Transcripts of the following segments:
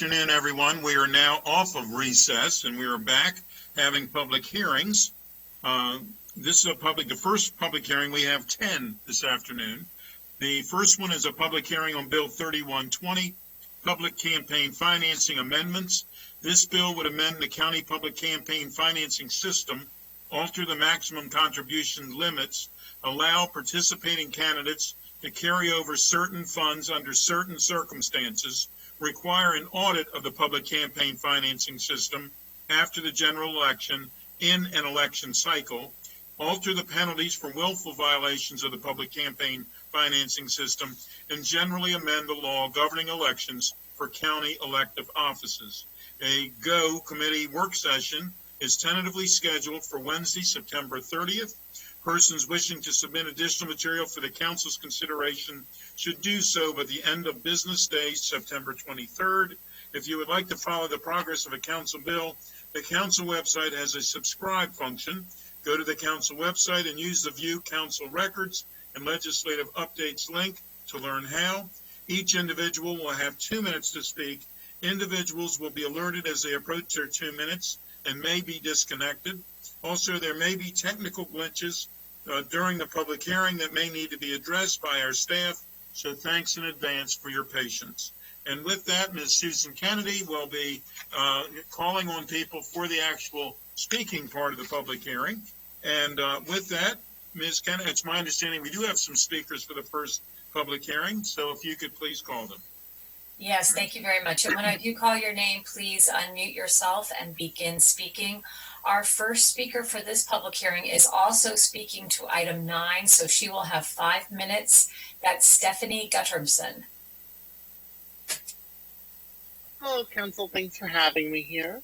Good afternoon, everyone. We are now off of recess and we are back having public hearings. This is the first public hearing. We have 10 this afternoon. The first one is a public hearing on Bill 3120, Public Campaign Financing Amendments. This bill would amend the county public campaign financing system, alter the maximum contribution limits, allow participating candidates to carry over certain funds under certain circumstances, require an audit of the public campaign financing system after the general election in an election cycle, alter the penalties for willful violations of the public campaign financing system, and generally amend the law governing elections for county elective offices. A GO committee work session is tentatively scheduled for Wednesday, September 30th. Persons wishing to submit additional material for the council's consideration should do so by the end of business day, September 23rd. If you would like to follow the progress of a council bill, the council website has a subscribe function. Go to the council website and use the View Council Records and Legislative Updates link to learn how. Each individual will have 2 minutes to speak. Individuals will be alerted as they approach their 2 minutes and may be disconnected. Also, there may be technical glitches during the public hearing that may need to be addressed by our staff, so thanks in advance for your patience. And with that, Ms. Susan Kennedy will be calling on people for the actual speaking part of the public hearing. And with that, Ms. Kennedy, it's my understanding we do have some speakers for the first public hearing, so if you could please call them. Yes, thank you very much. And when I do call your name, please unmute yourself and begin speaking. Our first speaker for this public hearing is also speaking to item 9, so she will have 5 minutes. That's Stephanie Gutterbson. Hello, Council. Thanks for having me here.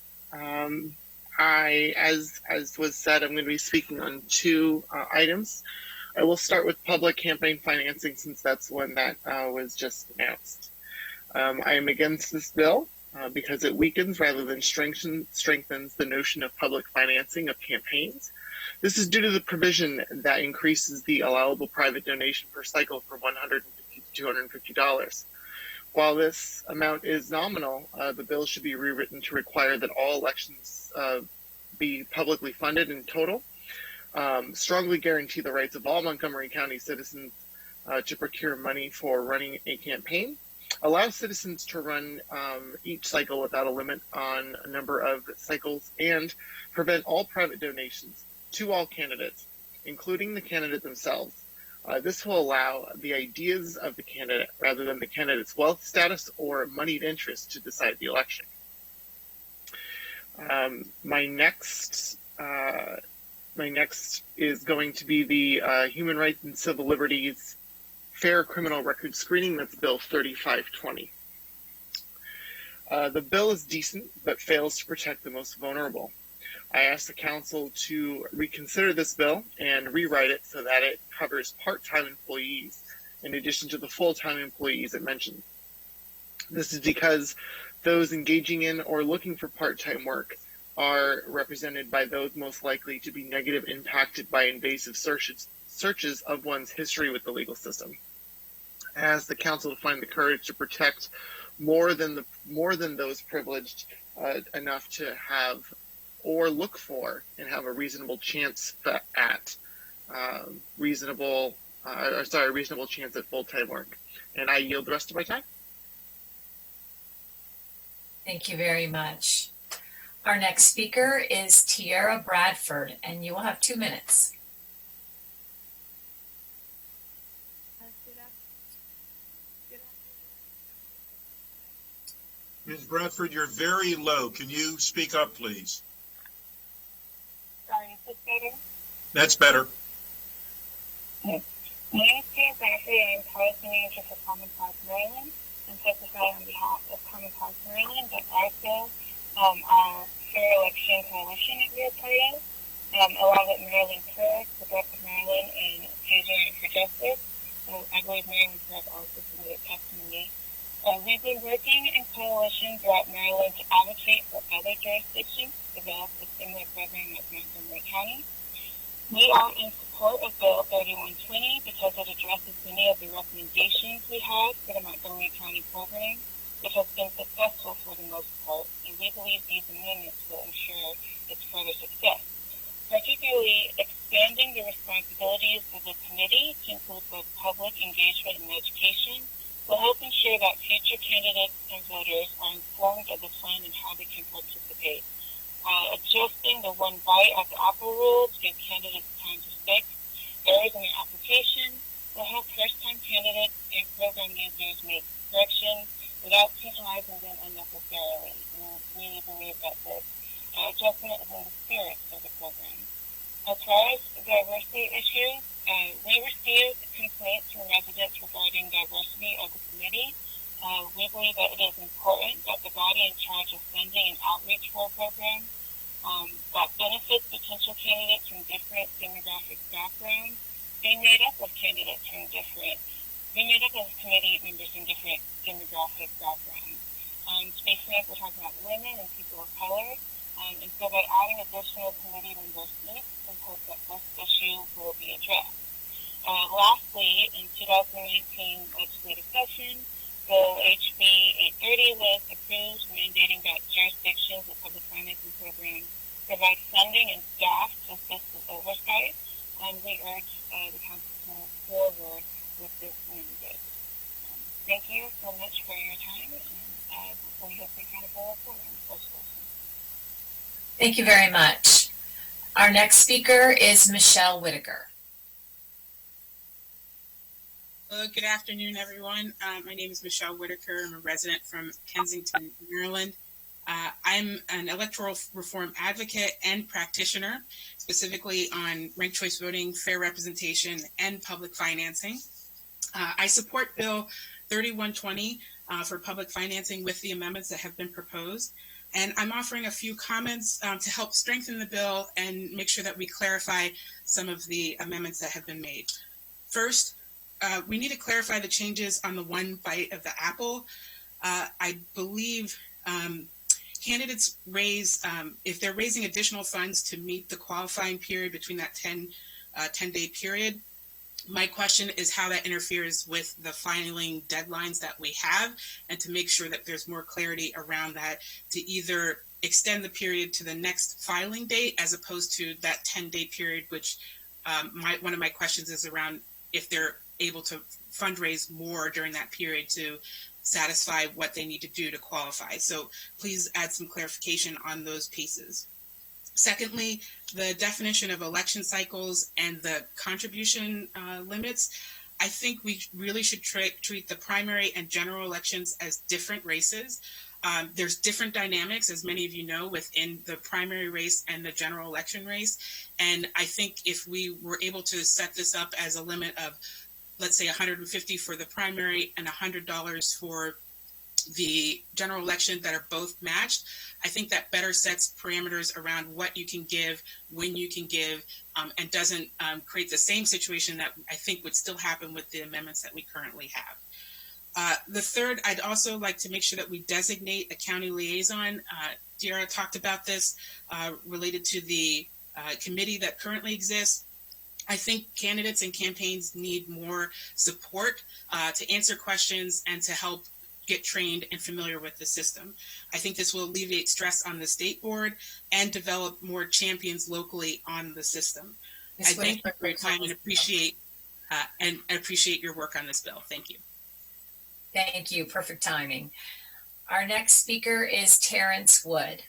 As was said, I'm going to be speaking on 2 items. I will start with public campaign financing since that's one that was just announced. I am against this bill because it weakens rather than strengthens the notion of public financing of campaigns. This is due to the provision that increases the allowable private donation per cycle from $150 to $250. While this amount is nominal, the bill should be rewritten to require that all elections be publicly funded in total, strongly guarantee the rights of all Montgomery County citizens to procure money for running a campaign, allow citizens to run each cycle without a limit on a number of cycles, and prevent all private donations to all candidates, including the candidate themselves. This will allow the ideas of the candidate rather than the candidate's wealth status or moneyed interest to decide the election. My next is going to be the Human Rights and Civil Liberties Fair Criminal Record Screening. That's Bill 3520. The bill is decent, but fails to protect the most vulnerable. I ask the council to reconsider this bill and rewrite it so that it covers part-time employees in addition to the full-time employees it mentioned. This is because those engaging in or looking for part-time work are represented by those most likely to be negatively impacted by invasive searches of one's history with the legal system. I ask the council to find the courage to protect more than those privileged enough to have or look for and have a reasonable chance at reasonable chance at full-time work. And I yield the rest of my time. Thank you very much. Our next speaker is Tiara Bradford, and you will have 2 minutes. Ms. Bradford, you're very low. Can you speak up, please? Sorry, is this better? That's better. Okay. My name is Tiara Bradford, and I'm policy manager for Common Cause Maryland. I'm testifying on behalf of Common Cause Maryland that I feel our fair election coalition that we're part of, along with Maryland Curve, the Board of Maryland, and Fusion for Justice. I believe Maryland Curve also submitted testimony. We've been working in coalition throughout Maryland to advocate for other jurisdictions to develop a similar program like Montgomery County. We are in support of Bill 3120 because it addresses many of the recommendations we had for the Montgomery County program. which has been successful for the most part, and we believe these amendments will ensure its further success. Particularly, expanding the responsibilities of the committee to include both public engagement and education will help ensure that future candidates and voters are informed of the plan and how they can participate. Adjusting the one bite at the apple rule to give candidates time to fix errors in their application will help first-time candidates and program users make corrections without penalizing them unnecessarily. And we believe that this adjustment is in the spirit of the program. As far as diversity issues, we received complaints from residents regarding diversity of the committee. We believe that it is important that the body in charge of funding and outreach for our program that benefits potential candidates from different demographic backgrounds be made up of committee members from different demographic backgrounds. To be frank, we're talking about women and people of color. And so by adding additional committee members each, we hope that this issue will be addressed. Lastly, in 2019 legislative session, Bill HB 830 was approved, mandating that jurisdictions with public financing programs provide funding and staff to assist with oversight. And we urge the council to move forward with this mandate. Thank you so much for your time, and we hope we kind of go forward in legislation. Thank you very much. Our next speaker is Michelle Whitaker. Good afternoon, everyone. My name is Michelle Whitaker. I'm a resident from Kensington, Maryland. I'm an electoral reform advocate and practitioner, specifically on ranked choice voting, fair representation, and public financing. I support Bill 3120 for public financing with the amendments that have been proposed. And I'm offering a few comments to help strengthen the bill and make sure that we clarify some of the amendments that have been made. First, we need to clarify the changes on the one bite of the apple. I believe candidates raise, if they're raising additional funds to meet the qualifying period between that 10-day period, my question is how that interferes with the filing deadlines that we have, and to make sure that there's more clarity around that, to either extend the period to the next filing date as opposed to that 10-day period, which one of my questions is around if they're able to fundraise more during that period to satisfy what they need to do to qualify. So please add some clarification on those pieces. Secondly, the definition of election cycles and the contribution limits. I think we really should treat the primary and general elections as different races. There's different dynamics, as many of you know, within the primary race and the general election race. And I think if we were able to set this up as a limit of, let's say, $150 for the primary and $100 for the general election that are both matched, I think that better sets parameters around what you can give, when you can give, and doesn't create the same situation that I think would still happen with the amendments that we currently have. The third, I'd also like to make sure that we designate a county liaison. Deara talked about this related to the committee that currently exists. I think candidates and campaigns need more support to answer questions and to help get trained and familiar with the system. I think this will alleviate stress on the state board and develop more champions locally on the system. I thank you for your time and appreciate your work on this bill. Thank you. Thank you. Perfect timing. Our next speaker is Terrence Wood.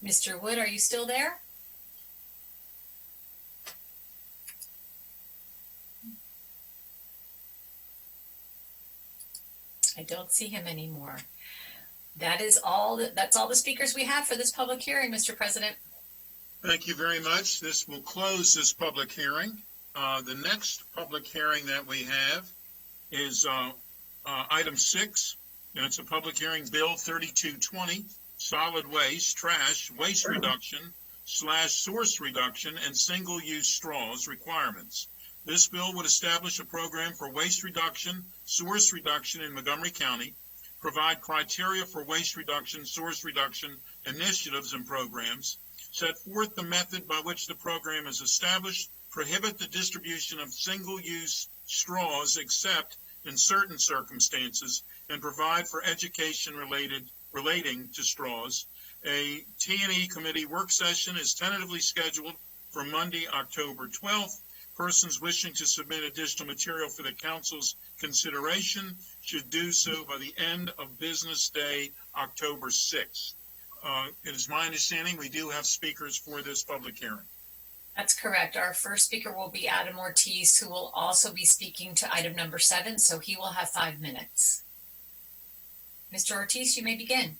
Mr. Wood, are you still there? I don't see him anymore. That's all the speakers we have for this public hearing, Mr. President. Thank you very much. This will close this public hearing. The next public hearing that we have is item 6, and it's a public hearing, Bill 3220, Solid Waste, Trash, Waste Reduction / Source Reduction and Single-Use Straws Requirements. This bill would establish a program for waste reduction, source reduction in Montgomery County, provide criteria for waste reduction, source reduction initiatives and programs, set forth the method by which the program is established, prohibit the distribution of single-use straws except in certain circumstances, and provide for education relating to straws. A T&E committee work session is tentatively scheduled for Monday, October 12th. Persons wishing to submit additional material for the council's consideration should do so by the end of business day, October 6th. It is my understanding we do have speakers for this public hearing. That's correct. Our first speaker will be Adam Ortiz, who will also be speaking to item number 7, so he will have 5 minutes. Mr. Ortiz, you may begin.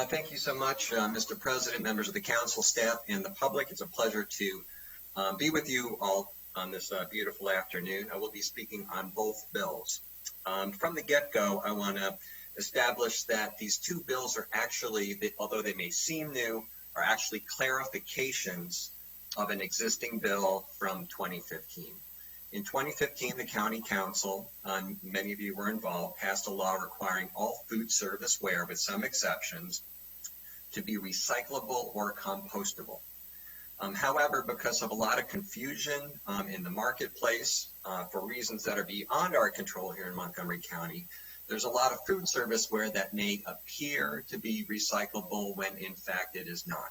Thank you so much, Mr. President, members of the council, staff, and the public. It's a pleasure to be with you all on this beautiful afternoon. I will be speaking on both bills. From the get-go, I want to establish that these two bills are actually, although they may seem new, are actually clarifications of an existing bill from 2015. In 2015, the County Council, many of you were involved, passed a law requiring all food service ware, with some exceptions, to be recyclable or compostable. However, because of a lot of confusion in the marketplace, for reasons that are beyond our control here in Montgomery County, there's a lot of food service ware that may appear to be recyclable when in fact it is not.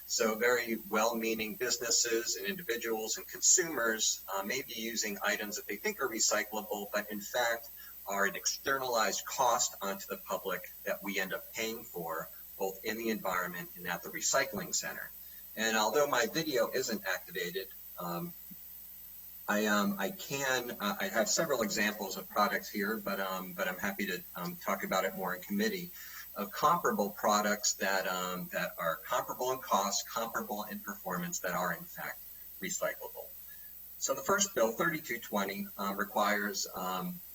So very well-meaning businesses and individuals and consumers may be using items that they think are recyclable, but in fact are an externalized cost onto the public that we end up paying for, both in the environment and at the recycling center. And although my video isn't activated, I have several examples of products here, but I'm happy to talk about it more in committee, of comparable products that are comparable in cost, comparable in performance, that are in fact recyclable. So the first bill, 3220, requires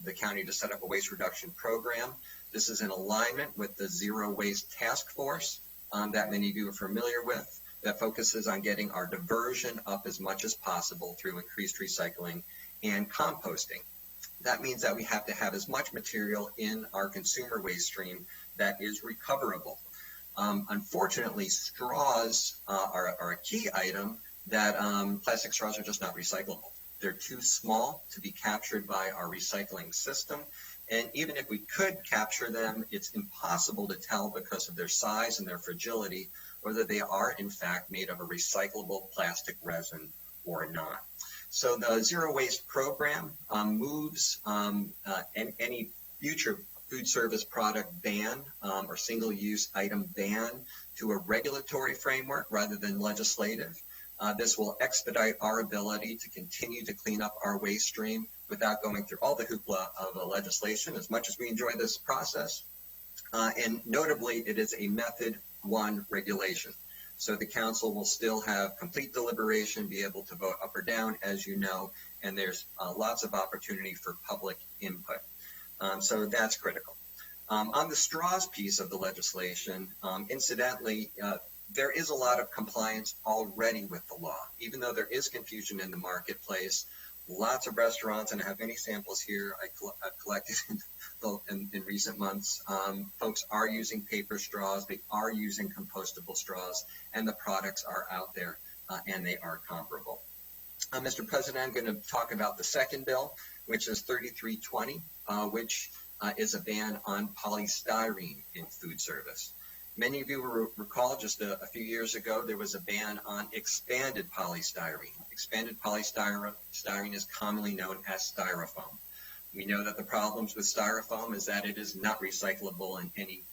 the county to set up a waste reduction program. This is in alignment with the Zero Waste Task Force that many of you are familiar with, that focuses on getting our diversion up as much as possible through increased recycling and composting. That means that we have to have as much material in our consumer waste stream that is recoverable. Unfortunately, straws are a key item that plastic straws are just not recyclable. They're too small to be captured by our recycling system. And even if we could capture them, it's impossible to tell because of their size and their fragility whether they are in fact made of a recyclable plastic resin or not. So the Zero Waste Program moves any future food service product ban or single-use item ban to a regulatory framework rather than legislative. This will expedite our ability to continue to clean up our waste stream without going through all the hoopla of legislation, as much as we enjoy this process. And notably, it is a Method 1 regulation. So the council will still have complete deliberation, be able to vote up or down, as you know, and there's lots of opportunity for public input. So that's critical. On the straws piece of the legislation, incidentally, there is a lot of compliance already with the law. Even though there is confusion in the marketplace, lots of restaurants, and I have many samples here I've collected in recent months, folks are using paper straws, they are using compostable straws, and the products are out there and they are comparable. Mr. President, I'm going to talk about the second bill, which is 3320, which is a ban on polystyrene in food service. Many of you will recall just a few years ago, there was a ban on expanded polystyrene. Expanded polystyrene is commonly known as styrofoam. We know that the problems with styrofoam is that it is not recyclable in any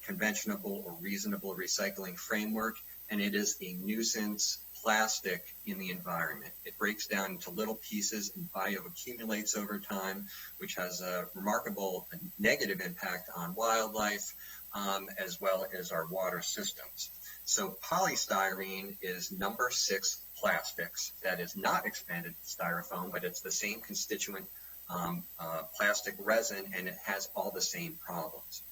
conventional or reasonable recycling framework, and it is a nuisance plastic in the environment. It breaks down into little pieces and bioaccumulates over time, which has a remarkable negative impact on wildlife, as well as our water systems. So polystyrene is number 6 plastics that is not expanded styrofoam, but it's the same constituent plastic resin, and it has all the same problems.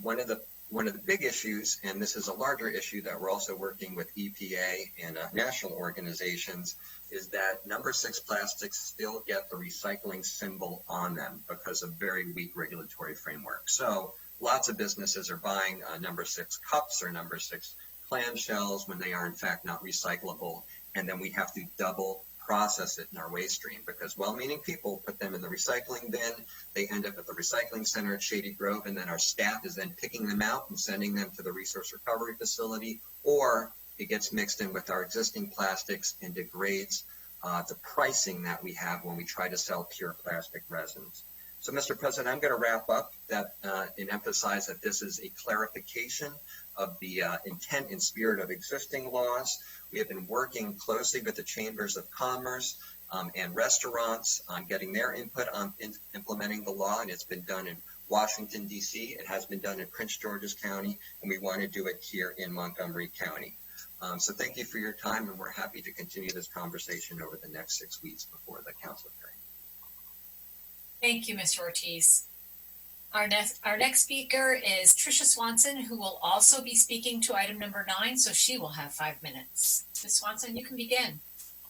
One of the one of the big issues, and this is a larger issue that we're also working with EPA and national organizations, is that number 6 plastics still get the recycling symbol on them because of very weak regulatory framework. So lots of businesses are buying number 6 cups or number 6 clamshells when they are in fact not recyclable, and then we have to double process it in our waste stream because well-meaning people put them in the recycling bin. They end up at the recycling center at Shady Grove, and then our staff is then picking them out and sending them to the resource recovery facility, or it gets mixed in with our existing plastics and degrades the pricing that we have when we try to sell pure plastic resins. So, Mr. President, I'm going to wrap up that and emphasize that this is a clarification of the intent and spirit of existing laws. We have been working closely with the chambers of commerce and restaurants on getting their input on implementing the law, and it's been done in Washington, D.C. It has been done in Prince George's County, and we want to do it here in Montgomery County. So thank you for your time, and we're happy to continue this conversation over the next 6 weeks before the council hearing. Thank you, Mr. Ortiz. Our next speaker is Tricia Swanson, who will also be speaking to item number 9, so she will have 5 minutes. Ms. Swanson, you can begin.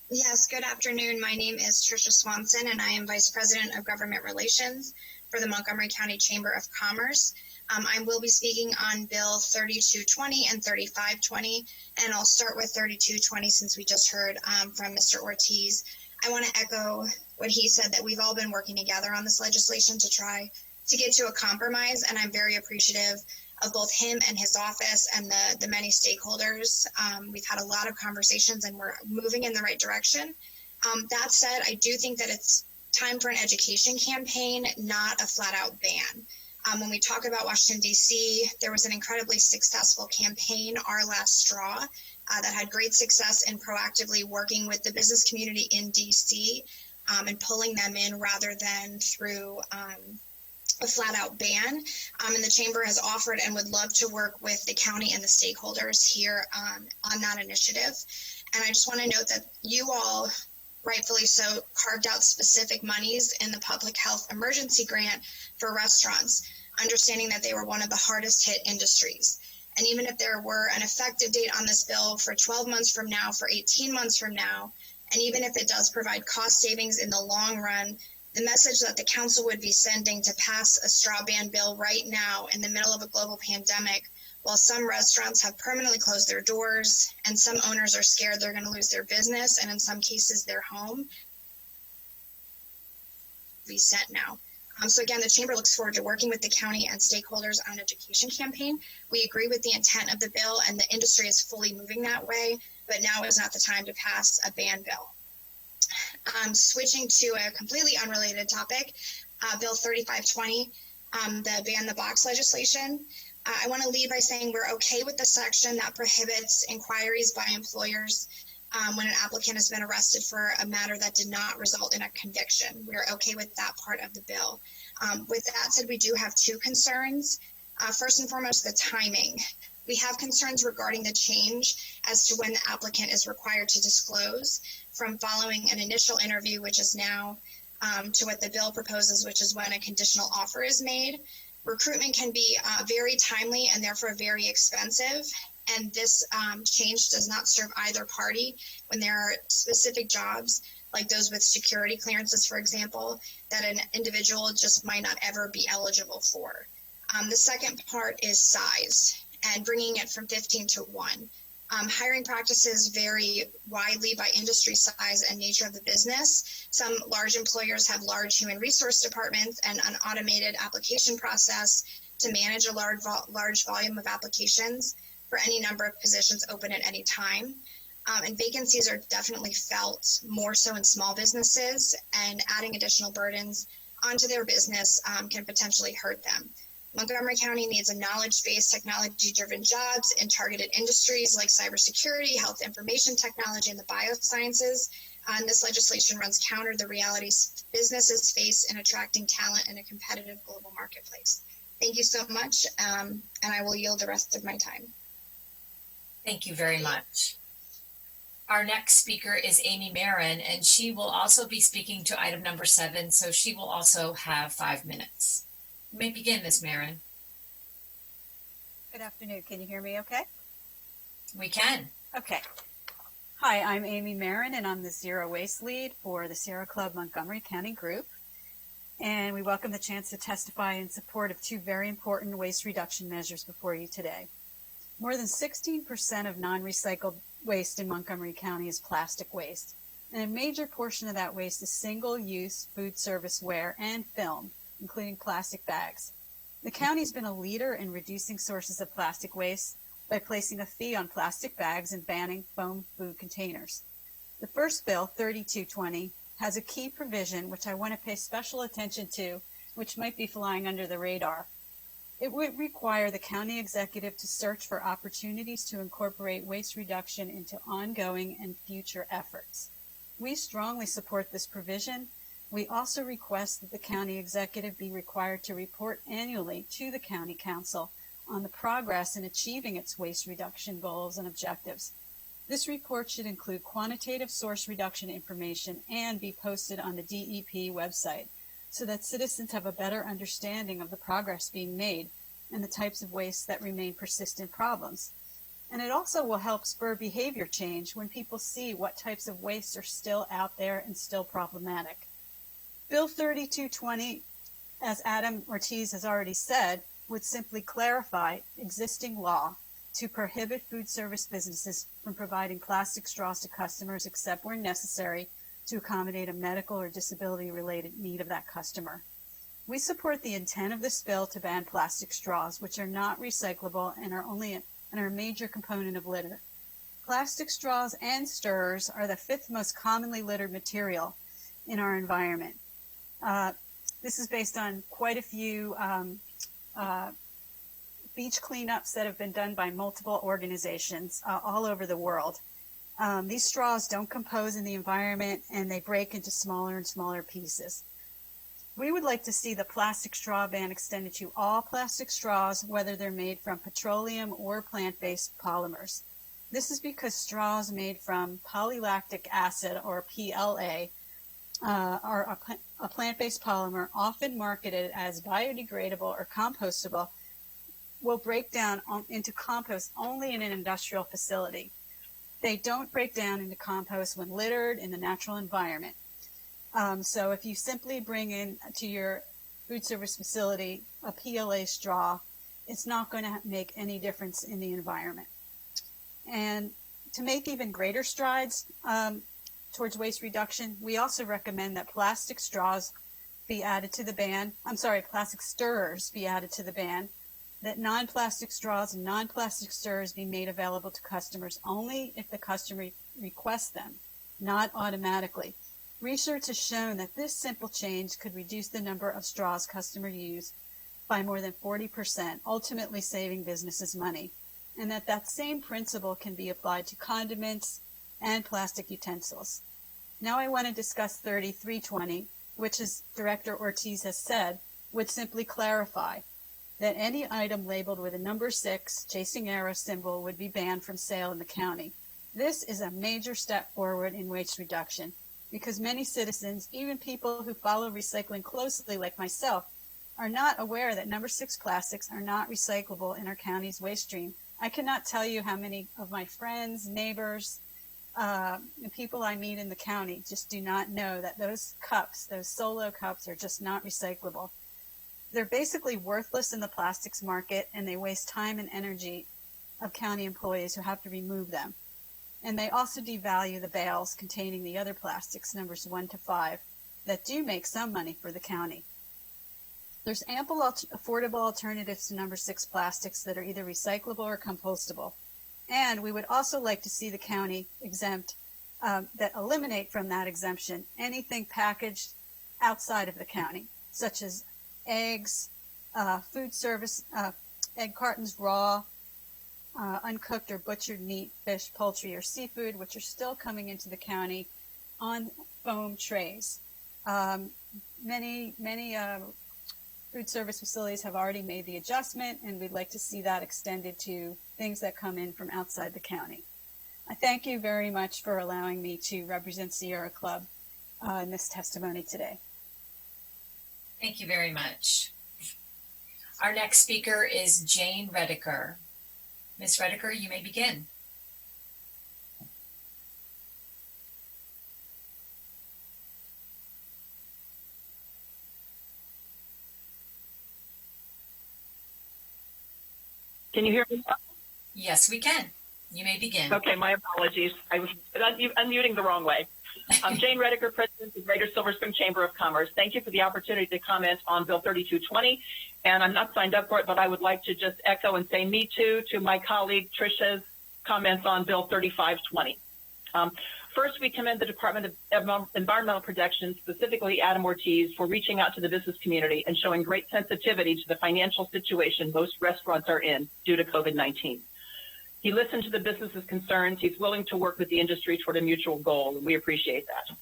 Yes, good afternoon. My name is Tricia Swanson, and I am Vice President of Government Relations for the Montgomery County Chamber of Commerce. I will be speaking on Bill 3220 and 3520, and I'll start with 3220 since we just heard from Mr. Ortiz. I want to echo what he said, that we've all been working together on this legislation to try to get to a compromise, and I'm very appreciative of both him and his office and the many stakeholders. We've had a lot of conversations and we're moving in the right direction. That said, I do think that it's time for an education campaign, not a flat out ban. When we talk about Washington, D.C., there was an incredibly successful campaign, Our Last Straw, that had great success in proactively working with the business community in D.C. And pulling them in rather than through a flat-out ban. And the Chamber has offered and would love to work with the county and the stakeholders here on that initiative. And I just want to note that you all, rightfully so, carved out specific monies in the public health emergency grant for restaurants, understanding that they were one of the hardest hit industries. And even if there were an effective date on this bill for 12 months from now, for 18 months from now, and even if it does provide cost savings in the long run, the message that the council would be sending to pass a straw ban bill right now in the middle of a global pandemic, while some restaurants have permanently closed their doors and some owners are scared they're going to lose their business and in some cases their home, be sent now. So again, the Chamber looks forward to working with the county and stakeholders on an education campaign. We agree with the intent of the bill and the industry is fully moving that way, but now is not the time to pass a ban bill. Switching to a completely unrelated topic, Bill 3520, the ban the box legislation. I want to lead by saying we're okay with the section that prohibits inquiries by employers when an applicant has been arrested for a matter that did not result in a conviction. We're okay with that part of the bill. With that said, we do have 2 concerns. First and foremost, the timing. We have concerns regarding the change as to when the applicant is required to disclose from following an initial interview, which is now, to what the bill proposes, which is when a conditional offer is made. Recruitment can be very timely and therefore very expensive, and this change does not serve either party when there are specific jobs, like those with security clearances, for example, that an individual just might not ever be eligible for. The second part is size and bringing it from 15 to 1. Hiring practices vary widely by industry size and nature of the business. Some large employers have large human resource departments and an automated application process to manage a large volume of applications for any number of positions open at any time. And vacancies are definitely felt more so in small businesses, and adding additional burdens onto their business can potentially hurt them. Montgomery County needs a knowledge-based, technology-driven jobs in targeted industries like cybersecurity, health information technology, and the biosciences. And this legislation runs counter the realities businesses face in attracting talent in a competitive global marketplace. Thank you so much, and I will yield the rest of my time. Thank you very much. Our next speaker is Amy Marin, and she will also be speaking to item number 7, so she will also have 5 minutes. You may begin, Ms. Marin. Good afternoon. Can you hear me okay? We can. Okay. Hi, I'm Amy Marin, and I'm the Zero Waste Lead for the Sierra Club Montgomery County Group. And we welcome the chance to testify in support of two very important waste reduction measures before you today. More than 16% of non-recycled waste in Montgomery County is plastic waste, and a major portion of that waste is single-use food service ware and film, including plastic bags. The county's been a leader in reducing sources of plastic waste by placing a fee on plastic bags and banning foam food containers. The first bill, 3220, has a key provision which I want to pay special attention to, which might be flying under the radar. It would require the county executive to search for opportunities to incorporate waste reduction into ongoing and future efforts. We strongly support this provision. We also request that the county executive be required to report annually to the county council on the progress in achieving its waste reduction goals and objectives. This report should include quantitative source reduction information and be posted on the DEP website so that citizens have a better understanding of the progress being made and the types of waste that remain persistent problems. And it also will help spur behavior change when people see what types of waste are still out there and still problematic. Bill 3220, as Adam Ortiz has already said, would simply clarify existing law to prohibit food service businesses from providing plastic straws to customers except where necessary to accommodate a medical or disability-related need of that customer. We support the intent of this bill to ban plastic straws, which are not recyclable and are a major component of litter. Plastic straws and stirrers are the fifth most commonly littered material in our environment. This is based on quite a few beach cleanups that have been done by multiple organizations all over the world. These straws don't compose in the environment, and they break into smaller and smaller pieces. We would like to see the plastic straw ban extended to all plastic straws, whether they're made from petroleum or plant-based polymers. This is because straws made from polylactic acid, or PLA, are a plant-based polymer often marketed as biodegradable or compostable, will break down into compost only in an industrial facility. They don't break down into compost when littered in the natural environment. So if you simply bring in to your food service facility a PLA straw, it's not going to make any difference in the environment. And to make even greater strides towards waste reduction, we also recommend that plastic straws be added to the ban. Plastic stirrers be added to the ban, that non-plastic straws and non-plastic stirrers be made available to customers only if the customer requests them, not automatically. Research has shown that this simple change could reduce the number of straws customers use by more than 40%, ultimately saving businesses money, and that same principle can be applied to condiments and plastic utensils. Now I want to discuss 3320, which, as Director Ortiz has said, would simply clarify that any item labeled with a number 6 chasing arrow symbol would be banned from sale in the county. This is a major step forward in waste reduction because many citizens, even people who follow recycling closely like myself, are not aware that number 6 plastics are not recyclable in our county's waste stream. I cannot tell you how many of my friends, neighbors, and people I meet in the county just do not know that those cups, those solo cups, are just not recyclable. They're basically worthless in the plastics market, and they waste time and energy of county employees who have to remove them. And they also devalue the bales containing the other plastics, numbers 1 to 5, that do make some money for the county. There's ample affordable alternatives to number 6 plastics that are either recyclable or compostable. And we would also like to see the county exempt, that eliminate from that exemption anything packaged outside of the county, such as eggs, food service, egg cartons, raw, uncooked or butchered meat, fish, poultry, or seafood, which are still coming into the county on foam trays. Many food service facilities have already made the adjustment, and we'd like to see that extended to things that come in from outside the county. I thank you very much for allowing me to represent Sierra Club in this testimony today. Thank you very much. Our next speaker is Jane Rediker. Ms. Rediker, you may begin. Can you hear me? Yes, we can. You may begin. Okay, my apologies. I was unmuting the wrong way. I'm Jane Rediker, President of the Greater Silver Spring Chamber of Commerce. Thank you for the opportunity to comment on Bill 3220. And I'm not signed up for it, but I would like to just echo and say me too to my colleague Tricia's comments on Bill 3520. First, we commend the Department of Environmental Protection, specifically Adam Ortiz, for reaching out to the business community and showing great sensitivity to the financial situation most restaurants are in due to COVID-19. He listened to the business's concerns. He's willing to work with the industry toward a mutual goal, and we appreciate that.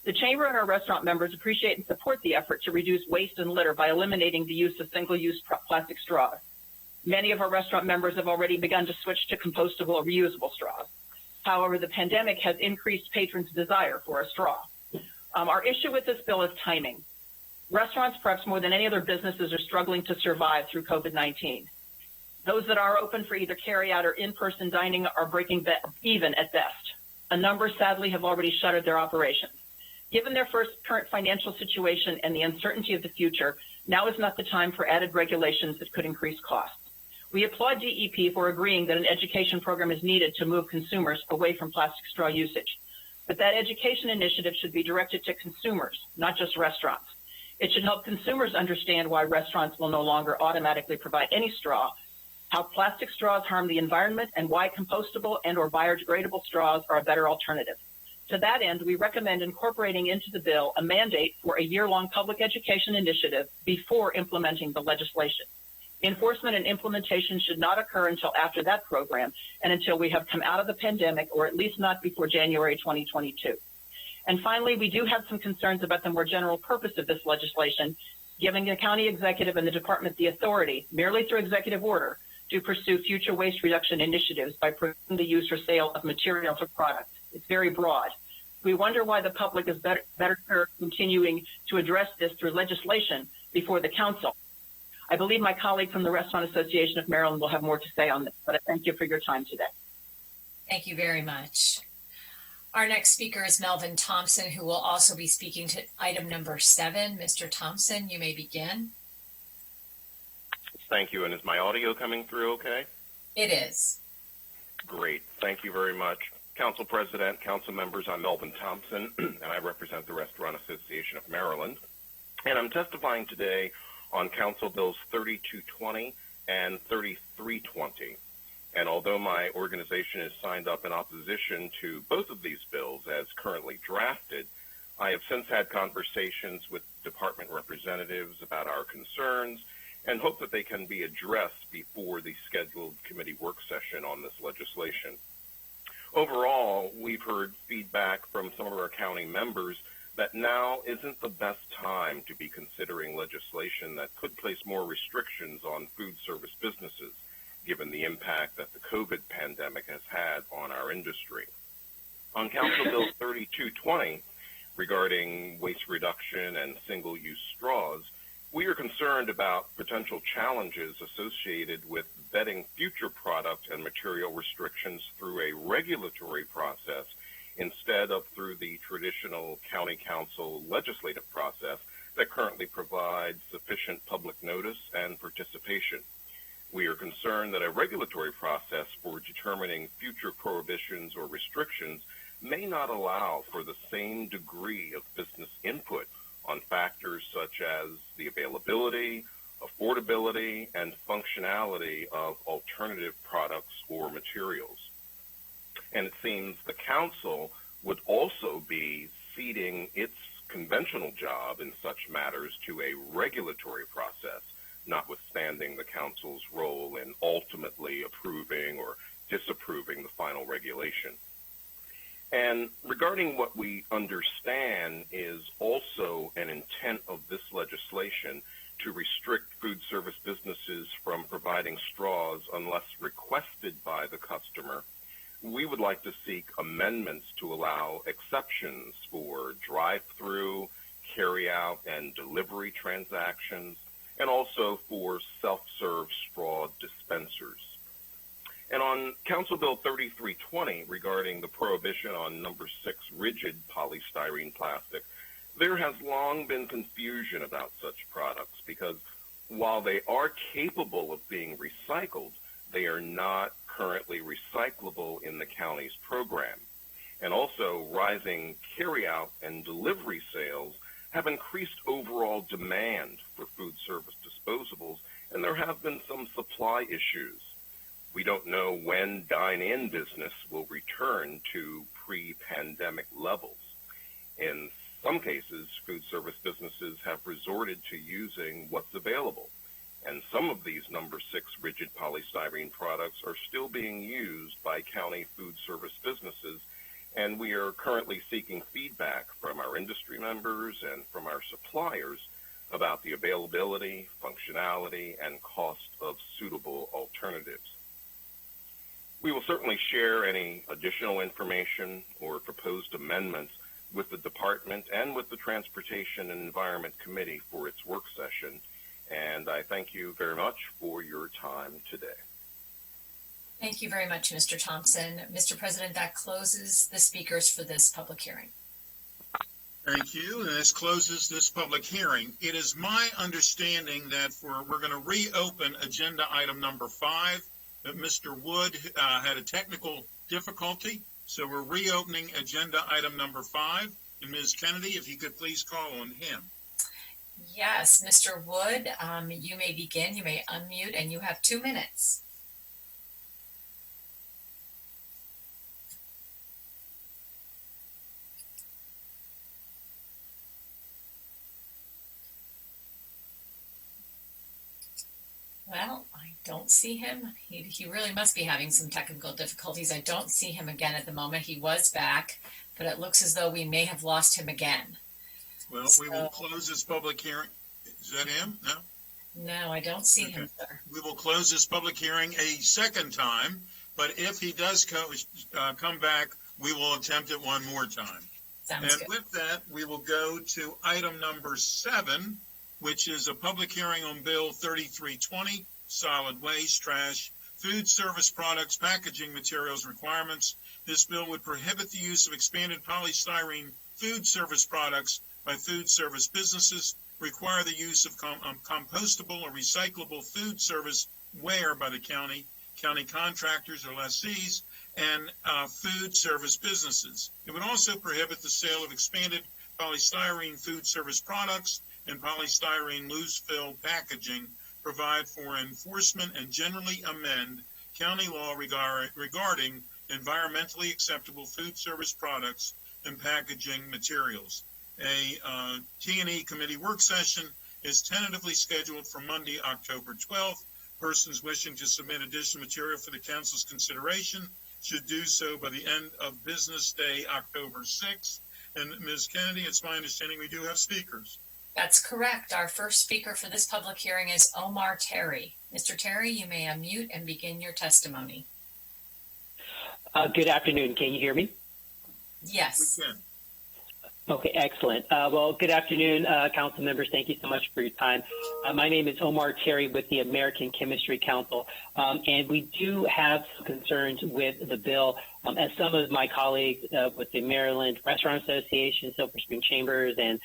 The Chamber and our restaurant members appreciate and support the effort to reduce waste and litter by eliminating the use of single-use plastic straws. Many of our restaurant members have already begun to switch to compostable or reusable straws. However, the pandemic has increased patrons' desire for a straw. Our issue with this bill is timing. Restaurants, perhaps more than any other businesses, are struggling to survive through COVID-19. Those that are open for either carry-out or in-person dining are breaking even at best. A number, sadly, have already shuttered their operations. Given their current financial situation and the uncertainty of the future, now is not the time for added regulations that could increase costs. We applaud DEP for agreeing that an education program is needed to move consumers away from plastic straw usage. But that education initiative should be directed to consumers, not just restaurants. It should help consumers understand why restaurants will no longer automatically provide any straw, how plastic straws harm the environment, and why compostable and or biodegradable straws are a better alternative. To that end, we recommend incorporating into the bill a mandate for a year-long public education initiative before implementing the legislation. Enforcement and implementation should not occur until after that program and until we have come out of the pandemic, or at least not before January 2022. And finally, we do have some concerns about the more general purpose of this legislation, giving the county executive and the department the authority, merely through executive order, to pursue future waste reduction initiatives by prohibiting the use or sale of materials or products. It's very broad. We wonder why the public is better served continuing to address this through legislation before the council. I believe my colleague from the Restaurant Association of Maryland will have more to say on this, but I thank you for your time today. Thank you very much. Our next speaker is Melvin Thompson, who will also be speaking to item number 7. Mr. Thompson, you may begin. Thank you. And is my audio coming through okay? It is. Great. Thank you very much. Council President, Council members, I'm Melvin Thompson, and I represent the Restaurant Association of Maryland. And I'm testifying today on Council Bills 3220 and 3320. And although my organization is signed up in opposition to both of these bills as currently drafted, I have since had conversations with department representatives about our concerns and hope that they can be addressed before the scheduled committee work session on this legislation. Overall, we've heard feedback from some of our county members that now isn't the best time to be considering legislation that could place more restrictions on food service businesses, given the impact that the COVID pandemic has had on our industry. On Council Bill 3220, regarding waste reduction and single-use straws, we are concerned about potential challenges associated with vetting future product and material restrictions through a regulatory process instead of through the traditional county council legislative process that currently provides sufficient public notice and participation. We are concerned that a regulatory process for determining future prohibitions or restrictions may not allow for the same degree of business input on factors such as the availability, affordability, and functionality of alternative products or materials. And it seems the council would also be ceding its conventional job in such matters to a regulatory process, notwithstanding the council's role in ultimately approving or disapproving the final regulation. And regarding what we understand is also an intent of this legislation to restrict food service businesses from providing straws unless requested by the customer, we would like to seek amendments to allow exceptions for drive-through, carry-out, and delivery transactions, and also for self-serve straw dispensers. And on Council Bill 3320 regarding the prohibition on number 6 rigid polystyrene plastic, there has long been confusion about such products because while they are capable of being recycled, they are not currently recyclable in the county's program. And also, rising carryout and delivery sales have increased overall demand for food service disposables, and there have been some supply issues. We don't know when dine-in business will return to pre-pandemic levels. In some cases, food service businesses have resorted to using what's available, and some of these number 6 rigid polystyrene products are still being used by county food service businesses, and we are currently seeking feedback from our industry members and from our suppliers about the availability, functionality, and cost of suitable alternatives. We will certainly share any additional information or proposed amendments with the department and with the Transportation and Environment Committee for its work session, and I thank you very much for your time today. Thank you very much, Mr. Thompson. Mr. President, that closes the speakers for this public hearing. Thank you. And this closes this public hearing. It is my understanding that we're going to reopen agenda item number 5, that Mr. Wood had a technical difficulty. So we're reopening agenda item number 5. And Ms. Kennedy, if you could please call on him. Yes, Mr. Wood, you may begin. You may unmute, and you have 2 minutes. Well, I don't see him. He really must be having some technical difficulties. I don't see him again at the moment. He was back, but it looks as though we may have lost him again. Well, we will close this public hearing. Is that him? No? No, I don't see him, sir. We will close this public hearing a second time, but if he does come back, we will attempt it one more time. Sounds good. With that, we will go to item number 7, which is a public hearing on Bill 3320, solid waste, trash, food service products, packaging materials requirements. This bill would prohibit the use of expanded polystyrene food service products by food service businesses, require the use of compostable or recyclable food service ware by the county contractors or lessees, and food service businesses. It would also prohibit the sale of expanded polystyrene food service products and polystyrene loose fill packaging, provide for enforcement, and generally amend county law regarding environmentally acceptable food service products and packaging materials. A T&E committee work session is tentatively scheduled for Monday, October 12th. Persons wishing to submit additional material for the council's consideration should do so by the end of business day, October 6th. And Ms. Kennedy, it's my understanding we do have speakers. That's correct. Our first speaker for this public hearing is Omar Terry. Mr. Terry, you may unmute and begin your testimony. Good afternoon. Can you hear me? Yes. We can. Okay, excellent. Well, good afternoon, council members. Thank you so much for your time. My name is Omar Terry with the American Chemistry Council, and we do have some concerns with the bill. As some of my colleagues with the Maryland Restaurant Association, Silver Spring Chambers, and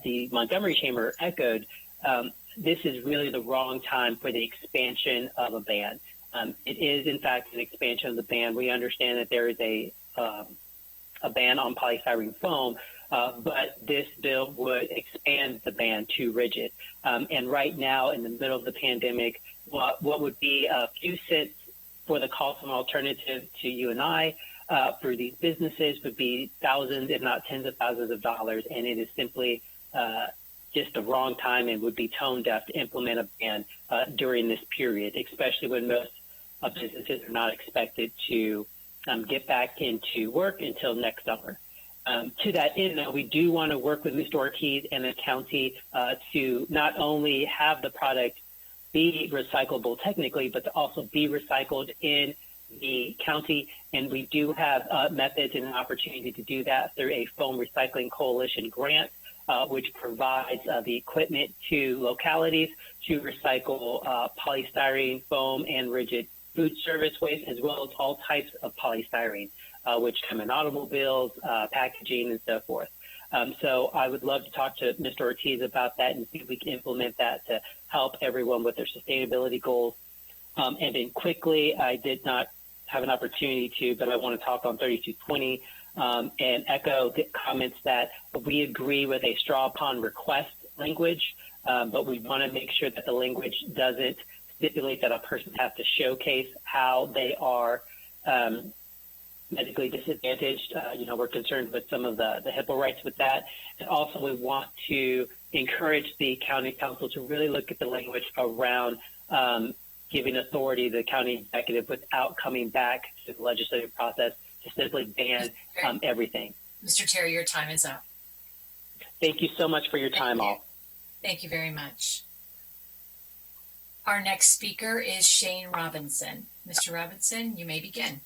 the Montgomery Chamber echoed, this is really the wrong time for the expansion of a ban. It is, in fact, an expansion of the ban. We understand that there is a ban on polystyrene foam, but this bill would expand the ban to rigid. And right now, in the middle of the pandemic, what would be a few cents for the cost of an alternative to you and I for these businesses would be thousands, if not tens of thousands of dollars, and it is simply just the wrong time and would be tone deaf to implement a ban during this period, especially when most businesses are not expected to get back into work until next summer. To that end, though, we do want to work with Mr. Ortiz and the county to not only have the product be recyclable technically, but to also be recycled in the county. And we do have methods and an opportunity to do that through a foam recycling coalition grant which provides the equipment to localities to recycle polystyrene, foam, and rigid food service waste, as well as all types of polystyrene, which come in automobiles, packaging, and so forth. So I would love to talk to Mr. Ortiz about that and see if we can implement that to help everyone with their sustainability goals. And then quickly, I did not have an opportunity to, but I want to talk on 3220 and echo the comments that we agree with a straw upon request language, but we want to make sure that the language doesn't stipulate that a person has to showcase how they are medically disadvantaged. We're concerned with some of the HIPAA rights with that. And also we want to encourage the county council to really look at the language around giving authority to the county executive without coming back to the legislative process to simply ban everything. Mr. Terry, your time is up. Thank you so much for your time, all. Thank you very much. Our next speaker is Shane Robinson. Mr. Robinson, you may begin.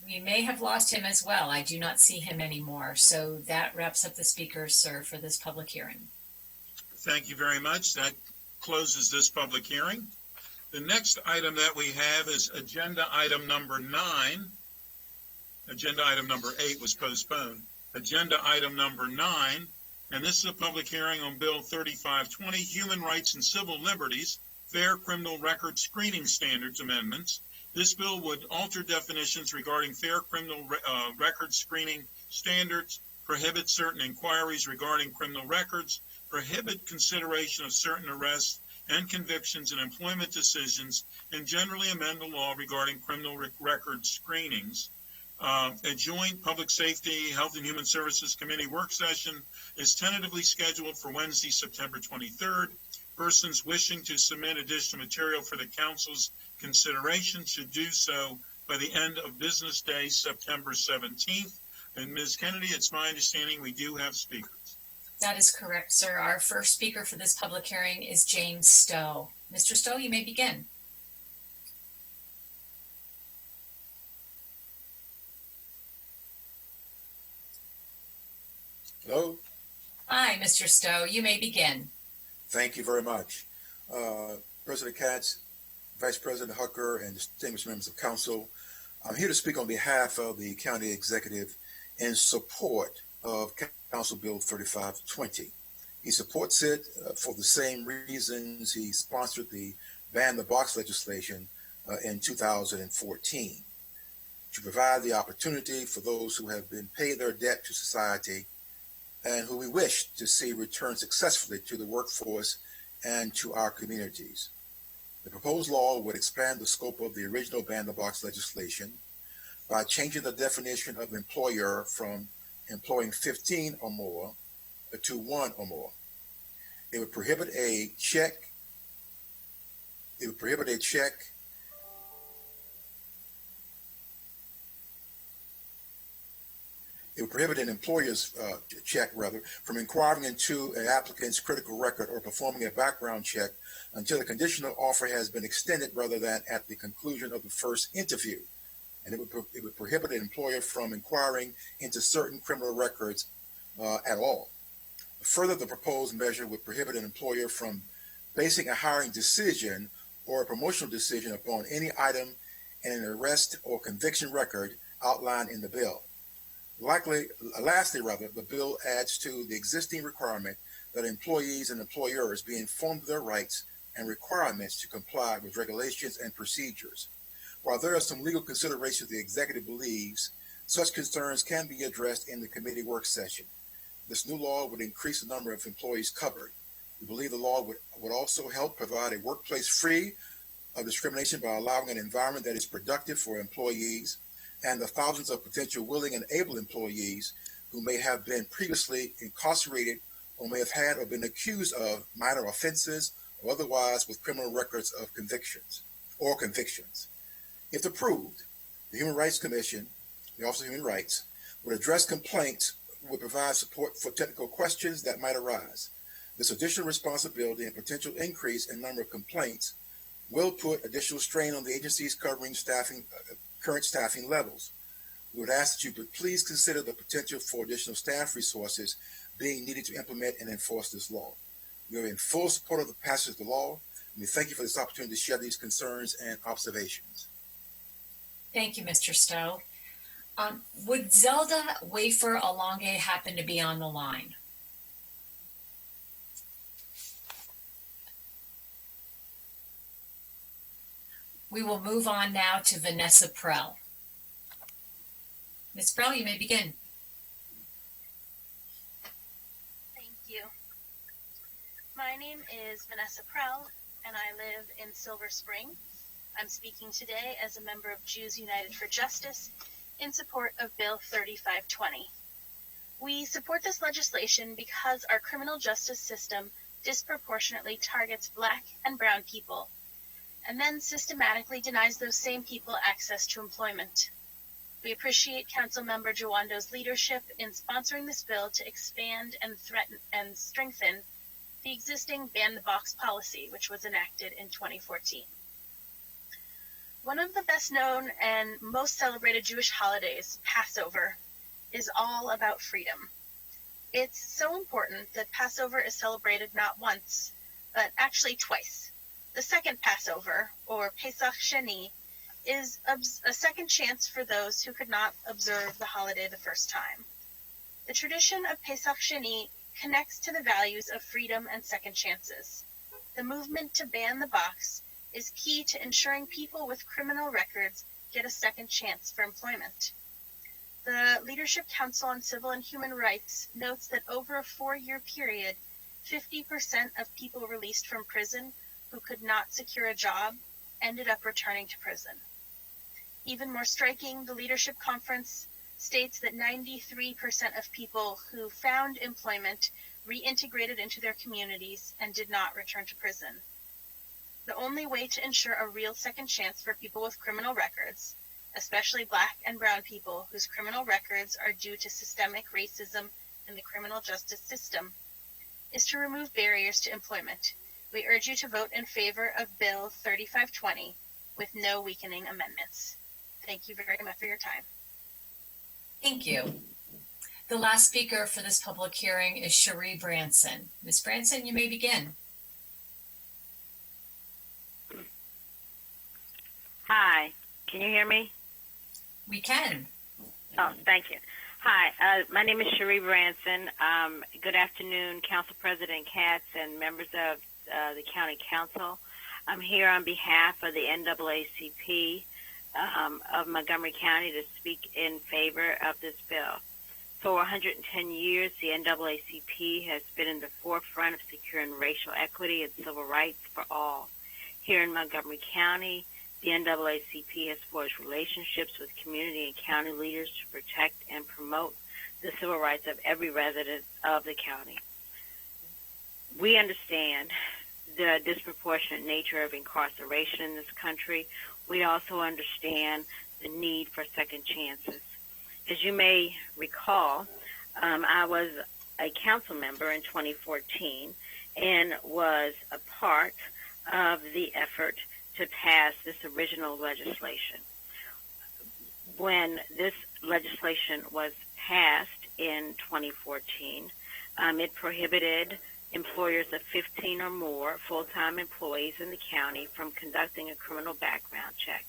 We may have lost him as well. I do not see him anymore. So that wraps up the speakers, sir, for this public hearing. Thank you very much. That closes this public hearing. The next item that we have is agenda item number 9. Agenda item number 8 was postponed. Agenda item number 9, and this is a public hearing on Bill 3520, Human Rights and Civil Liberties, Fair Criminal Record Screening Standards Amendments. This bill would alter definitions regarding fair criminal record screening standards, prohibit certain inquiries regarding criminal records, prohibit consideration of certain arrests and convictions and employment decisions, and generally amend the law regarding criminal record screenings. A joint Public Safety, Health and Human Services Committee work session is tentatively scheduled for Wednesday, September 23rd. Persons wishing to submit additional material for the council's consideration should do so by the end of business day, September 17th. And Ms. Kennedy, it's my understanding we do have speakers. That is correct, sir. Our first speaker for this public hearing is James Stowe. Mr. Stowe, you may begin. Hello. Hi, Mr. Stowe. You may begin. Thank you very much. President Katz, Vice President Hucker, and distinguished members of council, I'm here to speak on behalf of the county executive in support of Council Bill 3520. He supports it for the same reasons he sponsored the Ban the Box legislation in 2014, to provide the opportunity for those who have been paid their debt to society and who we wish to see return successfully to the workforce and to our communities. The proposed law would expand the scope of the original Ban the Box legislation by changing the definition of employer from employing 15 or more to 1 or more. It would prohibit a check. It would prohibit a check. It would prohibit an employer's check, from inquiring into an applicant's critical record or performing a background check until the conditional offer has been extended rather than at the conclusion of the first interview. And it would prohibit an employer from inquiring into certain criminal records at all. Further, the proposed measure would prohibit an employer from basing a hiring decision or a promotional decision upon any item in an arrest or conviction record outlined in the bill. Lastly, the bill adds to the existing requirement that employees and employers be informed of their rights and requirements to comply with regulations and procedures. While there are some legal considerations the executive believes, such concerns can be addressed in the committee work session. This new law would increase the number of employees covered. We believe the law would also help provide a workplace free of discrimination by allowing an environment that is productive for employees and the thousands of potential willing and able employees who may have been previously incarcerated or may have had or been accused of minor offenses or otherwise with criminal records of convictions. If approved, the Human Rights Commission, the Office of Human Rights, would address complaints, would provide support for technical questions that might arise. This additional responsibility and potential increase in number of complaints will put additional strain on the agency's current staffing levels. We would ask that you would please consider the potential for additional staff resources being needed to implement and enforce this law. We are in full support of the passage of the law, and we thank you for this opportunity to share these concerns and observations. Thank you, Mr. Stowe. Would Zelda Wafer Alonge happen to be on the line? We will move on now to Vanessa Prell. Ms. Prell, you may begin. Thank you. My name is Vanessa Prell, and I live in Silver Spring. I'm speaking today as a member of Jews United for Justice in support of Bill 3520. We support this legislation because our criminal justice system disproportionately targets Black and brown people, and then systematically denies those same people access to employment. We appreciate Councilmember Jawando's leadership in sponsoring this bill to expand and strengthen the existing ban the box policy, which was enacted in 2014. One of the best known and most celebrated Jewish holidays, Passover, is all about freedom. It's so important that Passover is celebrated not once, but actually twice. The second Passover, or Pesach Sheni, is a second chance for those who could not observe the holiday the first time. The tradition of Pesach Sheni connects to the values of freedom and second chances. The movement to ban the box is key to ensuring people with criminal records get a second chance for employment. The Leadership Council on Civil and Human Rights notes that over a 4-year period, 50% of people released from prison who could not secure a job ended up returning to prison. Even more striking, the Leadership Conference states that 93% of people who found employment reintegrated into their communities and did not return to prison. The only way to ensure a real second chance for people with criminal records, especially Black and brown people whose criminal records are due to systemic racism in the criminal justice system, is to remove barriers to employment. We urge you to vote in favor of Bill 3520 with no weakening amendments. Thank you very much for your time. Thank you. The last speaker for this public hearing is Cherie Branson. Ms. Branson, you may begin. Hi, can you hear me? We can. Oh, thank you. Hi, my name is Cherie Branson. Good afternoon, Council President Katz and members of the County Council. I'm here on behalf of the NAACP of Montgomery County to speak in favor of this bill. For 110 years, the NAACP has been in the forefront of securing racial equity and civil rights for all. Here in Montgomery County, the NAACP has forged relationships with community and county leaders to protect and promote the civil rights of every resident of the county. We understand the disproportionate nature of incarceration in this country. We also understand the need for second chances. As you may recall, I was a council member in 2014 and was a part of the effort to pass this original legislation. When this legislation was passed in 2014, it prohibited employers of 15 or more full-time employees in the county from conducting a criminal background check.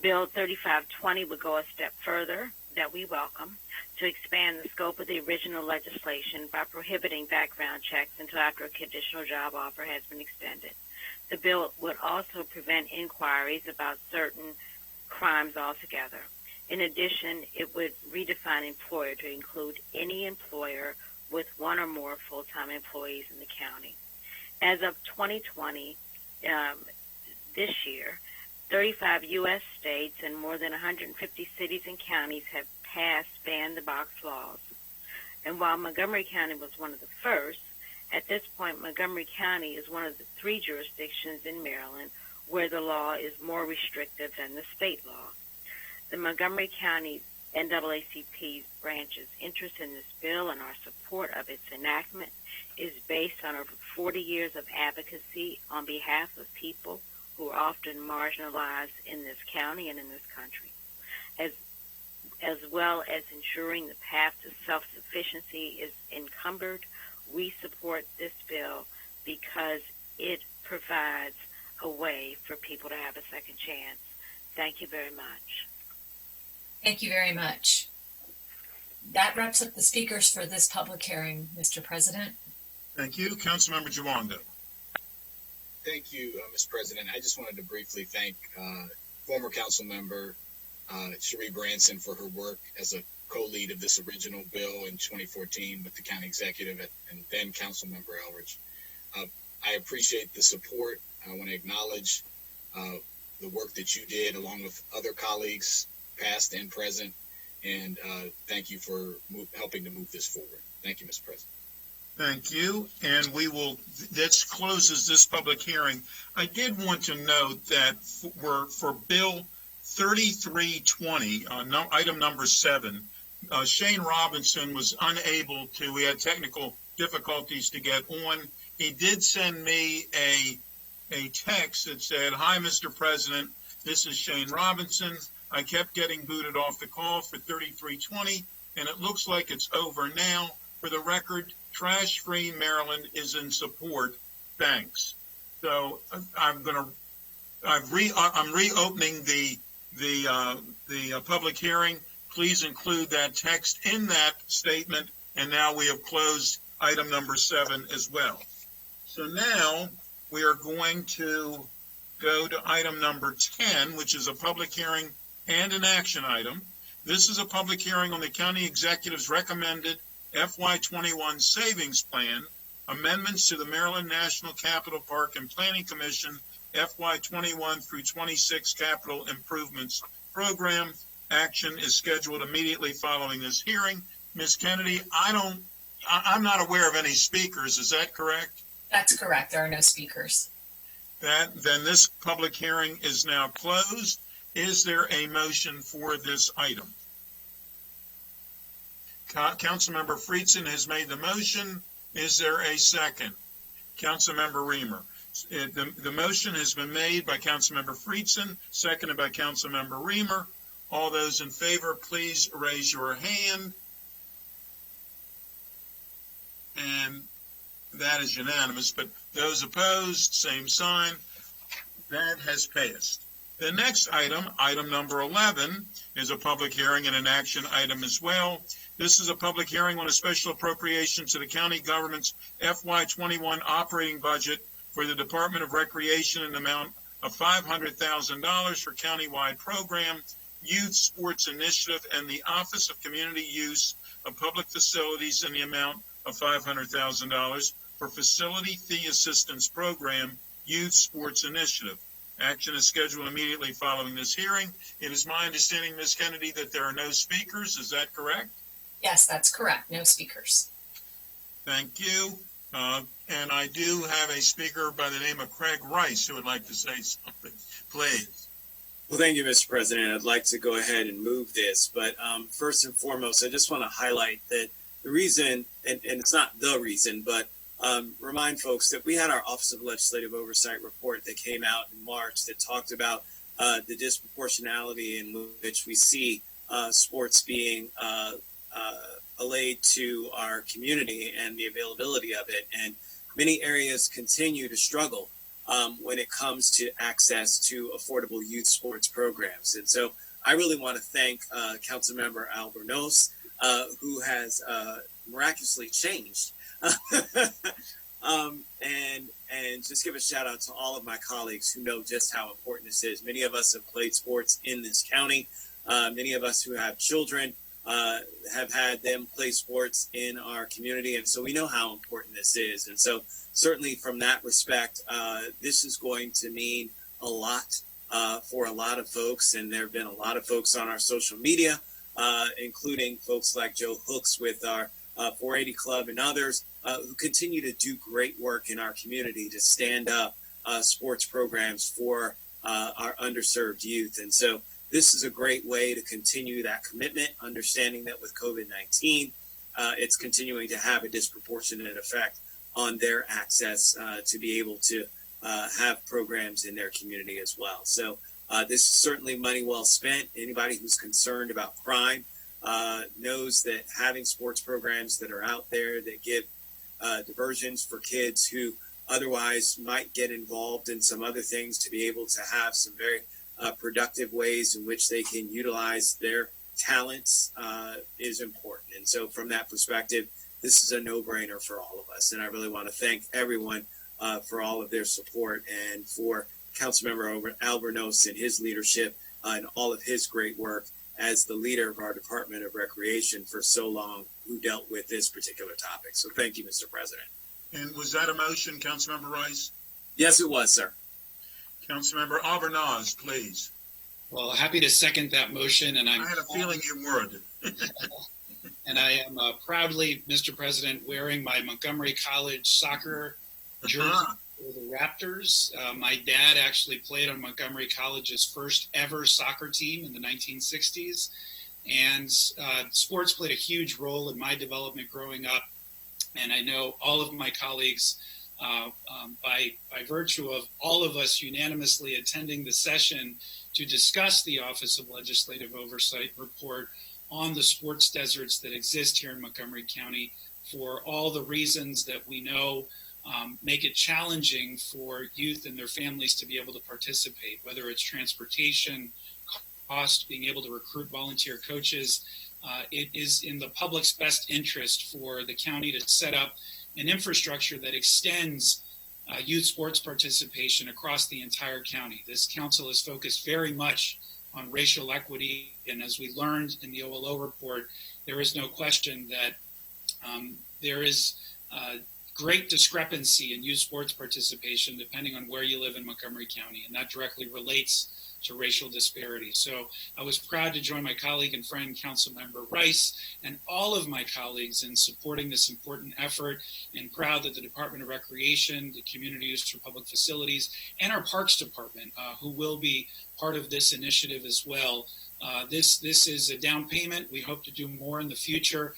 Bill 3520 would go a step further, that we welcome, to expand the scope of the original legislation by prohibiting background checks until after a conditional job offer has been extended. The bill would also prevent inquiries about certain crimes altogether. In addition, it would redefine employer to include any employer with one or more full-time employees in the county. As of 2020, this year, 35 U.S. states and more than 150 cities and counties have passed ban-the-box laws. And while Montgomery County was one of the first, at this point, Montgomery County is one of the 3 jurisdictions in Maryland where the law is more restrictive than the state law. The Montgomery County NAACP branch's interest in this bill and our support of its enactment is based on over 40 years of advocacy on behalf of people who are often marginalized in this county and in this country, as well as ensuring the path to self-sufficiency is encumbered. We support this bill because it provides a way for people to have a second chance. Thank you very much. Thank you very much. That wraps up the speakers for this public hearing, Mr. President. Thank you. Councilmember Jawanda. Thank you, Mr. President. I just wanted to briefly thank former council member Cherie Branson for her work as a co-lead of this original bill in 2014 with the county executive and then council member Elridge. I appreciate the support. I want to acknowledge the work that you did along with other colleagues, past and present, and thank you for helping to move this forward. Thank you, Mr. President. Thank you. And that closes this public hearing. I did want to note that for Bill 3320, item number 7, Shane Robinson was unable to, we had technical difficulties to get on. He did send me a text that said, "Hi, Mr. President, this is Shane Robinson. I kept getting booted off the call for 3320, and it looks like it's over now. For the record, Trash Free Maryland is in support. Thanks." So I'm reopening the public hearing. Please include that text in that statement. And now we have closed item number 7 as well. So now we are going to go to item number 10, which is a public hearing and an action item. This is a public hearing on the county executive's recommended FY21 savings plan, amendments to the Maryland National Capital Park and Planning Commission FY21 through 26 capital improvements program. Action is scheduled immediately following this hearing. Ms. Kennedy, I'm not aware of any speakers. Is that correct? That's correct. There are no speakers. Then this public hearing is now closed. Is there a motion for this item? Councilmember Friedson has made the motion. Is there a second? Councilmember Reamer. The motion has been made by Councilmember Friedson, seconded by Councilmember Reamer. All those in favor, please raise your hand. And that is unanimous, but those opposed, same sign. That has passed. The next item, item number 11, is a public hearing and an action item as well. This is a public hearing on a special appropriation to the county government's FY21 operating budget for the Department of Recreation in the amount of $500,000 for countywide program, Youth Sports Initiative, and the Office of Community Use of Public Facilities in the amount of $500,000 for Facility Fee Assistance Program, Youth Sports Initiative. Action is scheduled immediately following this hearing. It is my understanding, Ms. Kennedy, that there are no speakers. Is that correct? Yes, that's correct. No speakers. Thank you. And I do have a speaker by the name of Craig Rice who would like to say something. Please. Well, thank you, Mr. President. I'd like to go ahead and move this. But first and foremost, I just want to highlight that the reason, and it's not the reason, but remind folks that we had our Office of Legislative Oversight report that came out in March that talked about the disproportionality in which we see sports being allayed to our community and the availability of it. And many areas continue to struggle when it comes to access to affordable youth sports programs. And so I really want to thank Councilmember Albornoz, who has miraculously changed. And just give a shout out to all of my colleagues who know just how important this is. Many of us have played sports in this county. Many of us who have children have had them play sports in our community. And so we know how important this is. And so certainly from that respect, this is going to mean a lot for a lot of folks. And there have been a lot of folks on our social media, including folks like Joe Hooks with our 480 Club and others who continue to do great work in our community to stand up sports programs for our underserved youth. And so this is a great way to continue that commitment, understanding that with COVID-19, it's continuing to have a disproportionate effect on their access to be able to have programs in their community as well. So this is certainly money well spent. Anybody who's concerned about crime knows that having sports programs that are out there that give diversions for kids who otherwise might get involved in some other things to be able to have some very productive ways in which they can utilize their talents is important. And so from that perspective, this is a no-brainer for all of us. And I really want to thank everyone for all of their support and for Councilmember Albornoz and his leadership and all of his great work as the leader of our Department of Recreation for so long, who dealt with this particular topic. So thank you, Mr. President. And was that a motion, Councilmember Rice? Yes, it was, sir. Councilmember Albornoz, please. Well, happy to second that motion, and I had a feeling you would. And I am proudly, Mr. President, wearing my Montgomery College soccer jersey for the Raptors. My dad actually played on Montgomery College's first ever soccer team in the 1960s, and sports played a huge role in my development growing up. And I know all of my colleagues, by virtue of all of us unanimously attending the session to discuss the Office of Legislative Oversight report on the sports deserts that exist here in Montgomery County, for all the reasons that we know make it challenging for youth and their families to be able to participate, whether it's transportation, cost, being able to recruit volunteer coaches. It is in the public's best interest for the county to set up an infrastructure that extends youth sports participation across the entire county. This council is focused very much on racial equity, and as we learned in the OLO report, there is no question that there is great discrepancy in youth sports participation depending on where you live in Montgomery County, and that directly relates to racial disparity. So I was proud to join my colleague and friend, Councilmember Rice, and all of my colleagues in supporting this important effort, and proud that the Department of Recreation, the Community Use for Public Facilities, and our Parks Department, who will be part of this initiative as well. This is a down payment. We hope to do more in the future,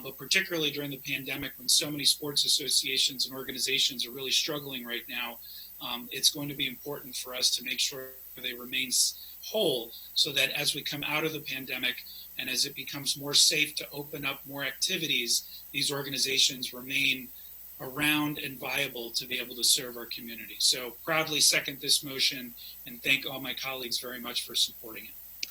but particularly during the pandemic, when so many sports associations and organizations are really struggling right now, it's going to be important for us to make sure they remain whole, so that as we come out of the pandemic and as it becomes more safe to open up more activities, these organizations remain around and viable to be able to serve our community. So proudly second this motion and thank all my colleagues very much for supporting it.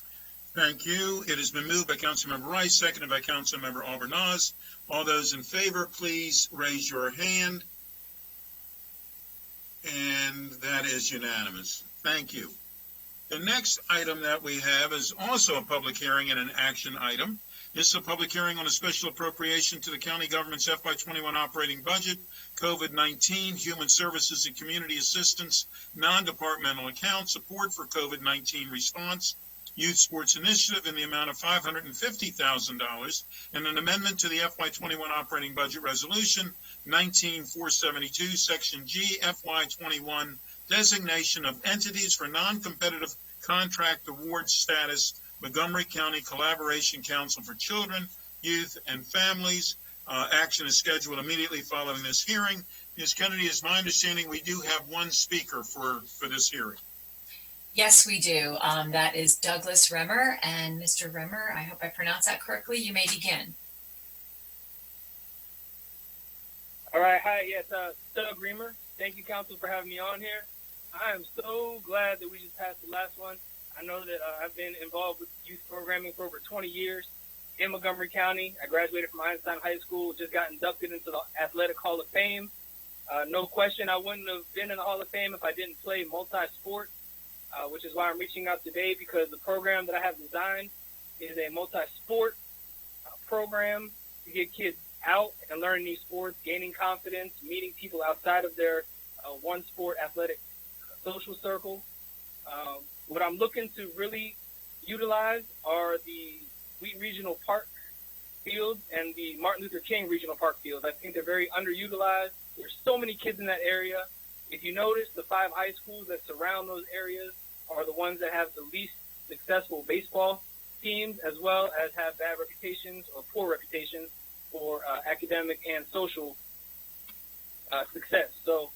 Thank you. It has been moved by Councilmember Rice, seconded by Councilmember Albornoz. All those in favor, please raise your hand. And that is unanimous. Thank you. The next item that we have is also a public hearing and an action item. This is a public hearing on a special appropriation to the county government's FY21 operating budget, COVID-19, human services and community assistance, non-departmental account, support for COVID-19 response, youth sports initiative in the amount of $550,000, and an amendment to the FY21 operating budget resolution 19472, section G, FY21, designation of entities for non-competitive contract award status, Montgomery County Collaboration Council for Children, Youth, and Families. Action is scheduled immediately following this hearing. Ms. Kennedy, it's my understanding we do have one speaker for this hearing. Yes, we do. That is Douglas Remmer. And Mr. Remmer, I hope I pronounced that correctly. You may begin. All right. Hi. Yes, Doug Remmer. Thank you, Council, for having me on here. I am so glad that we just passed the last one. I know that I've been involved with youth programming for over 20 years in Montgomery County. I graduated from Einstein High School, just got inducted into the Athletic Hall of Fame. No question, I wouldn't have been in the Hall of Fame if I didn't play multi-sport, which is why I'm reaching out today, because the program that I have designed is a multi-sport program to get kids out and learning these sports, gaining confidence, meeting people outside of their one-sport athletic social circle. What I'm looking to really utilize are the Wheat Regional Park fields and the Martin Luther King Regional Park fields. I think they're very underutilized. There's so many kids in that area. If you notice, the 5 high schools that surround those areas are the ones that have the least successful baseball teams, as well as have bad reputations or poor reputations for academic and social success. So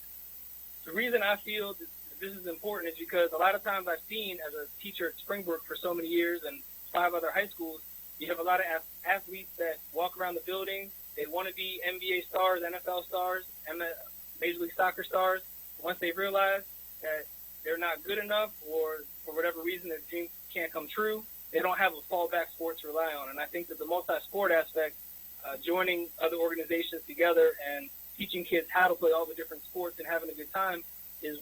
the reason I feel this is important is because a lot of times I've seen as a teacher at Springbrook for so many years and 5 other high schools, you have a lot of athletes that walk around the building. They want to be NBA stars, NFL stars, Major League Soccer stars. Once they realize that they're not good enough or for whatever reason their dreams can't come true, they don't have a fallback sport to rely on. And I think that the multi-sport aspect, joining other organizations together and teaching kids how to play all the different sports and having a good time is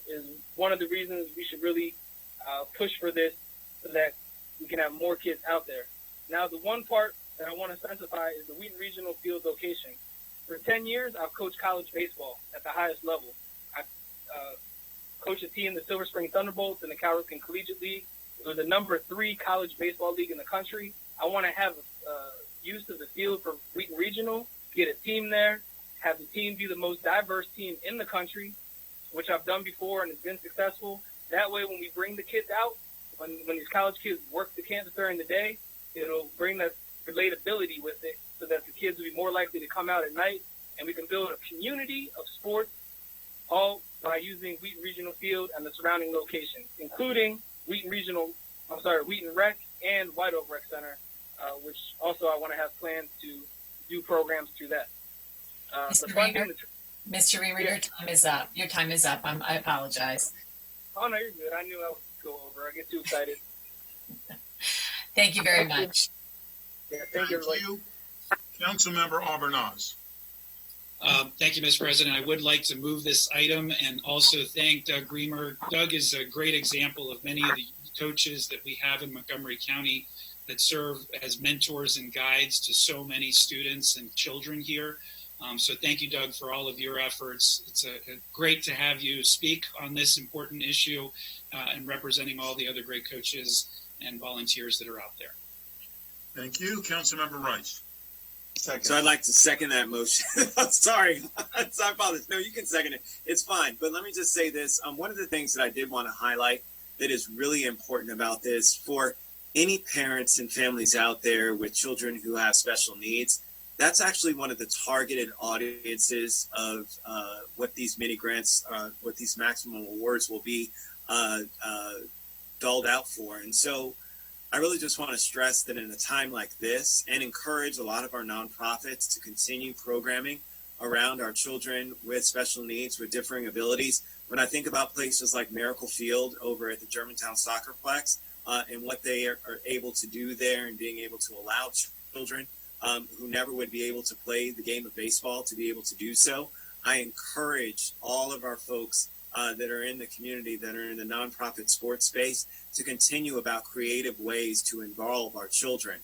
one of the reasons we should really push for this so that we can have more kids out there. Now, the one part that I want to specify is the Wheaton Regional Field location. For 10 years, I've coached college baseball at the highest level. I coached a team, the Silver Spring Thunderbolts, in the Cal Ripken Collegiate League. It was the number 3 college baseball league in the country. I want to have use of the field for Wheaton Regional, get a team there, have the team be the most diverse team in the country, which I've done before and it's been successful. That way, when we bring the kids out, when these college kids work the campus during the day, it'll bring that relatability with it so that the kids will be more likely to come out at night, and we can build a community of sports all by using Wheaton Regional Field and the surrounding locations, including Wheaton Rec and White Oak Rec Center, which also I want to have plans to do programs through that. Mr. Reamer, your time is up. Your time is up. I apologize. Oh, no, you're good. I knew I would go over. I get too excited. Thank you very much. Yeah, thank you. Councilmember Auburn-Oz. Thank you, Mr. President. I would like to move this item and also thank Doug Reamer. Doug is a great example of many of the coaches that we have in Montgomery County that serve as mentors and guides to so many students and children here. So thank you, Doug, for all of your efforts. It's great to have you speak on this important issue and representing all the other great coaches and volunteers that are out there. Thank you. Councilmember Rice. Second. So I'd like to second that motion. I'm sorry. I apologize. No, you can second it. It's fine. But let me just say this. One of the things that I did want to highlight that is really important about this for any parents and families out there with children who have special needs, that's actually one of the targeted audiences of what these mini grants, what these maximum awards will be doled out for. And so I really just want to stress that in a time like this and encourage a lot of our nonprofits to continue programming around our children with special needs, with differing abilities. When I think about places like Miracle Field over at the Germantown Soccerplex and what they are able to do there and being able to allow children who never would be able to play the game of baseball to be able to do so, I encourage all of our folks that are in the community, that are in the nonprofit sports space, to continue about creative ways to involve our children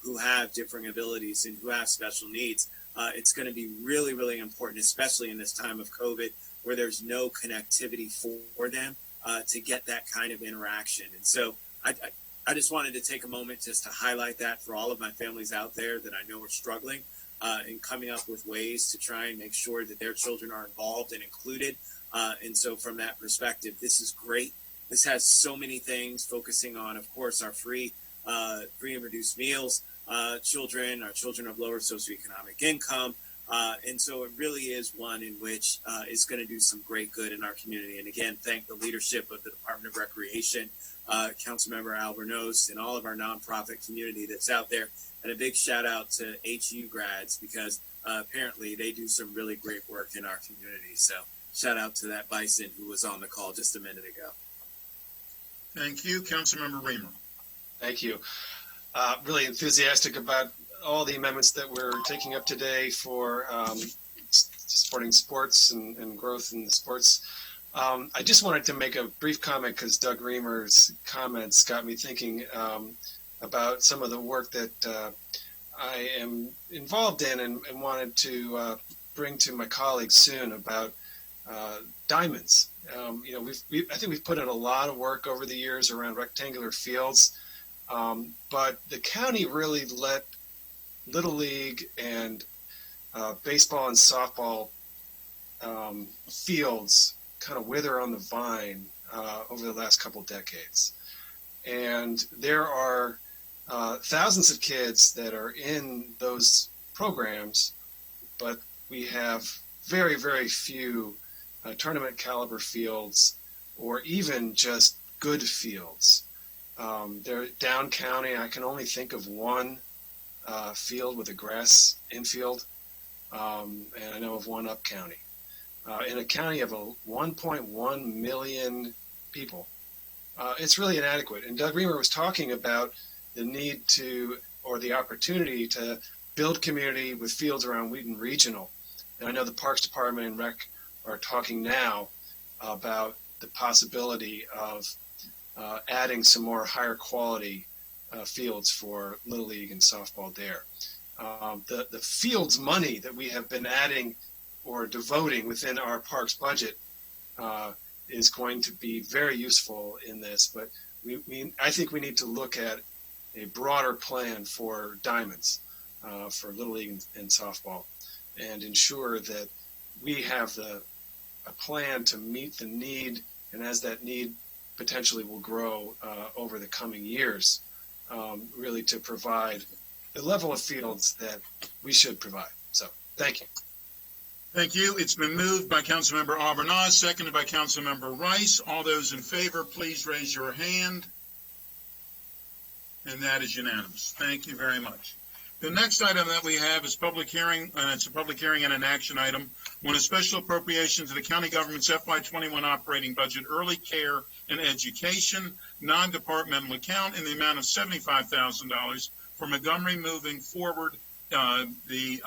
who have differing abilities and who have special needs. It's going to be really, really important, especially in this time of COVID, where there's no connectivity for them to get that kind of interaction. And so I just wanted to take a moment just to highlight that for all of my families out there that I know are struggling and coming up with ways to try and make sure that their children are involved and included. And so from that perspective, this is great. This has so many things focusing on, of course, our free and reduced meals, our children of lower socioeconomic income. And so it really is one in which is going to do some great good in our community. And again, thank the leadership of the Department of Recreation, Councilmember Albornoz, and all of our nonprofit community that's out there. And a big shout out to HU grads, because apparently they do some really great work in our community. So shout out to that Bison who was on the call just a minute ago. Thank you. Councilmember Reamer. Thank you. Really enthusiastic about all the amendments that we're taking up today for supporting sports and growth in the sports. I just wanted to make a brief comment because Doug Reamer's comments got me thinking about some of the work that I am involved in and wanted to bring to my colleagues soon about diamonds. I think we've put in a lot of work over the years around rectangular fields, but the county really let Little League and baseball and softball fields kind of wither on the vine over the last couple decades. And there are thousands of kids that are in those programs, but we have very, very few tournament caliber fields or even just good fields. They're down county. I can only think of one field with a grass infield, and I know of one up county. In a county of 1.1 million people, it's really inadequate. And Doug Reamer was talking about the need to, or the opportunity to build community with fields around Wheaton Regional. And I know the Parks Department and Rec are talking now about the possibility of adding some more higher quality fields for Little League and softball there. The fields money that we have been adding or devoting within our parks budget is going to be very useful in this, but I think we need to look at a broader plan for diamonds, for Little League and softball, and ensure that we have a plan to meet the need, and as that need potentially will grow over the coming years, really to provide the level of fields that we should provide. So, thank you. Thank you. It's been moved by Councilmember Albornoz, seconded by Councilmember Rice. All those in favor, please raise your hand. And that is unanimous. Thank you very much. The next item that we have is public hearing. It's a public hearing and an action item on a special appropriation to the county government's FY21 operating budget, early care and education, non-departmental account in the amount of $75,000 for Montgomery moving forward, the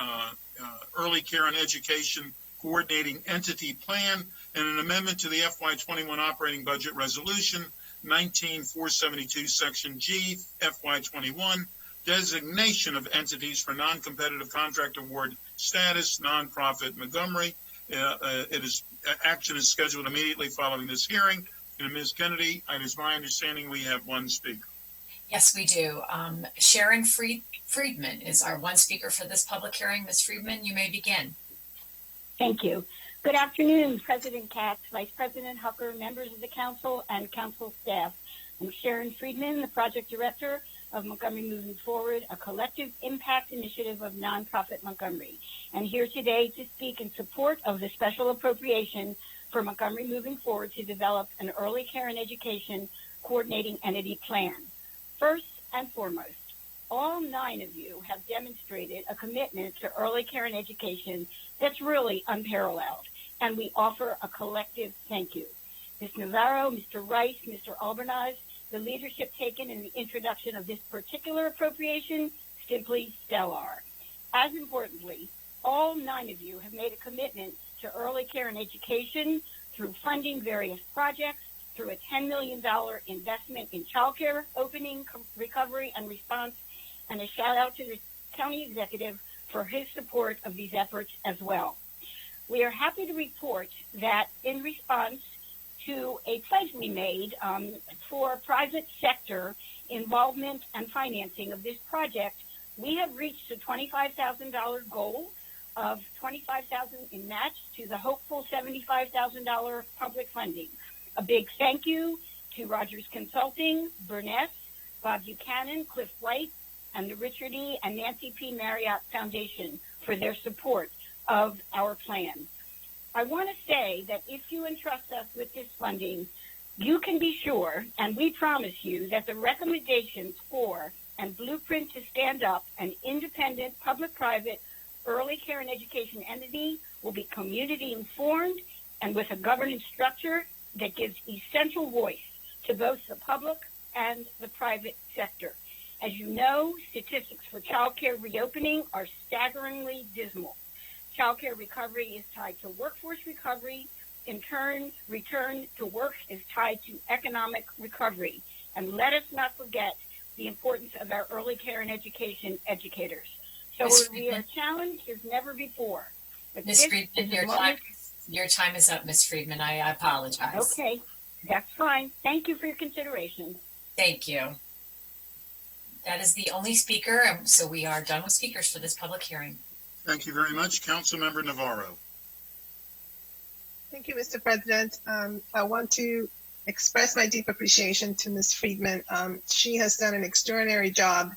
early care and education coordinating entity plan, and an amendment to the FY21 operating budget resolution 19472 section G FY21 designation of entities for non-competitive contract award status, nonprofit Montgomery. Action is scheduled immediately following this hearing. And Ms. Kennedy, it is my understanding we have one speaker. Yes, we do. Sharon Friedman is our one speaker for this public hearing. Ms. Friedman, you may begin. Thank you. Good afternoon, President Katz, Vice President Hucker, members of the council, and council staff. I'm Sharon Friedman, the project director of Montgomery Moving Forward, a collective impact initiative of nonprofit Montgomery, and here today to speak in support of the special appropriation for Montgomery Moving Forward to develop an early care and education coordinating entity plan. First and foremost, all 9 of you have demonstrated a commitment to early care and education that's really unparalleled, and we offer a collective thank you. Ms. Navarro, Mr. Rice, Mr. Albornoz, the leadership taken in the introduction of this particular appropriation, simply stellar. As importantly, all 9 of you have made a commitment to early care and education through funding various projects, through a $10 million investment in child care opening, recovery, and response, and a shout out to the county executive for his support of these efforts as well. We are happy to report that in response to a pledge we made for private sector involvement and financing of this project, we have reached a $25,000 goal of $25,000 in match to the hopeful $75,000 public funding. A big thank you to Rogers Consulting, Burness, Bob Buchanan, Cliff White, and the Richard E. and Nancy P. Marriott Foundation for their support of our plan. I want to say that if you entrust us with this funding, you can be sure, and we promise you, that the recommendations for and blueprint to stand up an independent public-private early care and education entity will be community informed and with a governance structure that gives essential voice to both the public and the private sector. As you know, statistics for child care reopening are staggeringly dismal. Child care recovery is tied to workforce recovery. In turn, return to work is tied to economic recovery. And let us not forget the importance of our early care and education educators. So we are challenged as never before. Ms. Friedman, your time is up, Ms. Friedman. I apologize. Okay, that's fine. Thank you for your consideration. Thank you. That is the only speaker, so we are done with speakers for this public hearing. Thank you very much. Councilmember Navarro. Thank you, Mr. President. I want to express my deep appreciation to Ms. Friedman. She has done an extraordinary job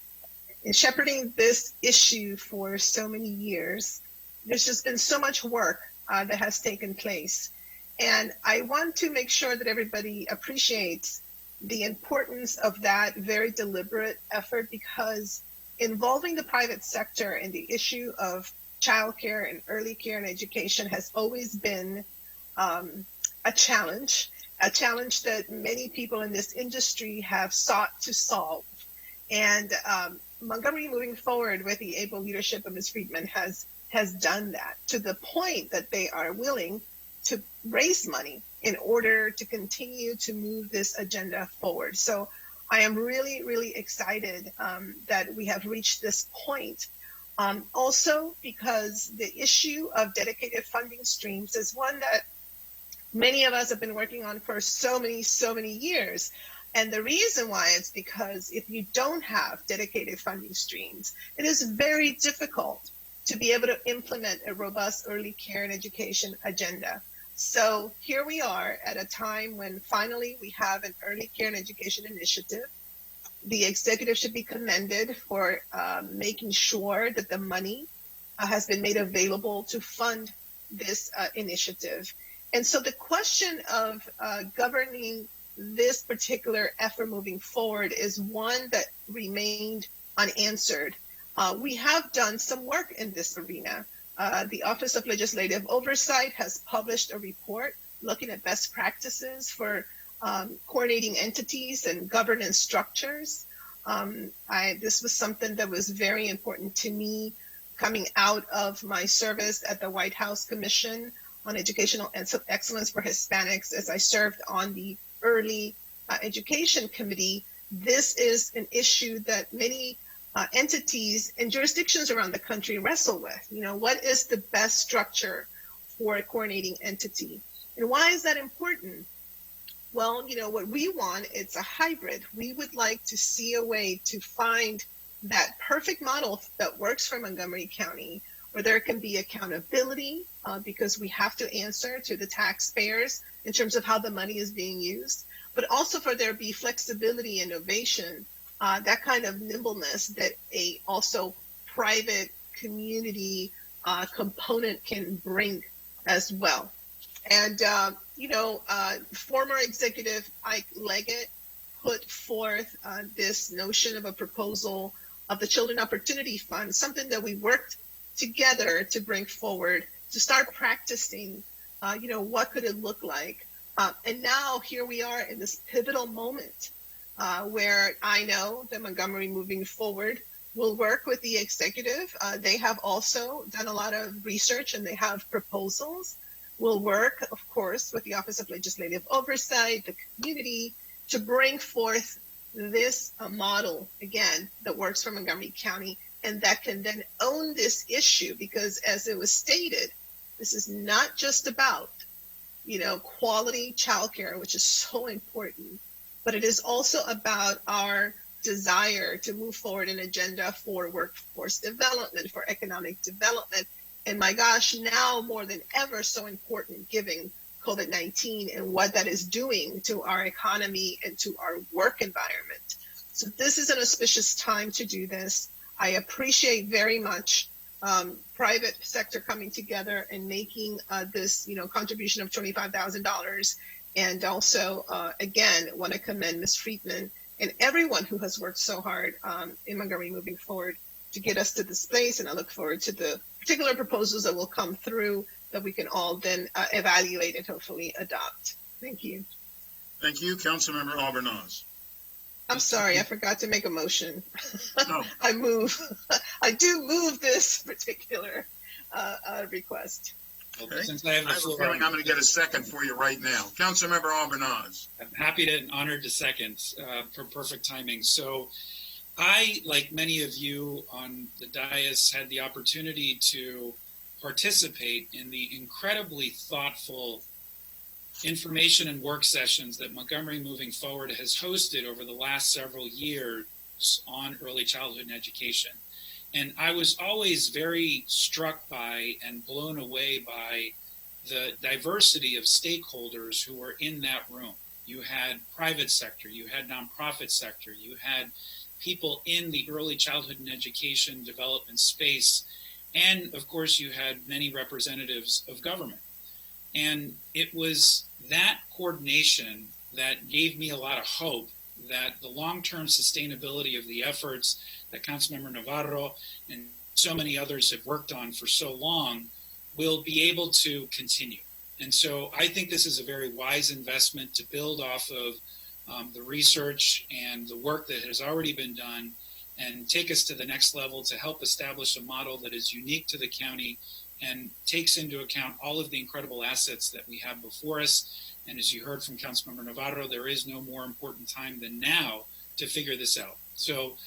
in shepherding this issue for so many years. There's just been so much work that has taken place. And I want to make sure that everybody appreciates the importance of that very deliberate effort, because involving the private sector in the issue of childcare and early care and education has always been a challenge that many people in this industry have sought to solve. And Montgomery, moving forward with the able leadership of Ms. Friedman, has done that to the point that they are willing to raise money in order to continue to move this agenda forward. So I am really, really excited that we have reached this point. Also, because the issue of dedicated funding streams is one that many of us have been working on for so many years. And the reason why is because if you don't have dedicated funding streams, it is very difficult to be able to implement a robust early care and education agenda. So here we are at a time when finally we have an early care and education initiative. The executive should be commended for making sure that the money has been made available to fund this initiative. And so the question of governing this particular effort moving forward is one that remained unanswered. We have done some work in this arena. The Office of Legislative Oversight has published a report looking at best practices for coordinating entities and governance structures. This was something that was very important to me coming out of my service at the White House Commission on Educational Excellence for Hispanics as I served on the Early Education Committee. This is an issue that many entities and jurisdictions around the country wrestle with. You know, what is the best structure for a coordinating entity? And why is that important? Well, you know, what we want, it's a hybrid. We would like to see a way to find that perfect model that works for Montgomery County, where there can be accountability because we have to answer to the taxpayers in terms of how the money is being used, but also for there be flexibility, innovation, that kind of nimbleness that a also private community component can bring as well. And, former executive Ike Leggett put forth this notion of a proposal of the Children Opportunity Fund, something that we worked together to bring forward to start practicing, what could it look like? And now here we are in this pivotal moment where I know that Montgomery moving forward will work with the executive. They have also done a lot of research and they have proposals. We'll work, of course, with the Office of Legislative Oversight, the community, to bring forth this model, again, that works for Montgomery County and that can then own this issue, because as it was stated, this is not just about, quality childcare, which is so important, but it is also about our desire to move forward an agenda for workforce development, for economic development. And my gosh, now more than ever, so important given COVID-19 and what that is doing to our economy and to our work environment. So this is an auspicious time to do this. I appreciate very much private sector coming together and making this, contribution of $25,000. And also, again, want to commend Ms. Friedman and everyone who has worked so hard in Montgomery moving forward to get us to this place. And I look forward to the particular proposals that will come through that we can all then evaluate and hopefully adopt. Thank you. Thank you. Councilmember Albornoz. I'm sorry, I forgot to make a motion. No. I do move this particular request. Okay. Since I have the I have a floor, feeling I'm going to get a second for you right now. Councilmember Albornoz. I'm happy and honored to second for perfect timing. So I, like many of you on the dais, had the opportunity to participate in the incredibly thoughtful information and work sessions that Montgomery Moving Forward has hosted over the last several years on early childhood and education. And I was always very struck by and blown away by the diversity of stakeholders who were in that room. you had private sector, you had nonprofit sector, you had people in the early childhood and education development space, and of course you had many representatives of government. And it was that coordination that gave me a lot of hope that the long-term sustainability of the efforts that Councilmember Navarro and so many others have worked on for so long will be able to continue. And so I think this is a very wise investment to build off of the research and the work that has already been done and take us to the next level to help establish a model that is unique to the county and takes into account all of the incredible assets that we have before us. And as you heard from Councilmember Navarro, there is no more important time than now to figure this out. So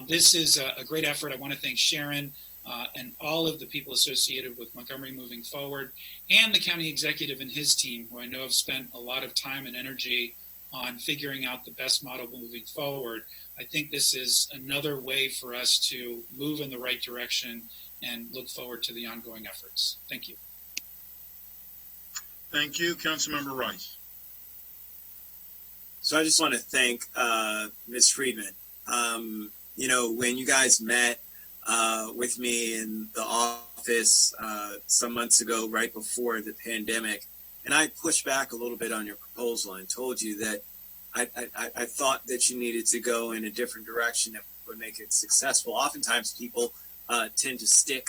this is a great effort. I want to thank Sharon and all of the people associated with Montgomery moving forward, and the county executive and his team, who I know have spent a lot of time and energy on figuring out the best model moving forward. I think this is another way for us to move in the right direction and look forward to the ongoing efforts. Thank you. Thank you. Councilmember Rice. So I just want to thank Ms. Friedman. You know, when you guys met with me in the office some months ago, right before the pandemic, and I pushed back a little bit on your proposal and told you that I thought that you needed to go in a different direction that would make it successful. Oftentimes people tend to stick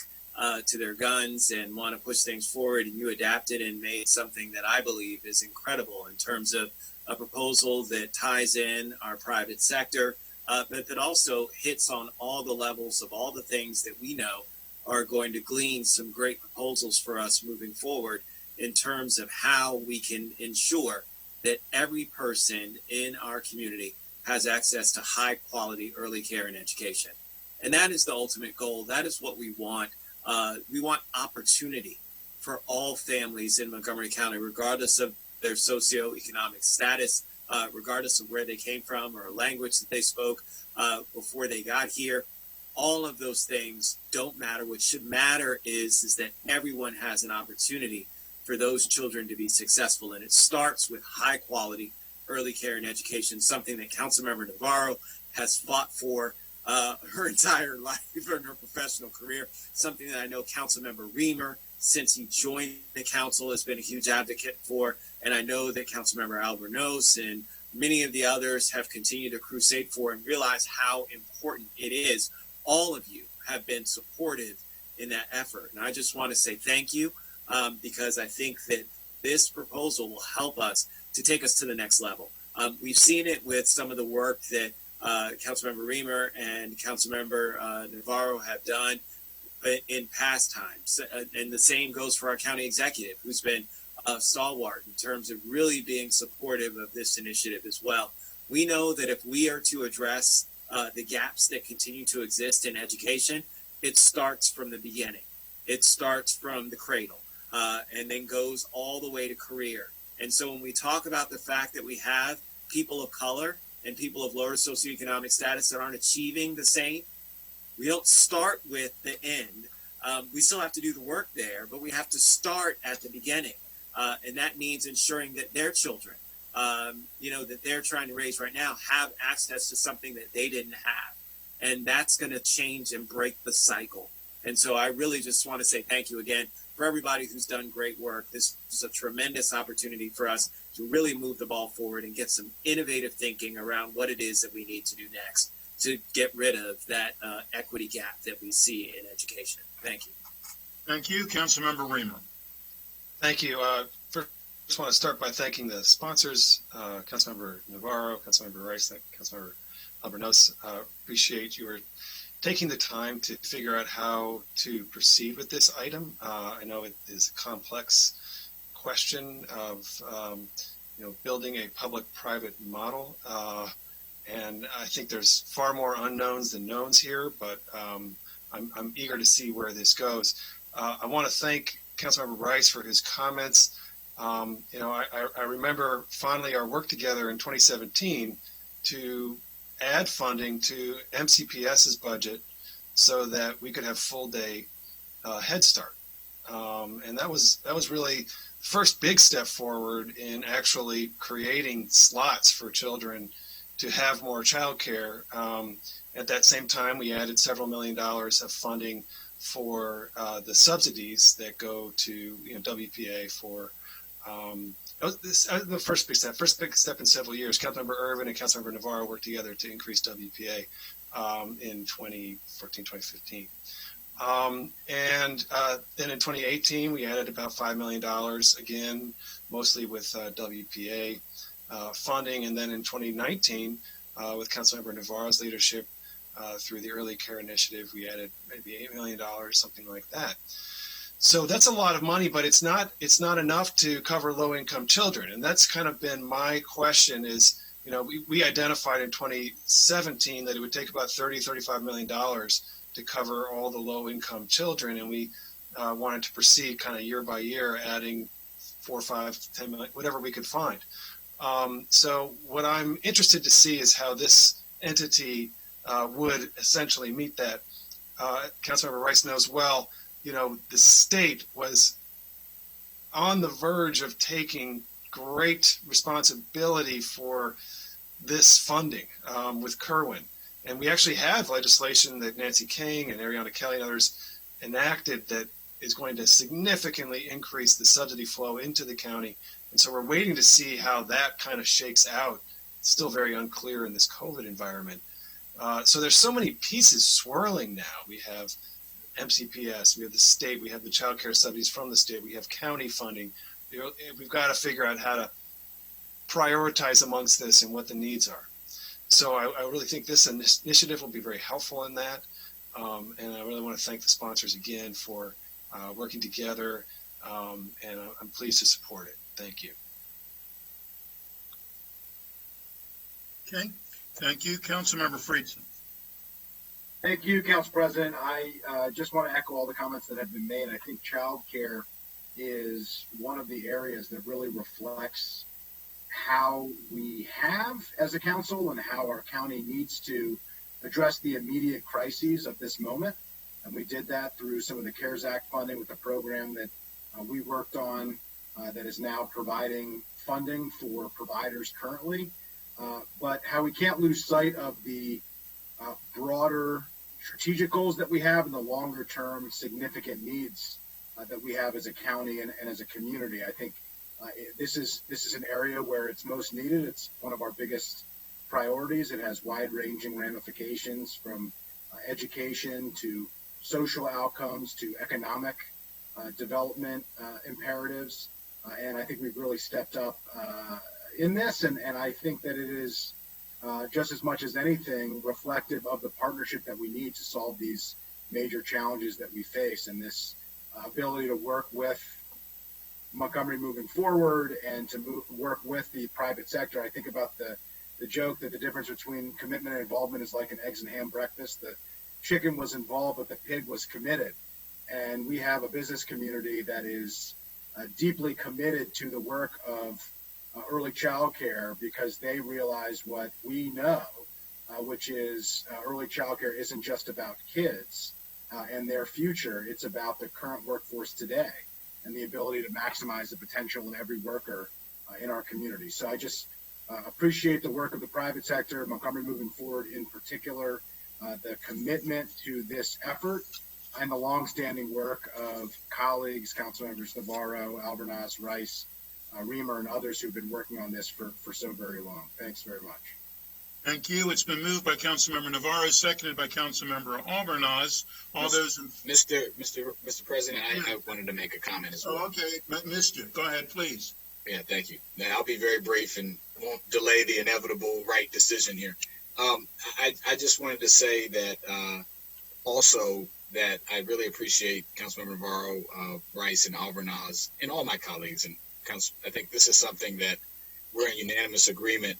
to their guns and want to push things forward, and you adapted and made something that I believe is incredible in terms of a proposal that ties in our private sector, but that also hits on all the levels of all the things that we know are going to glean some great proposals for us moving forward in terms of how we can ensure that every person in our community has access to high quality early care and education. And that is the ultimate goal. That is what we want. We want opportunity for all families in Montgomery County, regardless of their socioeconomic status, regardless of where they came from or language that they spoke before they got here. All of those things don't matter. What should matter is that everyone has an opportunity for those children to be successful. And it starts with high quality early care and education, something that Councilmember Navarro has fought for her entire life in her professional career, something that I know Councilmember Reamer, since he joined the council, has been a huge advocate for. And I know that Councilmember Albornoz and many of the others have continued to crusade for and realize how important it is. All of you have been supportive in that effort. And I just want to say thank you. Because I think that this proposal will help us to take us to the next level. We've seen it with some of the work that Councilmember Reamer and Councilmember Navarro have done in past times. And the same goes for our county executive, who's been stalwart in terms of really being supportive of this initiative as well. We know that if we are to address the gaps that continue to exist in education, it starts from the beginning. It starts from the cradle. And then goes all the way to career. And so when we talk about the fact that we have people of color and people of lower socioeconomic status that aren't achieving the same, we don't start with the end. We still have to do the work there, but we have to start at the beginning. And that means ensuring that their children, that they're trying to raise right now, have access to something that they didn't have. And that's going to change and break the cycle. And so I really just want to say thank you again for everybody who's done great work. This is a tremendous opportunity for us to really move the ball forward and get some innovative thinking around what it is that we need to do next to get rid of that equity gap that we see in education. Thank you. Thank you. Councilmember Reamer. Thank you. First, I just want to start by thanking the sponsors, Councilmember Navarro, Councilmember Rice, Councilmember Albornoz. Appreciate your taking the time to figure out how to proceed with this item. I know it is a complex question of building a public-private model, and I think there's far more unknowns than knowns here, but I'm eager to see where this goes. I want to thank Councilmember Rice for his comments. I remember fondly our work together in 2017 to add funding to MCPS's budget so that we could have full day Head Start. And that was really the first big step forward in actually creating slots for children to have more childcare. At that same time, we added several $1 million of funding for the subsidies that go to WPA for the first big step in several years. Councilmember Irvin and Councilmember Navarro worked together to increase WPA in 2014, 2015. And then in 2018, we added about $5 million, again, mostly with WPA funding. And then in 2019, with Councilmember Navarro's leadership, through the Early Care Initiative, we added maybe $8 million, something like that. So that's a lot of money, but it's not enough to cover low-income children. And that's kind of been my question is, we identified in 2017 that it would take about $35 million to cover all the low-income children, and we wanted to proceed kind of year by year, adding 4, 5, 10 million, whatever we could find. So what I'm interested to see is how this entity would essentially meet that. Councilmember Rice knows well, the state was on the verge of taking great responsibility for this funding with Kerwin. And we actually have legislation that Nancy King and Ariana Kelly and others enacted that is going to significantly increase the subsidy flow into the county. And so we're waiting to see how that kind of shakes out. It's still very unclear in this COVID environment. So there's so many pieces swirling now. We have MCPS, we have the state, we have the child care subsidies from the state, we have county funding. We've got to figure out how to prioritize amongst this and what the needs are. So I really think this initiative will be very helpful in that. And I really want to thank the sponsors again for working together. And I'm pleased to support it. Thank you. Okay. Thank you. Councilmember Friedson. Thank you, Council President. I just want to echo all the comments that have been made. I think child care is one of the areas that really reflects how we have as a council and how our county needs to address the immediate crises of this moment. And we did that through some of the CARES Act funding with the program that we worked on that is now providing funding for providers currently. But how we can't lose sight of the broader strategic goals that we have and the longer term significant needs that we have as a county and as a community. I think this is an area where it's most needed. It's one of our biggest priorities. It has wide-ranging ramifications from education to social outcomes to economic development imperatives. And I think we've really stepped up in this, and I think that it is just as much as anything reflective of the partnership that we need to solve these major challenges that we face, and this ability to work with Montgomery moving forward and to work with the private sector. I think about the joke that the difference between commitment and involvement is like an eggs and ham breakfast. The chicken was involved, but the pig was committed. And we have a business community that is deeply committed to the work of early child care because they realize what we know, which is early child care isn't just about kids and their future. It's about the current workforce today and the ability to maximize the potential in every worker in our community. So I just appreciate the work of the private sector, Montgomery moving forward in particular, the commitment to this effort, and the longstanding work of colleagues, council members Navarro, Albornoz, Rice, Reamer, and others who've been working on this for so very long. Thanks very much. Thank you. It's been moved by Councilmember Navarro, seconded by Councilmember Albornoz. All those in... Mr. President, I wanted to make a comment as well. Oh, okay. Missed you. Go ahead, please. Yeah, thank you. Now, I'll be very brief and won't delay the inevitable right decision here. I just wanted to say that also that I really appreciate Councilmember Navarro, Rice, and Albornoz, and all my colleagues. And I think this is something that we're in unanimous agreement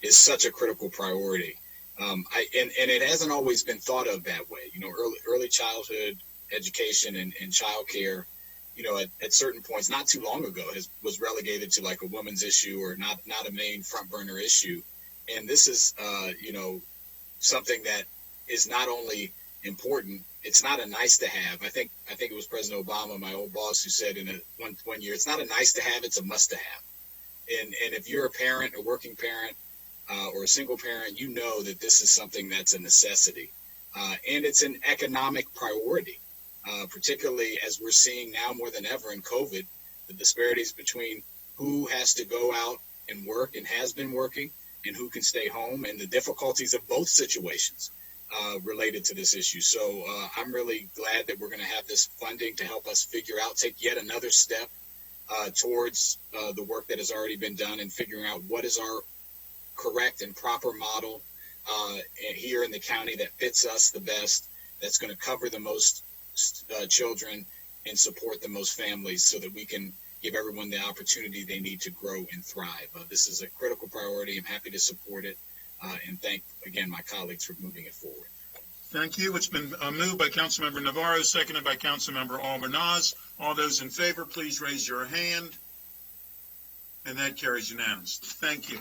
is such a critical priority. And it hasn't always been thought of that way. Early childhood education and child care, at certain points, not too long ago, was relegated to like a woman's issue or not a main front burner issue. And this is, something that is not only important. It's not a nice to have. I think it was President Obama, my old boss, who said in one year, it's not a nice to have, it's a must to have. And if you're a parent, a working parent, or a single parent, you know that this is something that's a necessity. And it's an economic priority, particularly as we're seeing now more than ever in COVID, the disparities between who has to go out and work and has been working and who can stay home, and the difficulties of both situations related to this issue. So I'm really glad that we're going to have this funding to help us take yet another step towards the work that has already been done and figuring out what is our correct and proper model here in the county that fits us the best, that's going to cover the most children and support the most families so that we can give everyone the opportunity they need to grow and thrive. This is a critical priority. I'm happy to support it and thank, again, my colleagues for moving it forward. Thank you. It's been moved by Councilmember Navarro, seconded by Councilmember Albanaz. All those in favor, please raise your hand. And that carries unanimously. Thank you.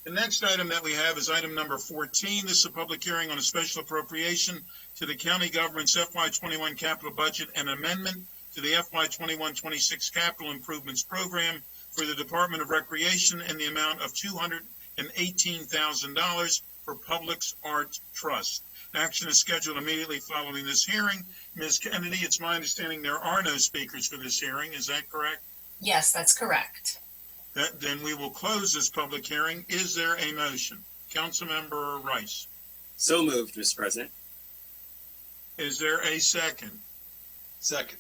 The next item that we have is item number 14. This is a public hearing on a special appropriation to the county government's FY21 capital budget and amendment to the FY21-26 capital improvements program for the Department of Recreation in the amount of $218,000 for Public Art Trust. Action is scheduled immediately following this hearing. Ms. Kennedy, it's my understanding there are no speakers for this hearing. Is that correct? Yes, that's correct. Then we will close this public hearing. Is there a motion? Councilmember Rice. So moved, Mr. President. Is there a second? Second.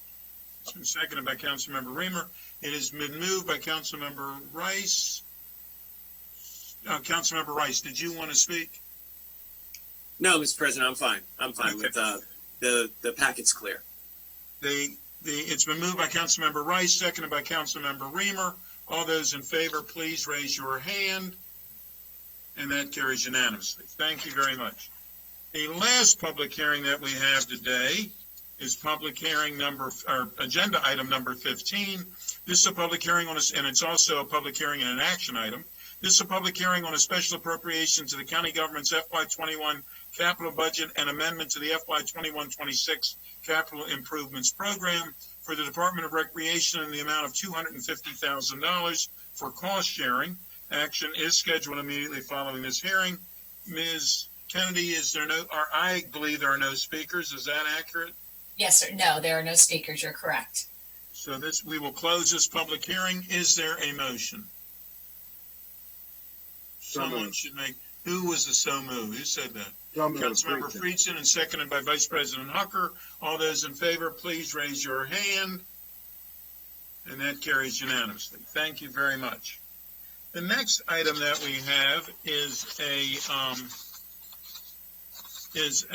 It's been seconded by Councilmember Reamer. It has been moved by Councilmember Rice. Councilmember Rice, did you want to speak? No, Mr. President, I'm fine. I'm fine Okay. with the packet's clear. It's been moved by Councilmember Rice, seconded by Councilmember Reamer. All those in favor, please raise your hand. And that carries unanimously. Thank you very much. The last public hearing that we have today is public hearing agenda item number 15. This is a public hearing and it's also a public hearing and an action item. This is a public hearing on a special appropriation to the county government's FY21 capital budget and amendment to the FY21-26 capital improvements program for the Department of Recreation in the amount of $250,000 for cost sharing. Action is scheduled immediately following this hearing. Ms. Kennedy, I believe there are no speakers. Is that accurate? Yes, sir. No, there are no speakers. You're correct. So we will close this public hearing. Is there a motion? Someone should make. Who was the so moved? Who said that? Councilmember Friedson, and seconded by Vice President Hucker. All those in favor, please raise your hand. And that carries unanimously. Thank you very much. The next item that we have is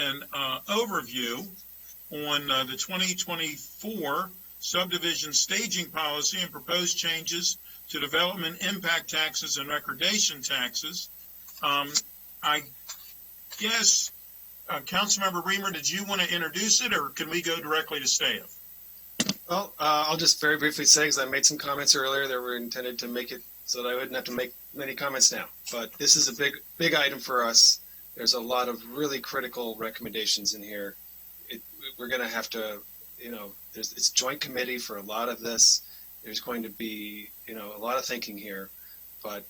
an overview on the 2024 subdivision staging policy and proposed changes to development impact taxes and recordation taxes. I guess, Councilmember Reamer, did you want to introduce it, or can we go directly to staff? Well, I'll just very briefly say, because I made some comments earlier that were intended to make it so that I wouldn't have to make many comments now. But this is a big item for us. There's a lot of really critical recommendations in here. We're going to have to, it's joint committee for a lot of this. There's going to be, a lot of thinking here. But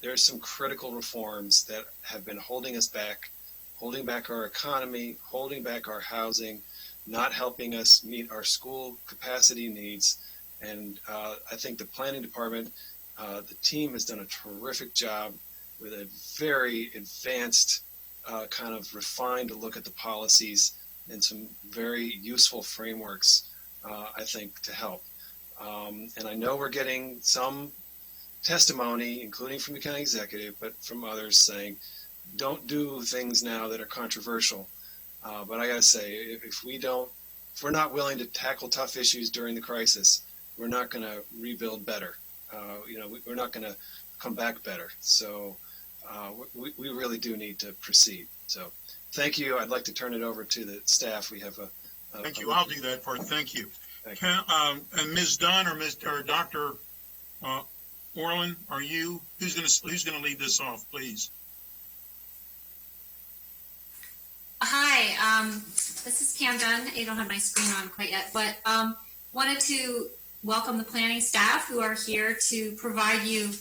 there's some critical reforms that have been holding us back, holding back our economy, holding back our housing, not helping us meet our school capacity needs. And I think the planning department, the team has done a terrific job with a very advanced kind of refined look at the policies and some very useful frameworks, I think, to help. And I know we're getting some testimony, including from the county executive, but from others saying, don't do things now that are controversial. But I got to say, if we're not willing to tackle tough issues during the crisis, we're not going to rebuild better. We're not going to come back better. So we really do need to proceed. So thank you. I'd like to turn it over to the staff. We have Thank you. I'll do that part. Thank you. Thank you. And Ms. Dunn or Dr. Orland, who's going to lead this off, please? Hi, this is Cam Dunn. I don't have my screen on quite yet, but wanted to welcome the planning staff who are here to provide you.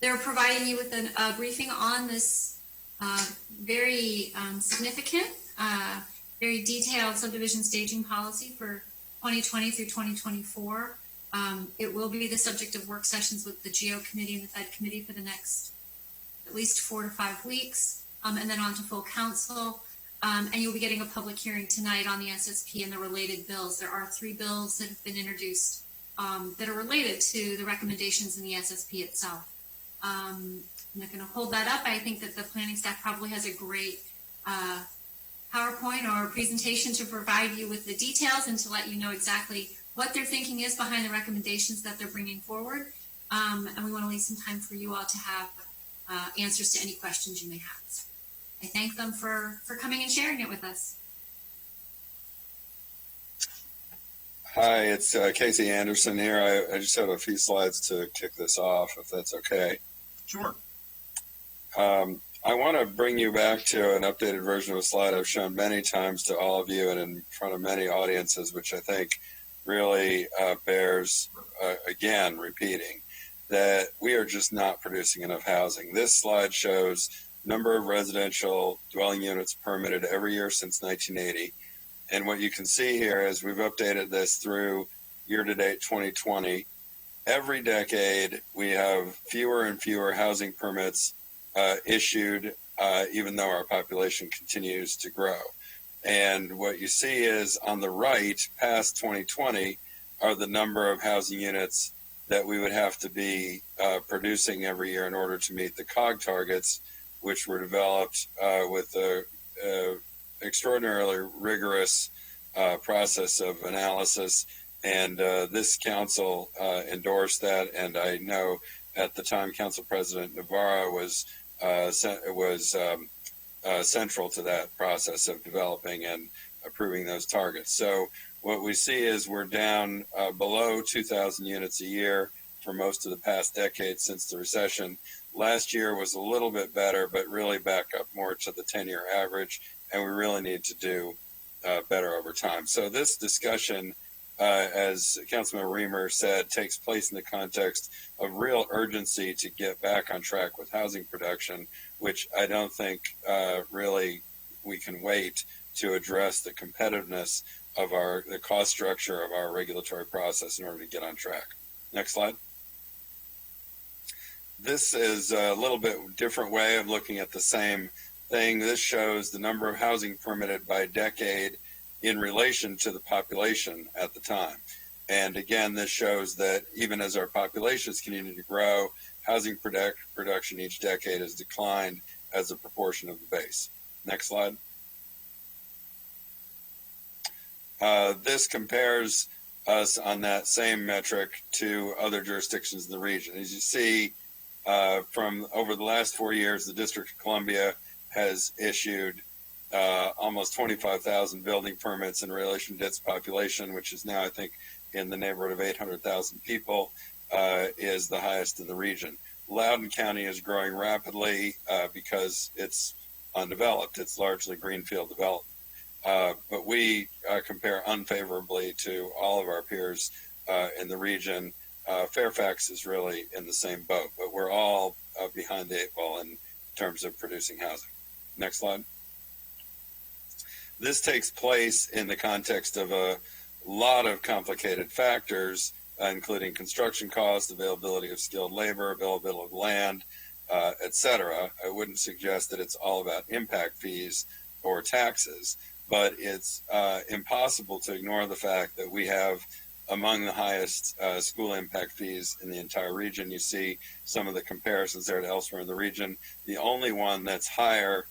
They're providing you with a briefing on this very significant, very detailed subdivision staging policy for 2020 through 2024. It will be the subject of work sessions with the GEO committee and the Fed committee for the next at least 4 to 5 weeks, and then on to full council. And you'll be getting a public hearing tonight on the SSP and the related bills. There are 3 bills that have been introduced that are related to the recommendations in the SSP itself. I'm not going to hold that up. I think that the planning staff probably has a great PowerPoint or presentation to provide you with the details and to let you know exactly what their thinking is behind the recommendations that they're bringing forward. And we want to leave some time for you all to have answers to any questions you may have. I thank them for coming and sharing it with us. Hi, it's Casey Anderson here. I just have a few slides to kick this off, if that's okay. Sure. I want to bring you back to an updated version of a slide I've shown many times to all of you and in front of many audiences, which I think really bears, again, repeating, that we are just not producing enough housing. This slide shows number of residential dwelling units permitted every year since 1980. And what you can see here is we've updated this through year-to-date 2020. Every decade, we have fewer and fewer housing permits issued, even though our population continues to grow. And what you see is on the right, past 2020, are the number of housing units that we would have to be producing every year in order to meet the COG targets, which were developed with an extraordinarily rigorous process of analysis. And this council endorsed that, and I know at the time Council President Navarro was central to that process of developing and approving those targets. So what we see is we're down below 2,000 units a year for most of the past decade since the recession. Last year was a little bit better, but really back up more to the 10-year average, and we really need to do better over time. So this discussion, as Councilman Reamer said, takes place in the context of real urgency to get back on track with housing production, which I don't think really we can wait to address the competitiveness of the cost structure of our regulatory process in order to get on track. Next slide. This is a little bit different way of looking at the same thing. This shows the number of housing permitted by decade in relation to the population at the time. And again, this shows that even as our populations continue to grow, housing production each decade has declined as a proportion of the base. Next slide. This compares us on that same metric to other jurisdictions in the region. As you see, from over the last 4 years, the District of Columbia has issued almost 25,000 building permits in relation to its population, which is now, I think, in the neighborhood of 800,000 people, is the highest in the region. Loudoun County is growing rapidly because it's undeveloped. It's largely greenfield development. But we compare unfavorably to all of our peers in the region. Fairfax is really in the same boat, but we're all behind the 8 ball in terms of producing housing. Next slide. This takes place in the context of a lot of complicated factors, including construction costs, availability of skilled labor, availability of land, etc. I wouldn't suggest that it's all about impact fees or taxes, but it's impossible to ignore the fact that we have among the highest school impact fees in the entire region. You see some of the comparisons there to elsewhere in the region. The only one that's higher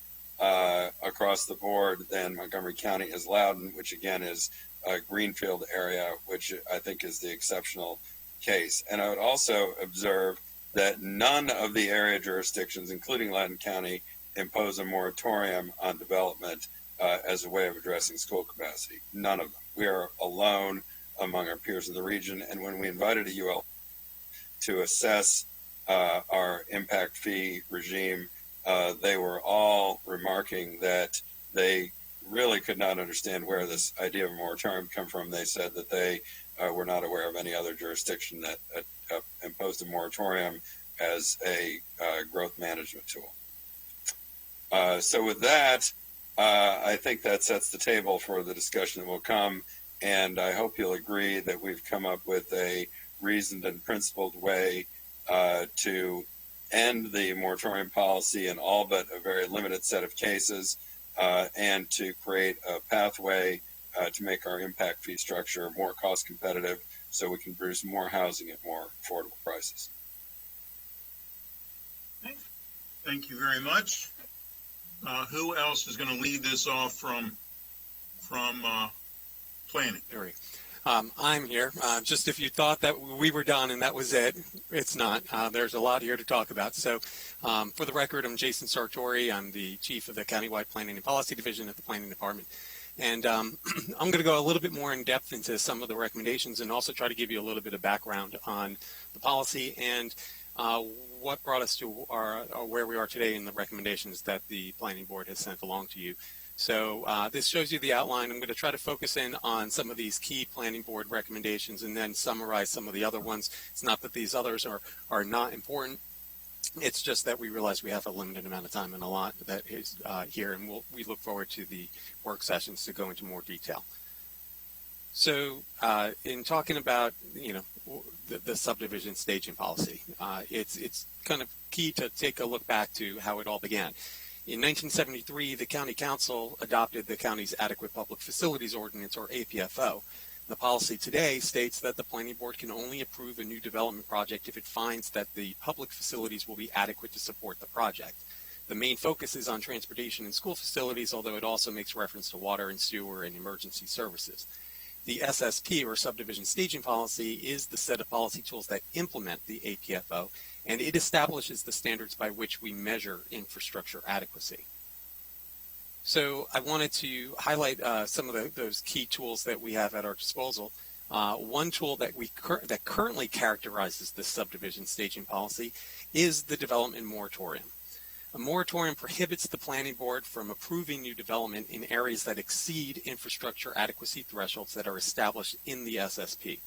across the board than Montgomery County is Loudoun, which again is a greenfield area, which I think is the exceptional case. And I would also observe that none of the area jurisdictions, including Loudoun County, impose a moratorium on development as a way of addressing school capacity. None of them. We are alone among our peers in the region. And when we invited a UL to assess our impact fee regime they were all remarking that they really could not understand where this idea of a moratorium come from. They said that they were not aware of any other jurisdiction that imposed a moratorium as a growth management tool. So with that, I think that sets the table for the discussion that will come, and I hope you'll agree that we've come up with a reasoned and principled way to end the moratorium policy in all but a very limited set of cases, and to create a pathway to make our impact fee structure more cost competitive so we can produce more housing at more affordable prices. Thank you very much. Who else is going to lead this off from planning? I'm here. Just if you thought that we were done and that was it, it's not. There's a lot here to talk about. So for the record, I'm Jason Sartori. I'm the chief of the Countywide Planning and Policy Division at the Planning Department. And I'm going to go a little bit more in depth into some of the recommendations and also try to give you a little bit of background on the policy and what brought us to where we are today in the recommendations that the Planning Board has sent along to you. So this shows you the outline. I'm going to try to focus in on some of these key Planning Board recommendations and then summarize some of the other ones. It's not that these others are not important. It's just that we realize we have a limited amount of time and a lot that is here, and we look forward to the work sessions to go into more detail. So in talking about, the subdivision staging policy, it's kind of key to take a look back to how it all began. In 1973, the County Council adopted the county's Adequate Public Facilities Ordinance, or APFO. The policy today states that the Planning Board can only approve a new development project if it finds that the public facilities will be adequate to support the project. The main focus is on transportation and school facilities, although it also makes reference to water and sewer and emergency services. The SSP, or Subdivision Staging Policy, is the set of policy tools that implement the APFO, and it establishes the standards by which we measure infrastructure adequacy. So I wanted to highlight some of those key tools that we have at our disposal. One tool that that currently characterizes the subdivision staging policy is the development moratorium. A moratorium prohibits the Planning Board from approving new development in areas that exceed infrastructure adequacy thresholds that are established in the SSP.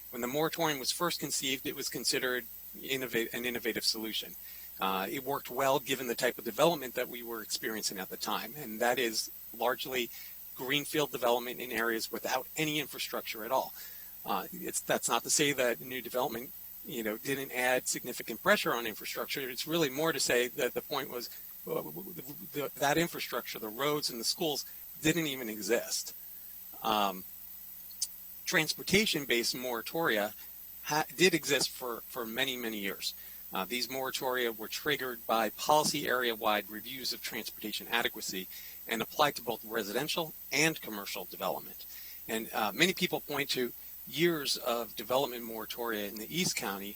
When the moratorium was first conceived, it was considered an innovative solution. It worked well given the type of development that we were experiencing at the time, and that is largely greenfield development in areas without any infrastructure at all. That's not to say that new development didn't add significant pressure on infrastructure. It's really more to say that the point was that infrastructure, the roads and the schools, didn't even exist. Transportation-based moratoria did exist for many, many years. These moratoria were triggered by policy area-wide reviews of transportation adequacy and applied to both residential and commercial development. And many people point to years of development moratoria in the East County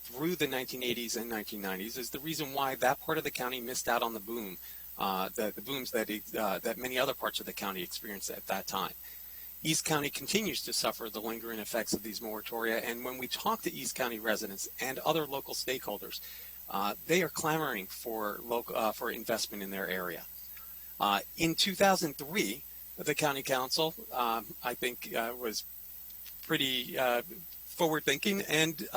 through the 1980s and 1990s as the reason why that part of the county missed out on the boom, the booms that many other parts of the county experienced at that time. East County continues to suffer the lingering effects of these moratoria, and when we talk to East County residents and other local stakeholders, they are clamoring for investment in their area. In 2003, the County Council, I think, was pretty forward-thinking and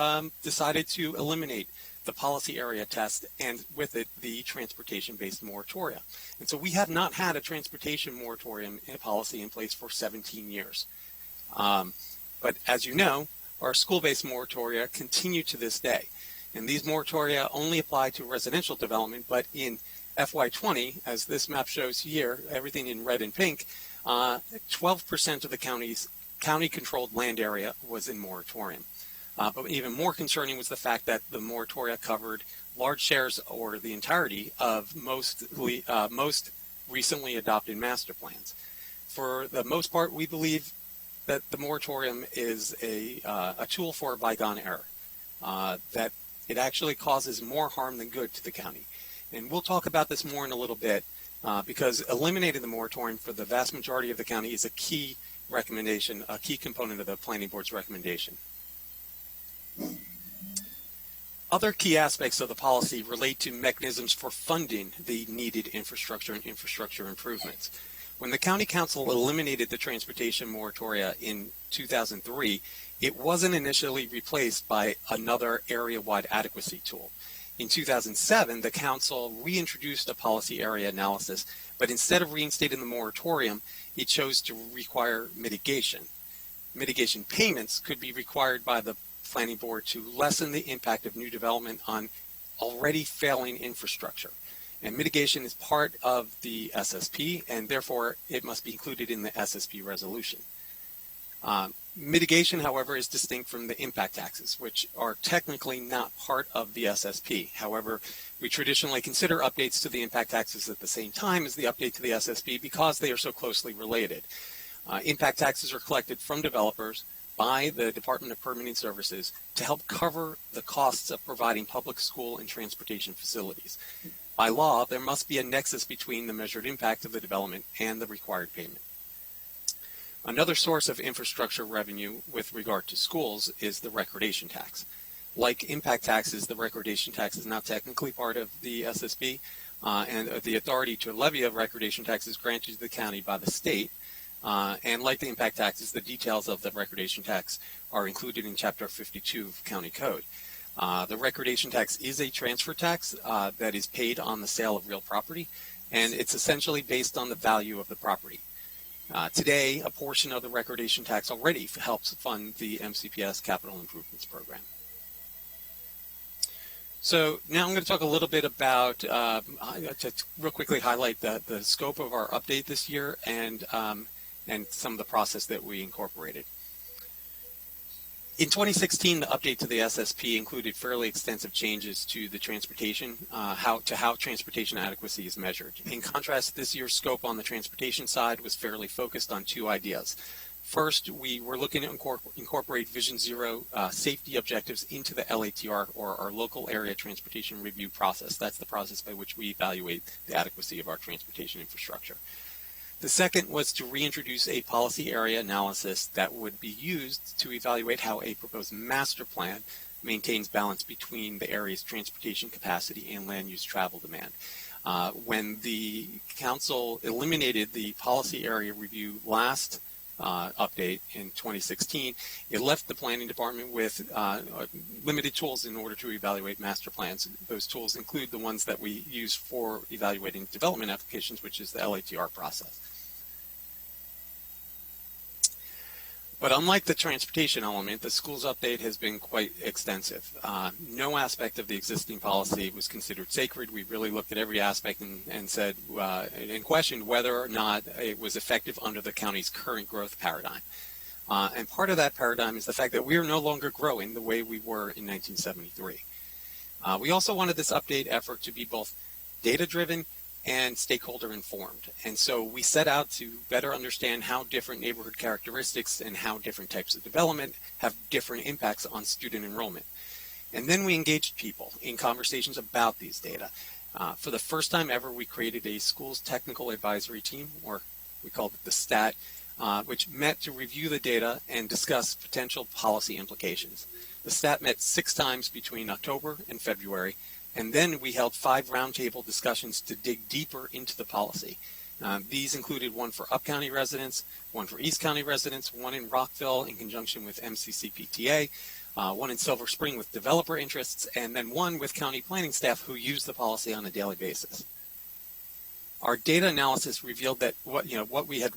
decided to eliminate the policy area test and with it the transportation-based moratoria. And so we have not had a transportation moratorium policy in place for 17 years. But as you know, our school-based moratoria continue to this day. And these moratoria only apply to residential development, but in FY20, as this map shows here, everything in red and pink, 12% of the county's county-controlled land area was in moratorium. But even more concerning was the fact that the moratoria covered large shares or the entirety of most recently adopted master plans. For the most part, we believe that the moratorium is a tool for a bygone era, that it actually causes more harm than good to the county. And we'll talk about this more in a little bit because eliminating the moratorium for the vast majority of the county is a key recommendation, a key component of the Planning Board's recommendation. Other key aspects of the policy relate to mechanisms for funding the needed infrastructure and infrastructure improvements. When the County Council eliminated the transportation moratoria in 2003, it wasn't initially replaced by another area-wide adequacy tool. In 2007, the Council reintroduced a policy area analysis, but instead of reinstating the moratorium, it chose to require mitigation. Mitigation payments could be required by the Planning Board to lessen the impact of new development on already failing infrastructure. And mitigation is part of the SSP, and therefore it must be included in the SSP resolution. Mitigation, however, is distinct from the impact taxes, which are technically not part of the SSP. However, we traditionally consider updates to the impact taxes at the same time as the update to the SSP because they are so closely related. Impact taxes are collected from developers by the Department of Permitting Services to help cover the costs of providing public school and transportation facilities. By law, there must be a nexus between the measured impact of the development and the required payment. Another source of infrastructure revenue with regard to schools is the recordation tax. Like impact taxes, the recordation tax is not technically part of the SSP, and the authority to levy a recordation tax is granted to the county by the state. And like the impact taxes, the details of the recordation tax are included in Chapter 52 of County Code. The recordation tax is a transfer tax that is paid on the sale of real property, and it's essentially based on the value of the property. Today, a portion of the recordation tax already helps fund the MCPS Capital Improvements Program. So now I'm going to talk a little bit about, to real quickly highlight the scope of our update this year and some of the process that we incorporated. In 2016, the update to the SSP included fairly extensive changes to the transportation, how transportation adequacy is measured. In contrast, this year's scope on the transportation side was fairly focused on two ideas. First, we were looking to incorporate Vision Zero safety objectives into the LATR, or our local area transportation review process. That's the process by which we evaluate the adequacy of our transportation infrastructure. The second was to reintroduce a policy area analysis that would be used to evaluate how a proposed master plan maintains balance between the area's transportation capacity and land use travel demand. When the council eliminated the policy area review last update in 2016, it left the planning department with limited tools in order to evaluate master plans. Those tools include the ones that we use for evaluating development applications, which is the LATR process. But unlike the transportation element, the schools update has been quite extensive. No aspect of the existing policy was considered sacred. We really looked at every aspect and said, and questioned whether or not it was effective under the county's current growth paradigm. And part of that paradigm is the fact that we are no longer growing the way we were in 1973. We also wanted this update effort to be both data-driven and stakeholder informed. And so we set out to better understand how different neighborhood characteristics and how different types of development have different impacts on student enrollment. And then we engaged people in conversations about these data. For the first time ever, we created a schools technical advisory team, or we called it the STAT, which met to review the data and discuss potential policy implications. The STAT met 6 times between October and February, and then we held 5 roundtable discussions to dig deeper into the policy. These included one for Up County residents, one for East County residents, one in Rockville in conjunction with MCCPTA, one in Silver Spring with developer interests, and then one with county planning staff who use the policy on a daily basis. Our data analysis revealed that what we had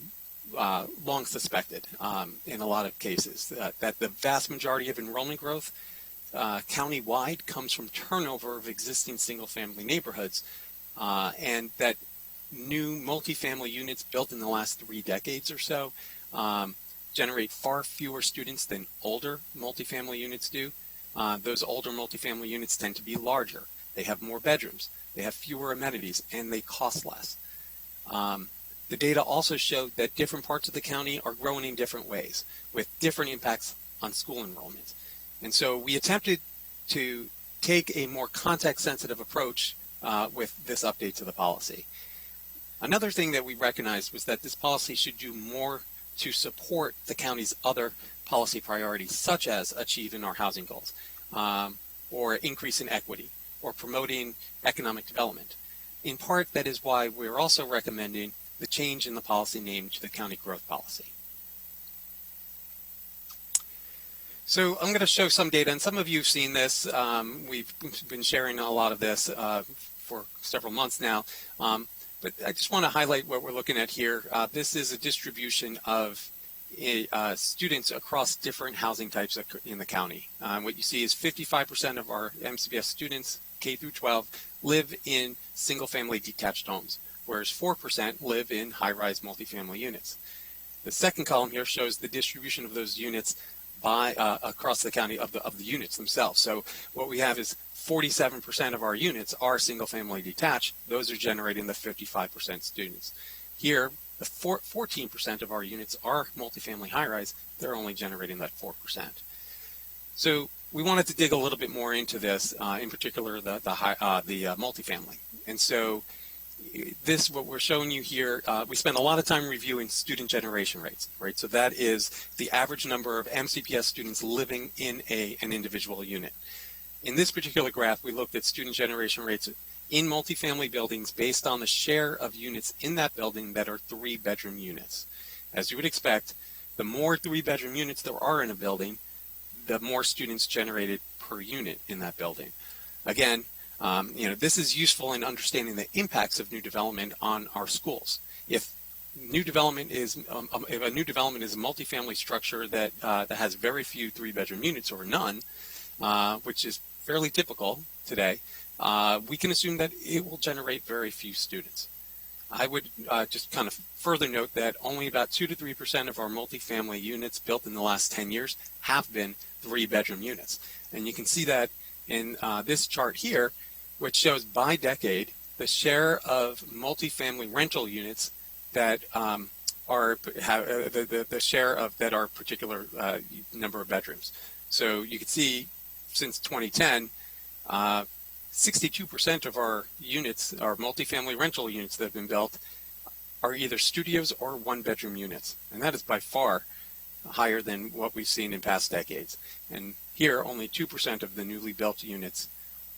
long suspected in a lot of cases, that the vast majority of enrollment growth county-wide comes from turnover of existing single-family neighborhoods, and that new multifamily units built in the last 3 decades or so generate far fewer students than older multifamily units do. Those older multifamily units tend to be larger. They have more bedrooms. They have fewer amenities, and they cost less. The data also showed that different parts of the county are growing in different ways, with different impacts on school enrollment. And so we attempted to take a more context-sensitive approach with this update to the policy. Another thing that we recognized was that this policy should do more to support the county's other policy priorities, such as achieving our housing goals. or increase in equity, or promoting economic development. In part, that is why we're also recommending the change in the policy name to the county growth policy. So I'm going to show some data, and some of you have seen this. We've been sharing a lot of this for several months now, but I just want to highlight what we're looking at here. This is a distribution of students across different housing types in the county. What you see is 55% of our MCBS students, K through 12, live in single-family detached homes, whereas 4% live in high-rise multifamily units. The second column here shows the distribution of those units by across the county of the units themselves. So what we have is 47% of our units are single-family detached. Those are generating the 55% students. Here, the 14% of our units are multifamily high-rise. They're only generating that 4%. So we wanted to dig a little bit more into this, in particular the multifamily. And so this, what we're showing you here, we spend a lot of time reviewing student generation rates, right? So that is the average number of MCPS students living in an individual unit. In this particular graph, we looked at student generation rates in multifamily buildings based on the share of units in that building that are 3-bedroom units. As you would expect, the more 3-bedroom units there are in a building, the more students generated per unit in that building. Again, this is useful in understanding the impacts of new development on our schools. If a new development is a multifamily structure that has very few 3-bedroom units or none, which is fairly typical today, we can assume that it will generate very few students. I would just kind of further note that only about 2 to 3% of our multifamily units built in the last 10 years have been 3-bedroom units. And you can see that in this chart here, which shows by decade the share of multifamily rental units that the share of that are particular number of bedrooms. So you can see since 2010, 62% of our units, our multifamily rental units that have been built, are either studios or 1-bedroom units, and that is by far higher than what we've seen in past decades. And here, only 2% of the newly built units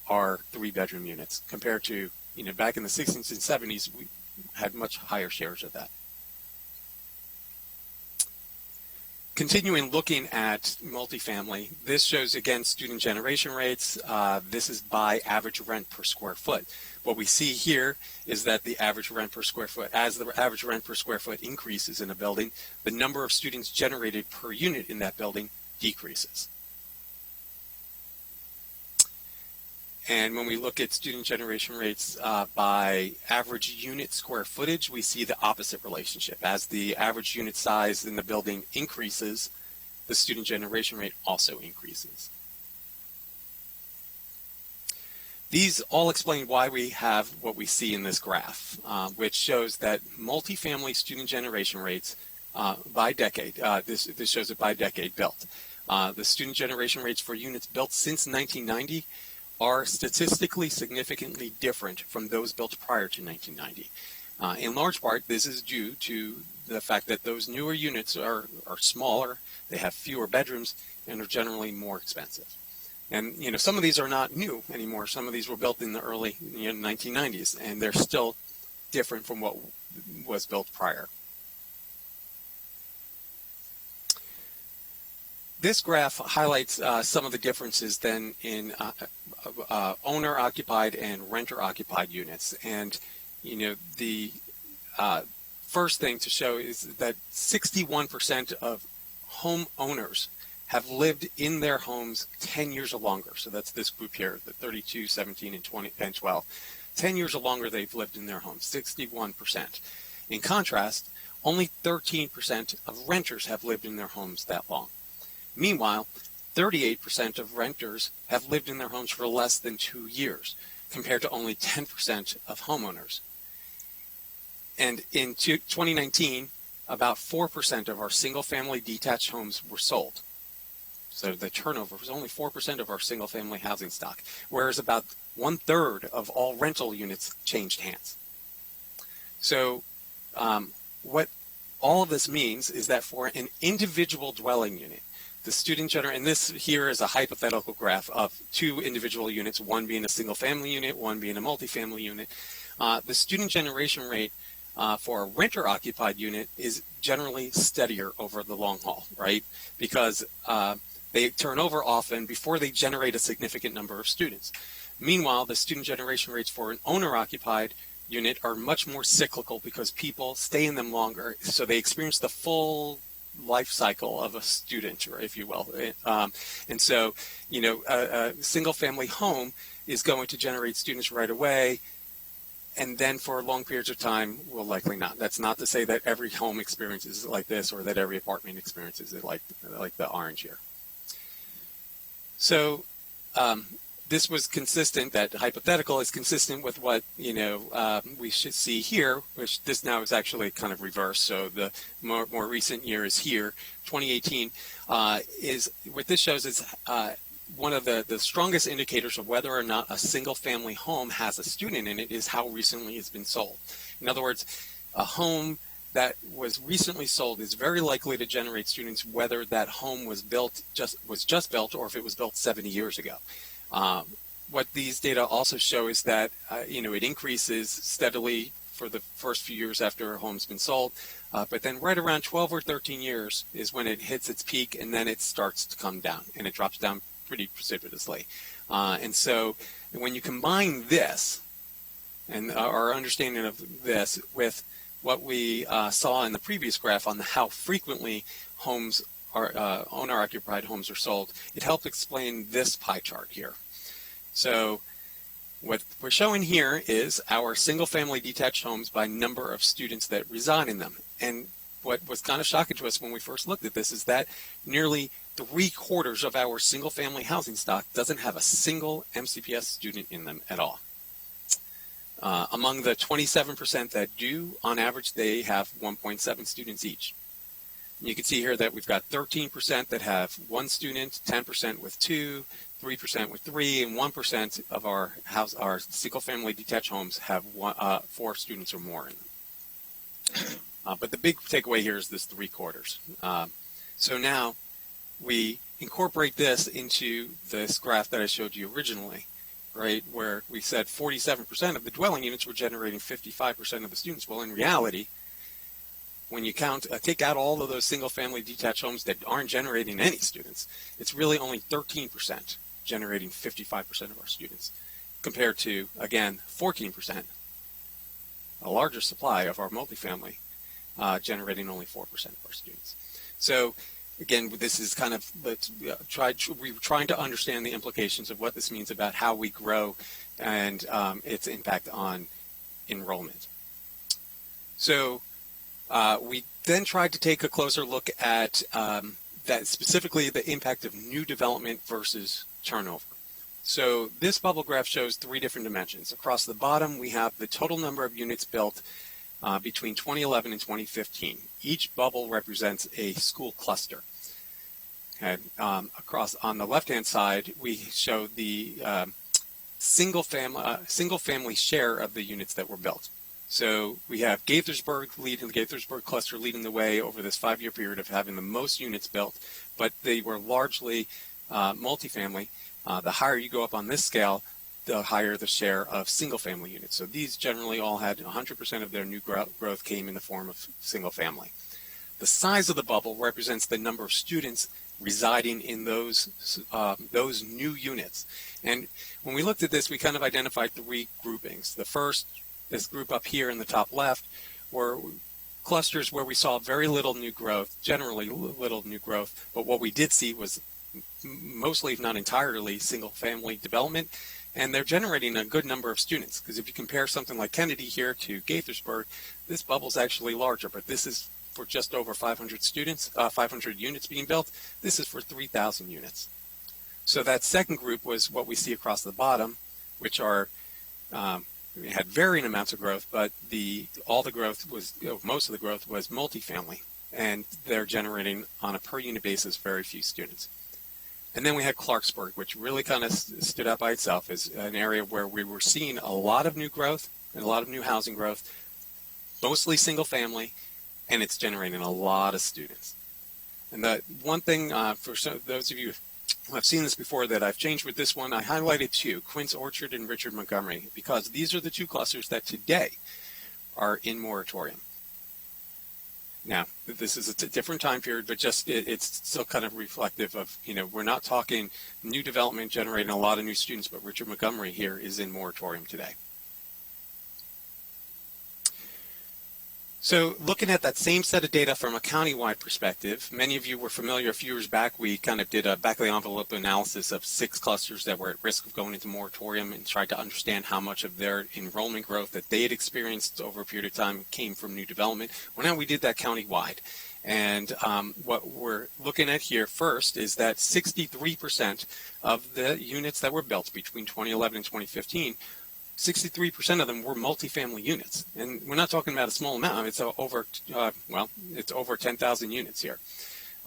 are 3-bedroom units, compared to, back in the 60s and 70s, we had much higher shares of that. Continuing looking at multifamily, this shows again student generation rates. This is by average rent per square foot. What we see here is that the average rent per square foot, as the average rent per square foot increases in a building, the number of students generated per unit in that building decreases. And when we look at student generation rates by average unit square footage, we see the opposite relationship. As the average unit size in the building increases, the student generation rate also increases. These all explain why we have what we see in this graph, which shows that multifamily student generation rates by decade, this shows it by decade built. The student generation rates for units built since 1990 are statistically significantly different from those built prior to 1990. In large part, this is due to the fact that those newer units are smaller, they have fewer bedrooms, and are generally more expensive. And some of these are not new anymore. Some of these were built in the early 1990s, and they're still different from what was built prior. This graph highlights some of the differences then in owner-occupied and renter-occupied units. And the first thing to show is that 61% of homeowners have lived in their homes 10 years or longer. So that's this group here, the 32, 17, and 20, and 12. 10 years or longer they've lived in their homes, 61%. In contrast, only 13% of renters have lived in their homes that long. Meanwhile, 38% of renters have lived in their homes for less than 2 years, compared to only 10% of homeowners. And in 2019, about 4% of our single-family detached homes were sold. So the turnover was only 4% of our single-family housing stock, whereas about 1/3 of all rental units changed hands. So what all of this means is that for an individual dwelling unit, the student and this here is a hypothetical graph of two individual units, one being a single family unit, one being a multifamily unit. The student generation rate for a renter occupied unit is generally steadier over the long haul, right? Because they turn over often before they generate a significant number of students. Meanwhile, the student generation rates for an owner occupied unit are much more cyclical because people stay in them longer, so they experience the full life cycle of a student, or if you will. And so, you know, a single family home is going to generate students right away, and then for long periods of time will likely not. That's not to say that every home experiences it like this, or that every apartment experiences it like the orange here. So this was consistent, that hypothetical is consistent with what, you know, we should see here, which this now is actually kind of reversed. So the more recent year is here, 2018, is what this shows is one of the strongest indicators of whether or not a single family home has a student in it is how recently it's been sold. In other words, a home that was recently sold is very likely to generate students whether that home was just built or if it was built 70 years ago. What these data also show is that you know, it increases steadily for the first few years after a home's been sold, but then right around 12 or 13 years is when it hits its peak, and then it starts to come down, and it drops down pretty precipitously. And so when you combine this and our understanding of this with what we saw in the previous graph on how frequently homes are owner-occupied homes are sold, it helped explain this pie chart here. So what we're showing here is our single-family detached homes by number of students that reside in them. And what was kind of shocking to us when we first looked at this is that nearly 3/4 of our single-family housing stock doesn't have a single MCPS student in them at all. Among the 27% that do, on average, they have 1.7 students each. And you can see here that we've got 13% that have 1 student, 10% with 2, 3% with 3, and 1% of our single-family detached homes have 4 students or more in them. But the big takeaway here is this 3/4. So now we incorporate this into this graph that I showed you originally, right, where we said 47% of the dwelling units were generating 55% of the students. Well, in reality, when you take out all of those single-family detached homes that aren't generating any students, it's really only 13% generating 55% of our students, compared to, again, 14%, a larger supply of our multifamily, generating only 4% of our students. So, again, this is kind of, we're trying to understand the implications of what this means about how we grow and its impact on enrollment. So we then tried to take a closer look at that, specifically the impact of new development versus turnover. So this bubble graph shows 3 different dimensions. Across the bottom, we have the total number of units built between 2011 and 2015. Each bubble represents a school cluster. Okay. On the left-hand side, we show the single family share of the units that were built. So we have Gaithersburg the Gaithersburg cluster leading the way over this 5-year period of having the most units built, but they were largely multifamily. The higher you go up on this scale, the higher the share of single-family units. So these generally all had 100% of their new growth came in the form of single-family. The size of the bubble represents the number of students residing in those new units. And when we looked at this, we kind of identified 3 groupings. The first, this group up here in the top left, were clusters where we saw very little new growth, generally little new growth, but what we did see was mostly, if not entirely, single-family development, and they're generating a good number of students, because if you compare something like Kennedy here to Gaithersburg, this bubble's actually larger, but this is for just over 500 students, 500 units being built. This is for 3,000 units. So that second group was what we see across the bottom, which are we had varying amounts of growth, but most of the growth was multifamily, and they're generating on a per unit basis very few students. And then we had Clarksburg, which really kind of stood out by itself as an area where we were seeing a lot of new growth and a lot of new housing growth, mostly single family, and it's generating a lot of students. And the one thing for those of you who have seen this before that I've changed with this one, I highlighted two, Quince Orchard and Richard Montgomery, because these are the two clusters that today are in moratorium. Now, this is a different time period, but just it's still kind of reflective of, we're not talking new development generating a lot of new students, but Richard Montgomery here is in moratorium today. So looking at that same set of data from a countywide perspective, many of you were familiar a few years back, we kind of did a back-of-the-envelope analysis of 6 clusters that were at risk of going into moratorium and tried to understand how much of their enrollment growth that they had experienced over a period of time came from new development. Well, now we did that countywide. And what we're looking at here first is that 63% of the units that were built between 2011 and 2015, 63% of them were multifamily units, and we're not talking about a small amount. It's over, it's over 10,000 units here.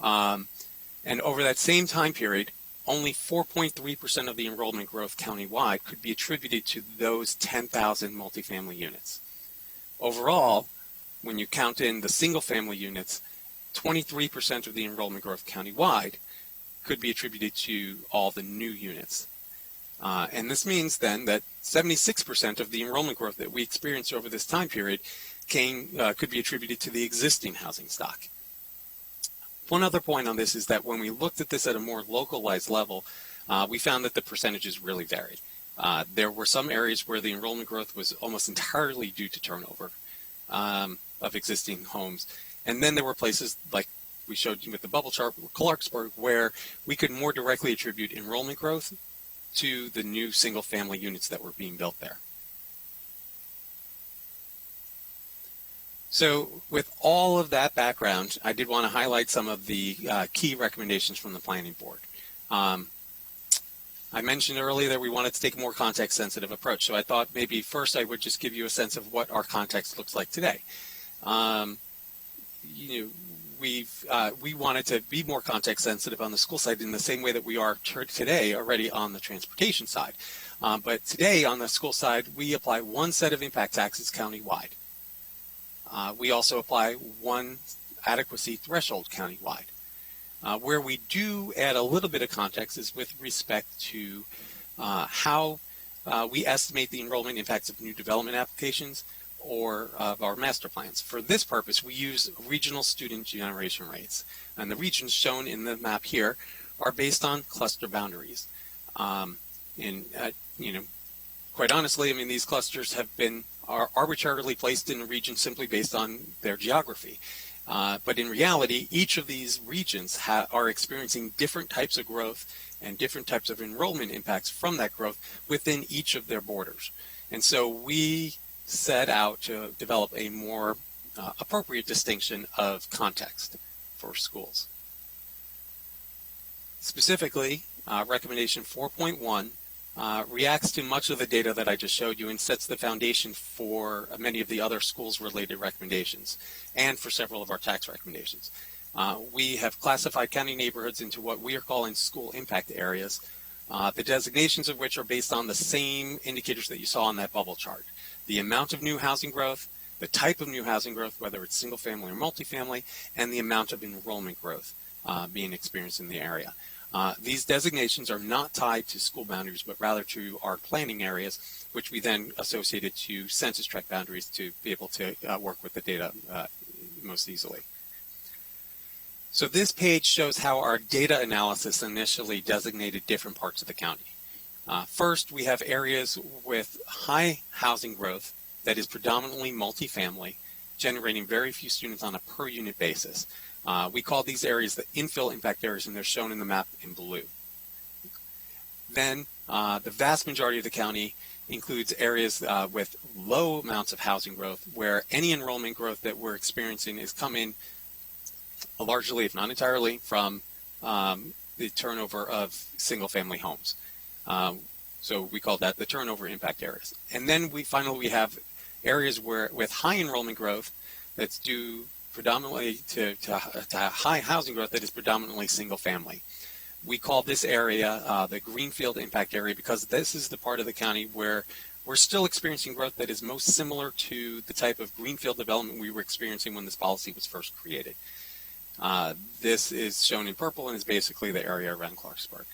And over that same time period, only 4.3% of the enrollment growth countywide could be attributed to those 10,000 multifamily units. Overall, when you count in the single-family units, 23% of the enrollment growth countywide could be attributed to all the new units. And this means then that 76% of the enrollment growth that we experienced over this time period could be attributed to the existing housing stock. One other point on this is that when we looked at this at a more localized level, we found that the percentages really varied. There were some areas where the enrollment growth was almost entirely due to turnover of existing homes. And then there were places like we showed you with the bubble chart, Clarksburg, where we could more directly attribute enrollment growth to the new single-family units that were being built there. So with all of that background, I did want to highlight some of the key recommendations from the Planning Board. I mentioned earlier that we wanted to take a more context-sensitive approach, so I thought maybe first I would just give you a sense of what our context looks like today. We wanted to be more context sensitive on the school side in the same way that we are today already on the transportation side. But today on the school side, we apply one set of impact taxes countywide. We also apply one adequacy threshold countywide. Where we do add a little bit of context is with respect to how we estimate the enrollment impacts of new development applications or of our master plans. For this purpose, we use regional student generation rates. And the regions shown in the map here are based on cluster boundaries. Quite honestly, I mean, these clusters are arbitrarily placed in a region simply based on their geography. But in reality, each of these regions are experiencing different types of growth and different types of enrollment impacts from that growth within each of their borders. And so we set out to develop a more appropriate distinction of context for schools. Specifically, recommendation 4.1 reacts to much of the data that I just showed you and sets the foundation for many of the other schools-related recommendations and for several of our tax recommendations. We have classified county neighborhoods into what we are calling school impact areas, the designations of which are based on the same indicators that you saw on that bubble chart. The amount of new housing growth, the type of new housing growth, whether it's single family or multifamily, and the amount of enrollment growth being experienced in the area. These designations are not tied to school boundaries, but rather to our planning areas, which we then associated to census tract boundaries to be able to work with the data most easily. So this page shows how our data analysis initially designated different parts of the county. First, we have areas with high housing growth that is predominantly multifamily, generating very few students on a per unit basis. We call these areas the infill impact areas, and they're shown in the map in blue. Then the vast majority of the county includes areas with low amounts of housing growth, where any enrollment growth that we're experiencing is coming largely, if not entirely, from the turnover of single-family homes. So we call that the turnover impact areas. And then we have areas with high enrollment growth that's due predominantly to high housing growth that is predominantly single-family. We call this area the Greenfield impact area because this is the part of the county where we're still experiencing growth that is most similar to the type of greenfield development we were experiencing when this policy was first created. This is shown in purple and is basically the area around Clarksburg.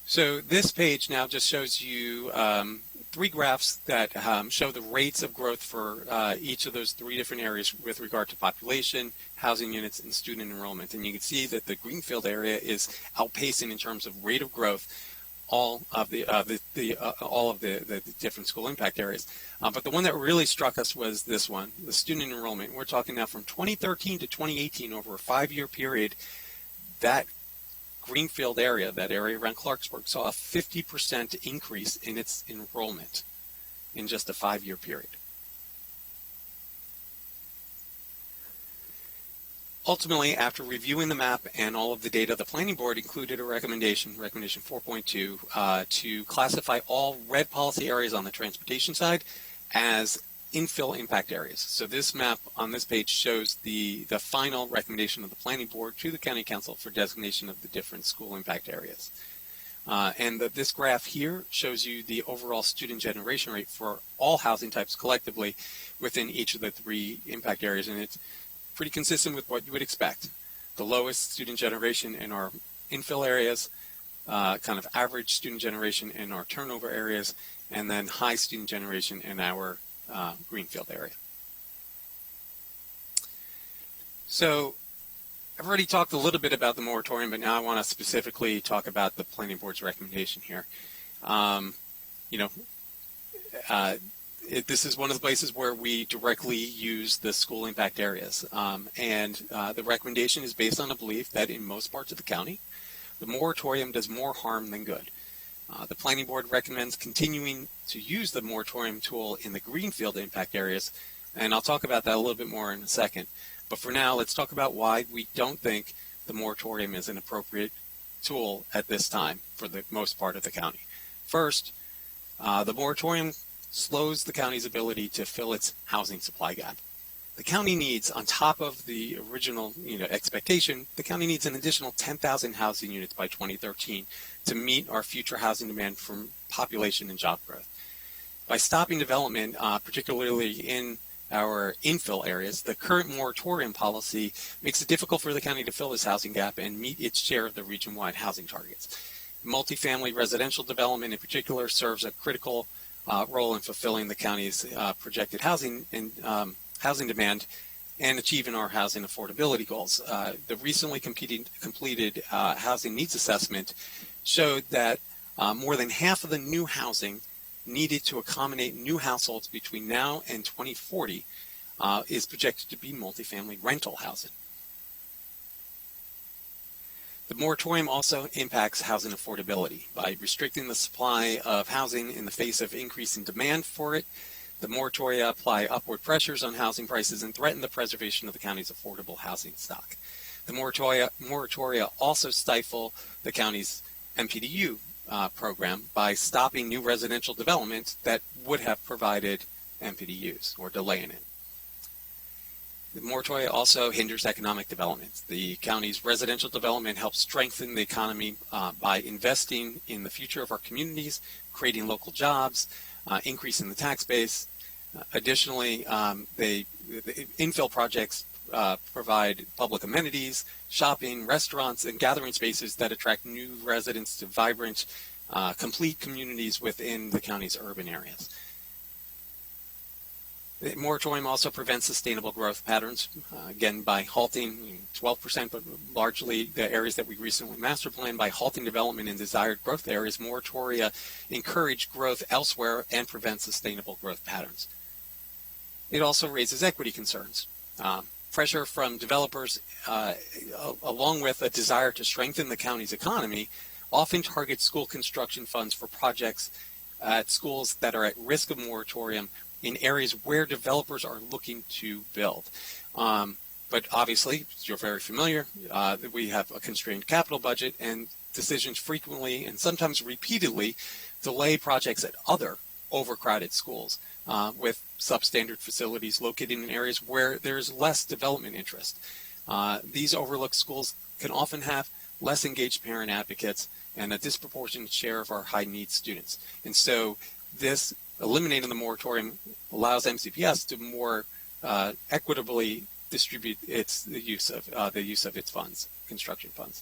So this page now just shows you 3 graphs that show the rates of growth for each of those 3 different areas with regard to population, housing units, and student enrollment. And you can see that the Greenfield area is outpacing in terms of rate of growth all of the different school impact areas. But the one that really struck us was this one, the student enrollment. We're talking now from 2013 to 2018, over a 5-year period. That Greenfield area, that area around Clarksburg, saw a 50% increase in its enrollment in just a 5-year period. Ultimately, after reviewing the map and all of the data, the Planning Board included a recommendation 4.2, to classify all red policy areas on the transportation side as infill impact areas. So this map on this page shows the final recommendation of the Planning Board to the County Council for designation of the different school impact areas. This graph here shows you the overall student generation rate for all housing types collectively within each of the 3 impact areas, and it's pretty consistent with what you would expect. The lowest student generation in our infill areas, kind of average student generation in our turnover areas, and then high student generation in our Greenfield area. So I've already talked a little bit about the moratorium, but now I want to specifically talk about the Planning Board's recommendation here. This is one of the places where we directly use the school impact areas. The recommendation is based on a belief that in most parts of the county, the moratorium does more harm than good. The Planning Board recommends continuing to use the moratorium tool in the Greenfield impact areas, and I'll talk about that a little bit more in a second. But for now, let's talk about why we don't think the moratorium is an appropriate tool at this time for the most part of the county. First, the moratorium slows the county's ability to fill its housing supply gap. The county needs, on top of the original expectation, the county needs an additional 10,000 housing units by 2013 to meet our future housing demand from population and job growth. By stopping development, particularly in our infill areas, the current moratorium policy makes it difficult for the county to fill this housing gap and meet its share of the region-wide housing targets. Multifamily residential development in particular serves a critical role in fulfilling the county's projected housing demand and achieving our housing affordability goals. The recently completed housing needs assessment showed that more than half of the new housing needed to accommodate new households between now and 2040 is projected to be multifamily rental housing. The moratorium also impacts housing affordability by restricting the supply of housing in the face of increasing demand for it. The moratoria apply upward pressures on housing prices and threaten the preservation of the county's affordable housing stock. The moratoria also stifle the county's MPDU program by stopping new residential development that would have provided MPDUs or delaying it. The moratoria also hinders economic development. The county's residential development helps strengthen the economy by investing in the future of our communities, creating local jobs, increasing the tax base. Additionally, the infill projects provide public amenities, shopping, restaurants, and gathering spaces that attract new residents to vibrant, complete communities within the county's urban areas. The moratorium also prevents sustainable growth patterns, again, by halting 12%, but largely the areas that we recently master planned, by halting development in desired growth areas. Moratoria encourage growth elsewhere and prevent sustainable growth patterns. It also raises equity concerns. Pressure from developers, along with a desire to strengthen the county's economy, often targets school construction funds for projects at schools that are at risk of moratorium in areas where developers are looking to build. But obviously, you're very familiar, we have a constrained capital budget, and decisions frequently and sometimes repeatedly delay projects at other overcrowded schools with substandard facilities located in areas where there's less development interest. These overlooked schools can often have less engaged parent advocates and a disproportionate share of our high-needs students. And so this eliminating the moratorium allows MCPS to more equitably distribute the use of its funds, construction funds.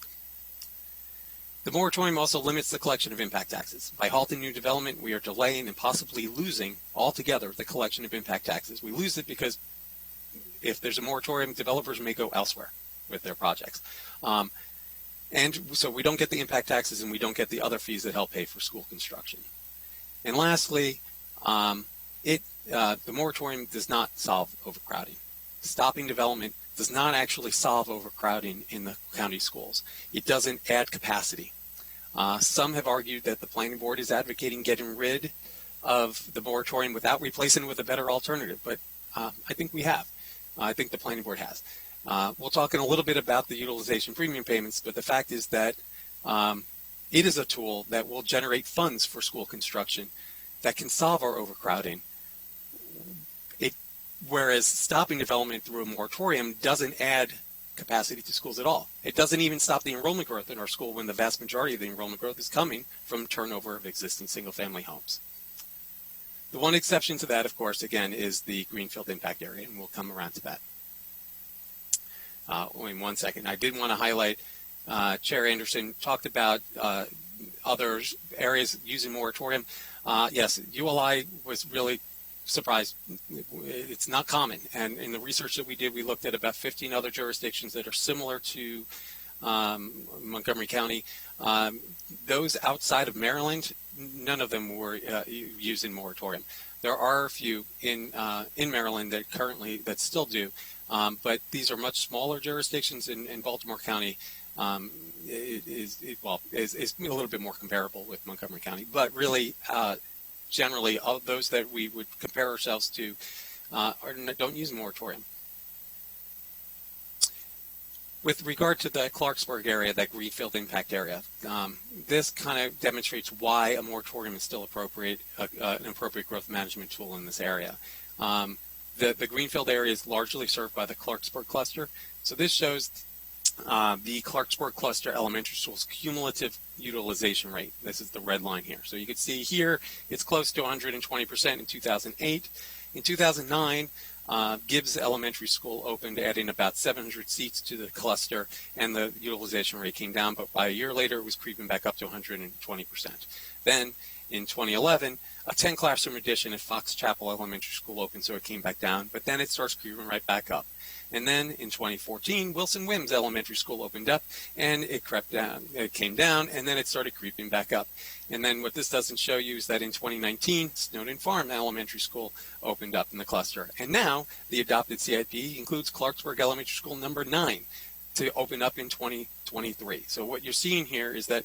The moratorium also limits the collection of impact taxes. By halting new development, we are delaying and possibly losing altogether the collection of impact taxes. We lose it because if there's a moratorium, developers may go elsewhere with their projects. And so we don't get the impact taxes and we don't get the other fees that help pay for school construction. And lastly, the moratorium does not solve overcrowding. Stopping development does not actually solve overcrowding in the county schools. It doesn't add capacity. Some have argued that the planning board is advocating getting rid of the moratorium without replacing it with a better alternative, but I think we have. I think the planning board has. We'll talk in a little bit about the utilization premium payments, but the fact is that it is a tool that will generate funds for school construction that can solve our overcrowding. Whereas stopping development through a moratorium doesn't add capacity to schools at all. It doesn't even stop the enrollment growth in our school when the vast majority of the enrollment growth is coming from turnover of existing single-family homes. The one exception to that, of course, again, is the Greenfield impact area, and we'll come around to that. In 1 second. I did want to highlight, Chair Anderson talked about other areas using moratorium. Yes, ULI was really surprised. It's not common. And in the research that we did, we looked at about 15 other jurisdictions that are similar to Montgomery County. Those outside of Maryland, none of them were using moratorium. There are a few in Maryland that still do, but these are much smaller jurisdictions. In Baltimore County is a little bit more comparable with Montgomery County, but really generally of those that we would compare ourselves to don't use a moratorium. With regard to the Clarksburg area, that Greenfield impact area, this kind of demonstrates why a moratorium is still appropriate, an appropriate growth management tool in this area. The Greenfield area is largely served by the Clarksburg cluster. So this shows the Clarksburg cluster elementary school's cumulative utilization rate. This is the red line here. So you can see here it's close to 120% in 2008. In 2009, Gibbs Elementary School opened, adding about 700 seats to the cluster, and the utilization rate came down, but by a year later it was creeping back up to 120%. Then in 2011, a 10 classroom addition at Fox Chapel Elementary School opened, so it came back down, but then it starts creeping right back up. And then in 2014, Wilson Wims Elementary School opened up, and it crept down. It came down, and then it started creeping back up. And then what this doesn't show you is that in 2019, Snowden Farm Elementary School opened up in the cluster. And now the adopted CIP includes Clarksburg Elementary School number 9 to open up in 2023. So what you're seeing here is that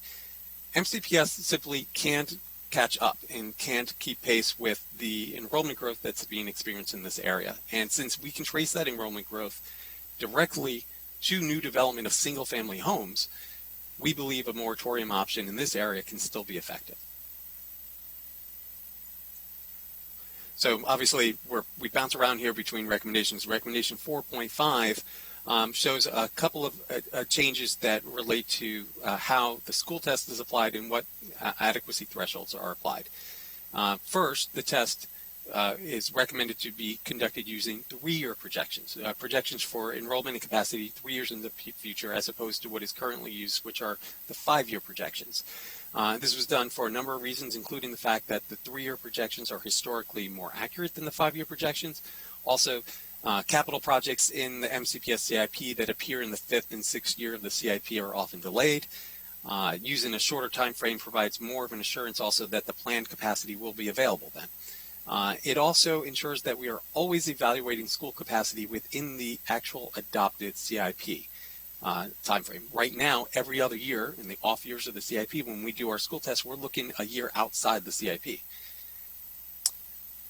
MCPS simply can't catch up and can't keep pace with the enrollment growth that's being experienced in this area. And since we can trace that enrollment growth directly to new development of single-family homes, we believe a moratorium option in this area can still be effective. So obviously we bounce around here between recommendations. Recommendation 4.5 shows a couple of changes that relate to how the school test is applied and what adequacy thresholds are applied. First, the test is recommended to be conducted using 3-year projections, projections for enrollment and capacity 3 years in the future, as opposed to what is currently used, which are the 5-year projections. This was done for a number of reasons, including the fact that the 3-year projections are historically more accurate than the 5-year projections. Also, capital projects in the MCPS CIP that appear in the 5th and 6th year of the CIP are often delayed. Using a shorter time frame provides more of an assurance also that the planned capacity will be available then. It also ensures that we are always evaluating school capacity within the actual adopted CIP time frame. Right now, every other year in the off years of the CIP, when we do our school test, we're looking a year outside the CIP.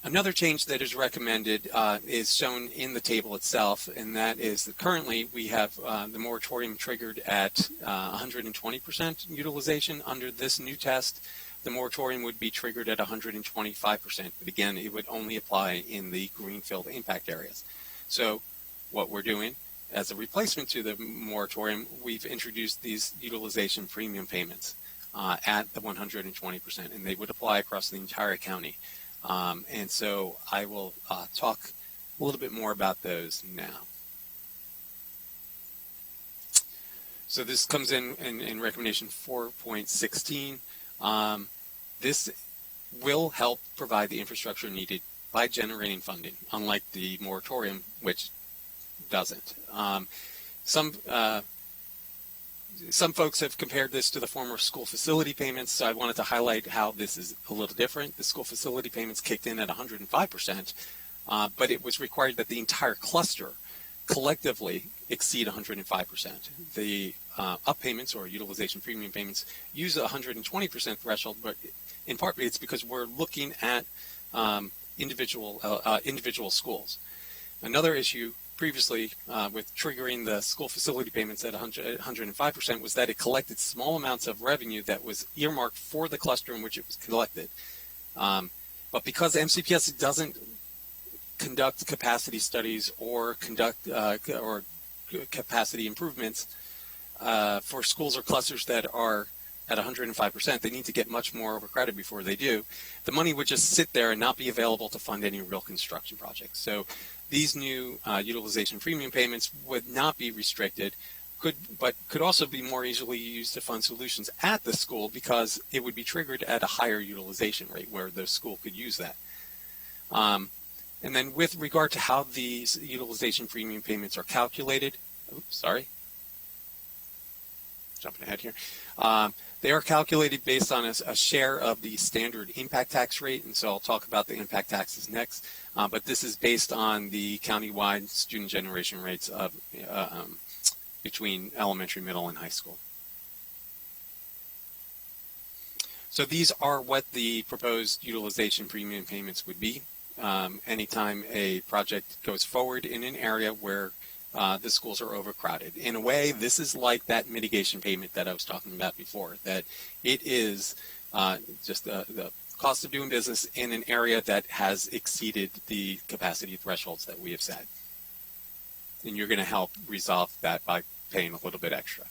Another change that is recommended is shown in the table itself, and that is that currently we have the moratorium triggered at 120% utilization. Under this new test, the moratorium would be triggered at 125%, but again, it would only apply in the Greenfield impact areas. So what we're doing as a replacement to the moratorium, we've introduced these utilization premium payments at the 120%, and they would apply across the entire county. And so I will talk a little bit more about those now. So this comes in recommendation 4.16. This will help provide the infrastructure needed by generating funding, unlike the moratorium, which doesn't. Some folks have compared this to the former school facility payments, so I wanted to highlight how this is a little different. The school facility payments kicked in at 105%, but it was required that the entire cluster collectively exceed 105%. The up payments or utilization premium payments use a 120% threshold, but in part it's because we're looking at individual schools. Another issue previously with triggering the school facility payments at 105% was that it collected small amounts of revenue that was earmarked for the cluster in which it was collected. But because MCPS doesn't conduct capacity studies or conduct or capacity improvements for schools or clusters that are at 105%, they need to get much more of a credit before they do. The money would just sit there and not be available to fund any real construction projects. So these new utilization premium payments would not be restricted, but could also be more easily used to fund solutions at the school because it would be triggered at a higher utilization rate where the school could use that. And then with regard to how these utilization premium payments are calculated, jumping ahead here. They are calculated based on a share of the standard impact tax rate, and so I'll talk about the impact taxes next. But this is based on the countywide student generation rates of between elementary, middle, and high school. So these are what the proposed utilization premium payments would be. Anytime a project goes forward in an area where the schools are overcrowded. In a way, this is like that mitigation payment that I was talking about before, that it is just the cost of doing business in an area that has exceeded the capacity thresholds that we have set. And you're going to help resolve that by paying a little bit extra.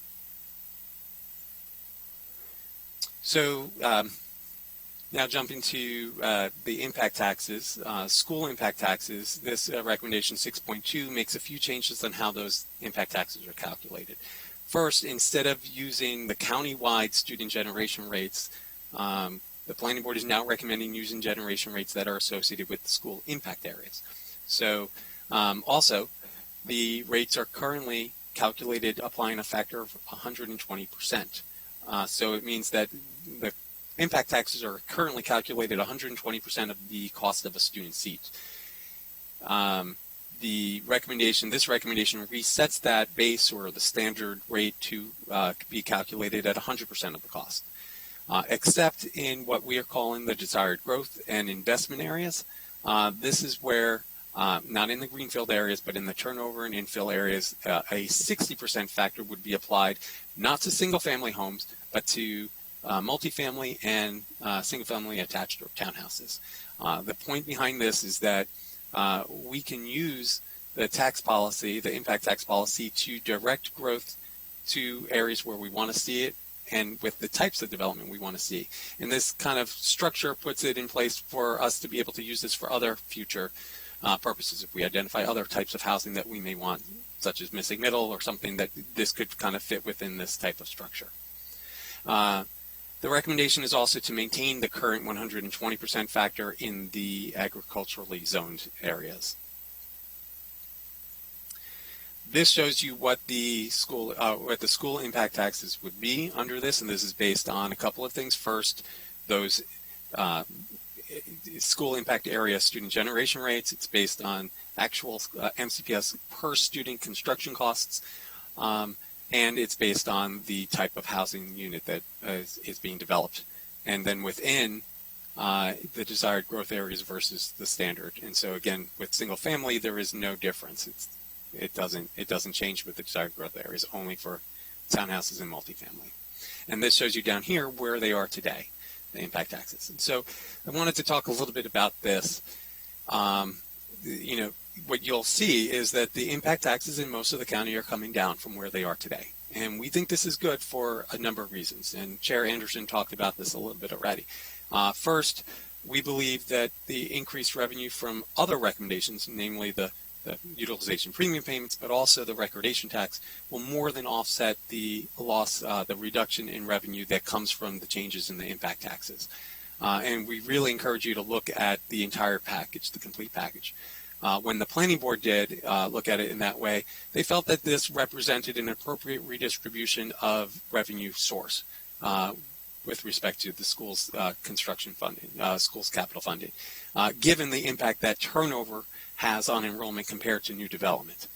So now jumping to the impact taxes, school impact taxes, this recommendation 6.2 makes a few changes on how those impact taxes are calculated. First, instead of using the countywide student generation rates, the Planning Board is now recommending using generation rates that are associated with the school impact areas. So also, the rates are currently calculated applying a factor of 120%. So it means that the impact taxes are currently calculated 120% of the cost of a student seat. This recommendation resets that base or the standard rate to be calculated at 100% of the cost, except in what we are calling the desired growth and investment areas. This is where, not in the greenfield areas, but in the turnover and infill areas, a 60% factor would be applied, not to single-family homes, but to multifamily and single-family attached or townhouses. The point behind this is that we can use the tax policy, the impact tax policy, to direct growth to areas where we want to see it and with the types of development we want to see. And this kind of structure puts it in place for us to be able to use this for other future purposes. If we identify other types of housing that we may want, such as missing middle or something, that this could kind of fit within this type of structure. The recommendation is also to maintain the current 120% factor in the agriculturally zoned areas. This shows you what the school impact taxes would be under this, and this is based on a couple of things. First, those school impact area student generation rates. It's based on actual MCPS per student construction costs. And it's based on the type of housing unit that is being developed. And then within the desired growth areas versus the standard. And so again, with single family, there is no difference. It doesn't change with the desired growth areas, only for townhouses and multifamily. And this shows you down here where they are today, the impact taxes. And so I wanted to talk a little bit about this. What you'll see is that the impact taxes in most of the county are coming down from where they are today. And we think this is good for a number of reasons. And Chair Anderson talked about this a little bit already. First, we believe that the increased revenue from other recommendations, namely the the utilization premium payments, but also the recordation tax will more than offset the loss, the reduction in revenue that comes from the changes in the impact taxes. And we really encourage you to look at the entire package, the complete package. When the planning board did look at it in that way, they felt that this represented an appropriate redistribution of revenue source with respect to the school's construction funding, school's capital funding, given the impact that turnover has on enrollment compared to new development.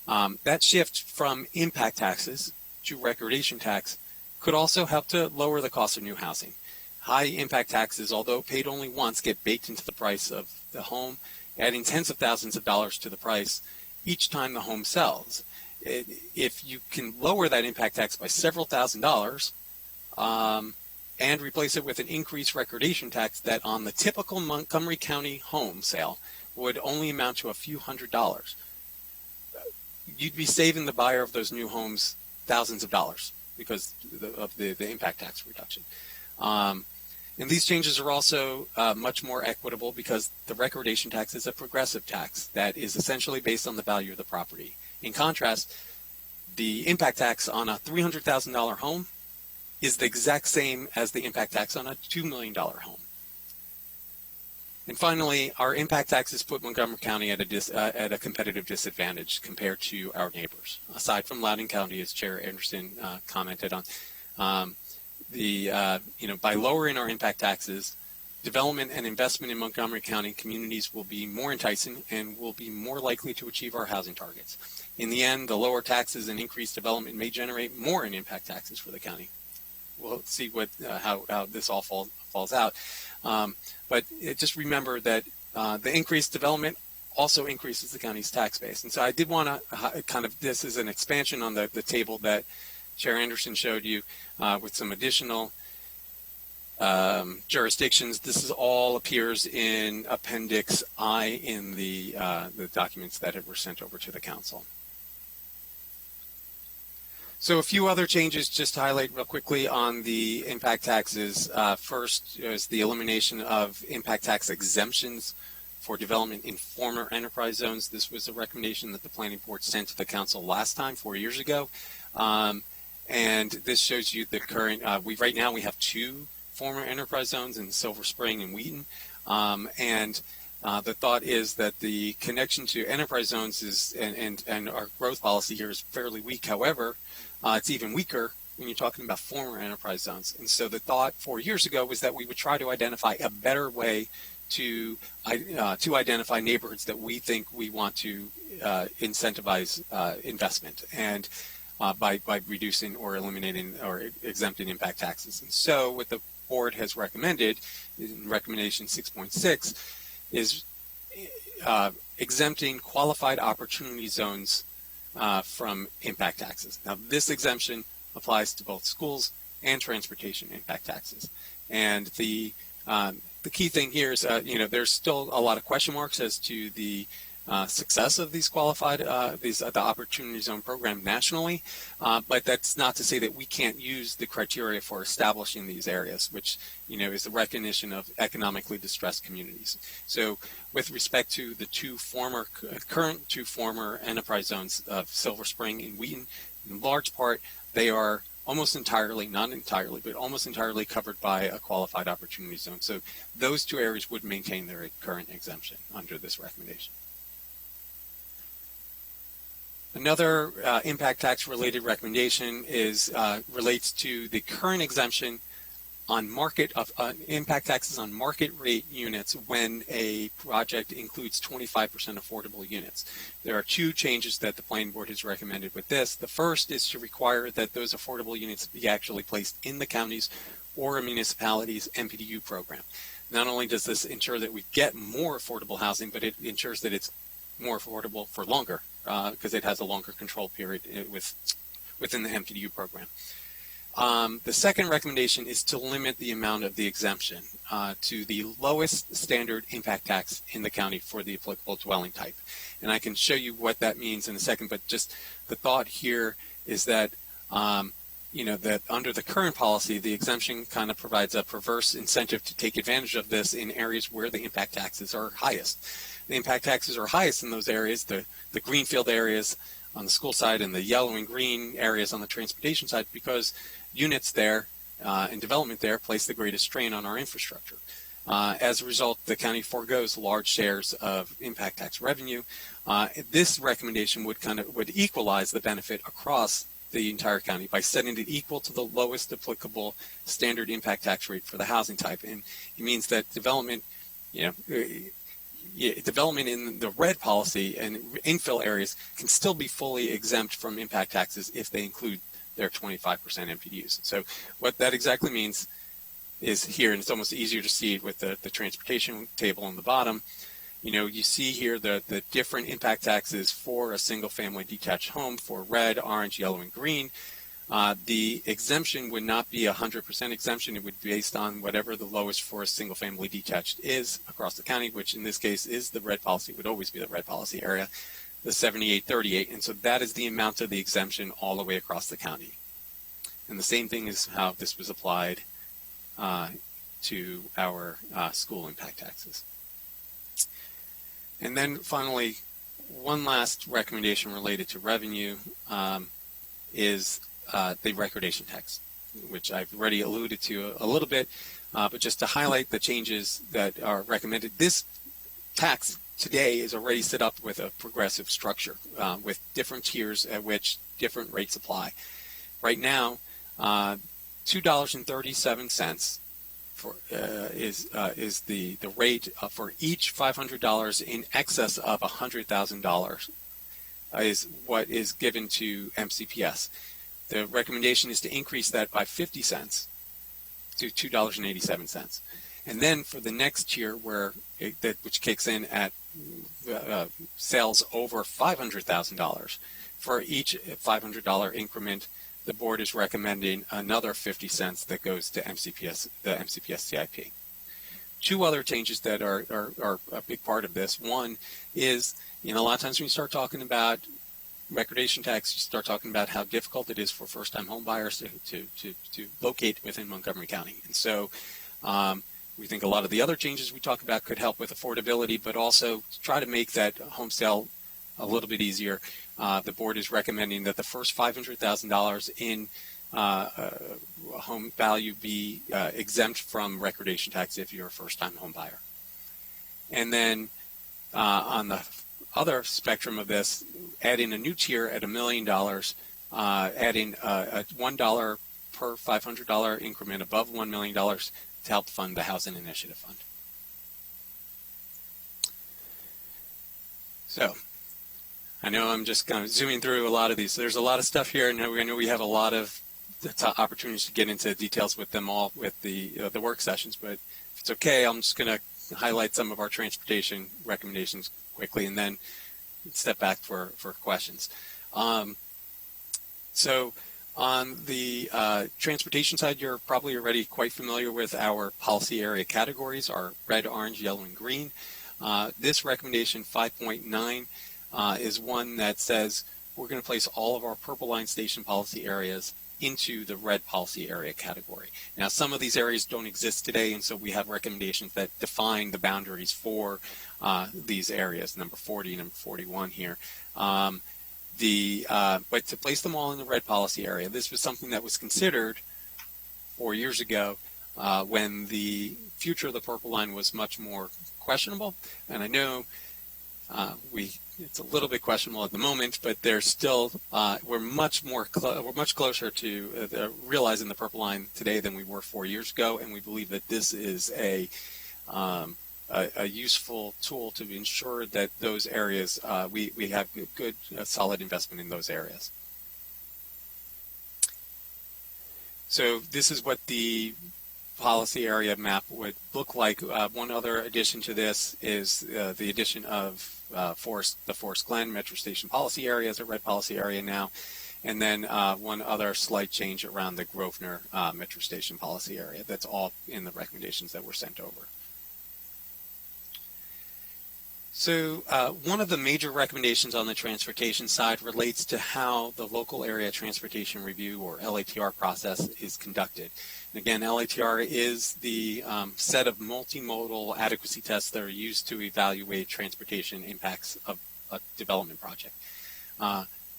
That shift from impact taxes to recordation tax could also help to lower the cost of new housing. High impact taxes, although paid only once, get baked into the price of the home, adding tens of thousands of dollars to the price each time the home sells. If you can lower that impact tax by several $1,000s and replace it with an increased recordation tax that on the typical Montgomery County home sale would only amount to a few $100s, you'd be saving the buyer of those new homes thousands of dollars because of the impact tax reduction. And these changes are also much more equitable because the recordation tax is a progressive tax that is essentially based on the value of the property. In contrast, the impact tax on a $300,000 home is the exact same as the impact tax on a $2 million home. And finally, our impact taxes put Montgomery County at a competitive disadvantage compared to our neighbors. Aside from Loudoun County, as Chair Anderson commented on, by lowering our impact taxes, development and investment in Montgomery County communities will be more enticing and will be more likely to achieve our housing targets. In the end, the lower taxes and increased development may generate more in impact taxes for the county. We'll see how this all falls out. But just remember that the increased development also increases the county's tax base. And so I did want to this is an expansion on the table that Chair Anderson showed you with some additional jurisdictions. This all appears in Appendix I in the documents that were sent over to the council. So a few other changes just to highlight real quickly on the impact taxes. First is the elimination of impact tax exemptions for development in former enterprise zones. This was a recommendation that the planning board sent to the council last time, 4 years ago. And this shows you the current, right now we have 2 former enterprise zones in Silver Spring and Wheaton. The thought is that the connection to enterprise zones is, and our growth policy here is fairly weak. However, it's even weaker when you're talking about former enterprise zones. And so the thought 4 years ago was that we would try to identify a better way to identify neighborhoods that we think we want to incentivize investment, and by reducing or eliminating or exempting impact taxes. And so what the board has recommended in recommendation 6.6 is exempting qualified opportunity zones from impact taxes. Now, this exemption applies to both schools and transportation impact taxes. And the key thing here is, there's still a lot of question marks as to the success of these qualified, the Opportunity Zone program nationally, but that's not to say that we can't use the criteria for establishing these areas, which, is the recognition of economically distressed communities. So with respect to the current two former enterprise zones of Silver Spring and Wheaton, in large part, they are almost entirely, not entirely, but almost entirely covered by a qualified opportunity zone. So those 2 areas would maintain their current exemption under this recommendation. Another impact tax related recommendation relates to the current exemption on impact taxes on market rate units when a project includes 25% affordable units. There are 2 changes that the planning board has recommended with this. The first is to require that those affordable units be actually placed in the county's or a municipality's MPDU program. Not only does this ensure that we get more affordable housing, but it ensures that it's more affordable for longer, because it has a longer control period within the MPDU program. The second recommendation is to limit the amount of the exemption to the lowest standard impact tax in the county for the applicable dwelling type. And I can show you what that means in a second, but just the thought here is that that under the current policy, the exemption kind of provides a perverse incentive to take advantage of this in areas where the impact taxes are highest. the impact taxes are highest in those areas, the greenfield areas on the school side and the yellow and green areas on the transportation side, because units there and development there place the greatest strain on our infrastructure. As a result, the county forgoes large shares of impact tax revenue. This recommendation would equalize the benefit across the entire county by setting it equal to the lowest applicable standard impact tax rate for the housing type. And it means that development, development in the red policy and infill areas can still be fully exempt from impact taxes if they include their 25% MPDUs. So what that exactly means is here, and it's almost easier to see with the transportation table on the bottom. You see here the different impact taxes for a single family detached home for red, orange, yellow, and green. The exemption would not be 100% exemption. It would be based on whatever the lowest for a single family detached is across the county, which in this case is the red policy, would always be the red policy area, the 7838. And so that is the amount of the exemption all the way across the county. And the same thing is how this was applied to our school impact taxes. And then finally, one last recommendation related to revenue is the recordation tax, which I've already alluded to a little bit, but just to highlight the changes that are recommended. This tax today is already set up with a progressive structure with different tiers at which different rates apply. Right now, $2.37 is the rate for each $500 in excess of $100,000 is what is given to MCPS. The recommendation is to increase that by 50 cents to $2.87. And then for the next tier, which kicks in at sales over $500,000, for each $500 increment, the board is recommending another 50 cents that goes to MCPS, the MCPS CIP. Two other changes that are a big part of this. One is, a lot of times when you start talking about recordation tax, you start talking about how difficult it is for first-time home buyers to locate within Montgomery County. And so we think a lot of the other changes we talk about could help with affordability, but also try to make that home sale a little bit easier. The board is recommending that the first $500,000 in home value be exempt from recordation tax if you're a first-time home buyer. And then on the other spectrum of this, adding a new tier at $1 million, adding a $1 per $500 increment above $1 million to help fund the Housing Initiative Fund. So I know I'm just kind of zooming through a lot of these. There's a lot of stuff here, and I know we have a lot of opportunities to get into details with them all with the work sessions, but if it's okay, I'm just going to highlight some of our transportation recommendations quickly and then step back for questions. So on the transportation side, you're probably already quite familiar with our policy area categories, our red, orange, yellow, and green. This recommendation 5.9 is one that says we're going to place all of our purple line station policy areas into the red policy area category. Now, some of these areas don't exist today, and so we have recommendations that define the boundaries for these areas, number 40, number 41 here. But to place them all in the red policy area, this was something that was considered 4 years ago when the future of the purple line was much more questionable. And I know it's a little bit questionable at the moment, but there's still we're much closer to realizing the purple line today than we were 4 years ago, and we believe that this is a useful tool to ensure that those areas we have good solid investment in those areas. So this is what the policy area map would look like. One other addition to this is the addition of the Forest Glen Metro Station policy area as a red policy area now, and then one other slight change around the Grosvenor Metro Station policy area. That's all in the recommendations that were sent over. So one of the major recommendations on the transportation side relates to how the local area transportation review, or LATR, process is conducted. And again, LATR is the set of multimodal adequacy tests that are used to evaluate transportation impacts of a development project.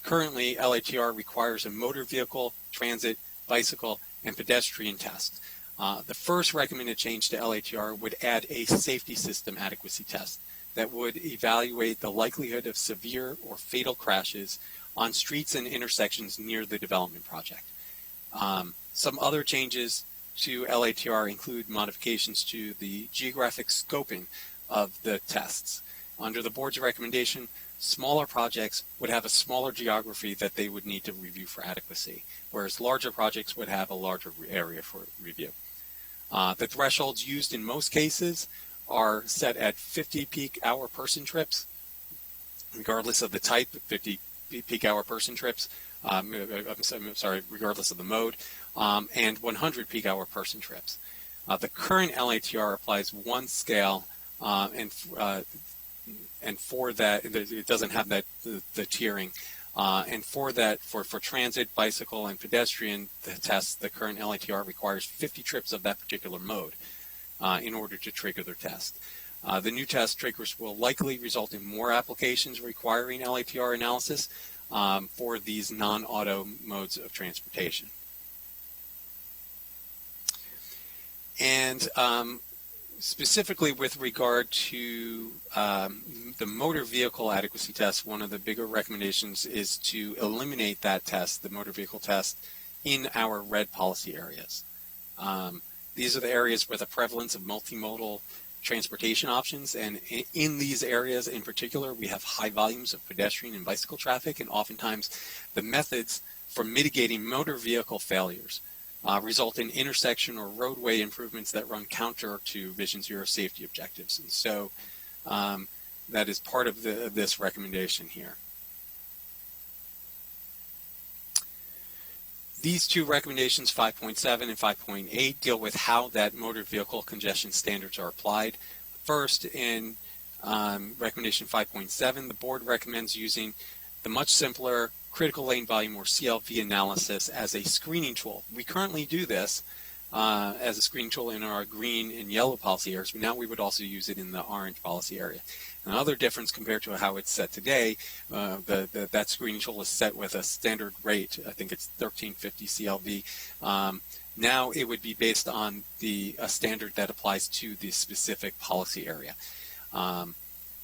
Currently, LATR requires a motor vehicle, transit, bicycle, and pedestrian test. The first recommended change to LATR would add a safety system adequacy test that would evaluate the likelihood of severe or fatal crashes on streets and intersections near the development project. Some other changes to LATR include modifications to the geographic scoping of the tests. Under the board's recommendation, smaller projects would have a smaller geography that they would need to review for adequacy, whereas larger projects would have a larger area for review. The thresholds used in most cases are set at 50 peak hour person trips, regardless of the type, 50 peak hour person trips, regardless of the mode, and 100 peak hour person trips. The current LATR applies one scale, and for that, it doesn't have the tiering. And for that, for transit, bicycle, and pedestrian tests, the current LATR requires 50 trips of that particular mode in order to trigger their test. The new test triggers will likely result in more applications requiring LATR analysis for these non-auto modes of transportation. And specifically with regard to the motor vehicle adequacy test, one of the bigger recommendations is to eliminate that test, the motor vehicle test, in our red policy areas. These are the areas with a prevalence of multimodal transportation options, and in these areas in particular, we have high volumes of pedestrian and bicycle traffic, and oftentimes the methods for mitigating motor vehicle failures result in intersection or roadway improvements that run counter to Vision Zero safety objectives. And so that is part of this recommendation here. These two recommendations, 5.7 and 5.8, deal with how that motor vehicle congestion standards are applied. First, in recommendation 5.7, the board recommends using the much simpler critical lane volume, or CLV, analysis as a screening tool. We currently do this as a screening tool in our green and yellow policy areas, but now we would also use it in the orange policy area. Another difference compared to how it's set today, that screening tool is set with a standard rate. I think it's 1350 CLV. Now it would be based on a standard that applies to the specific policy area.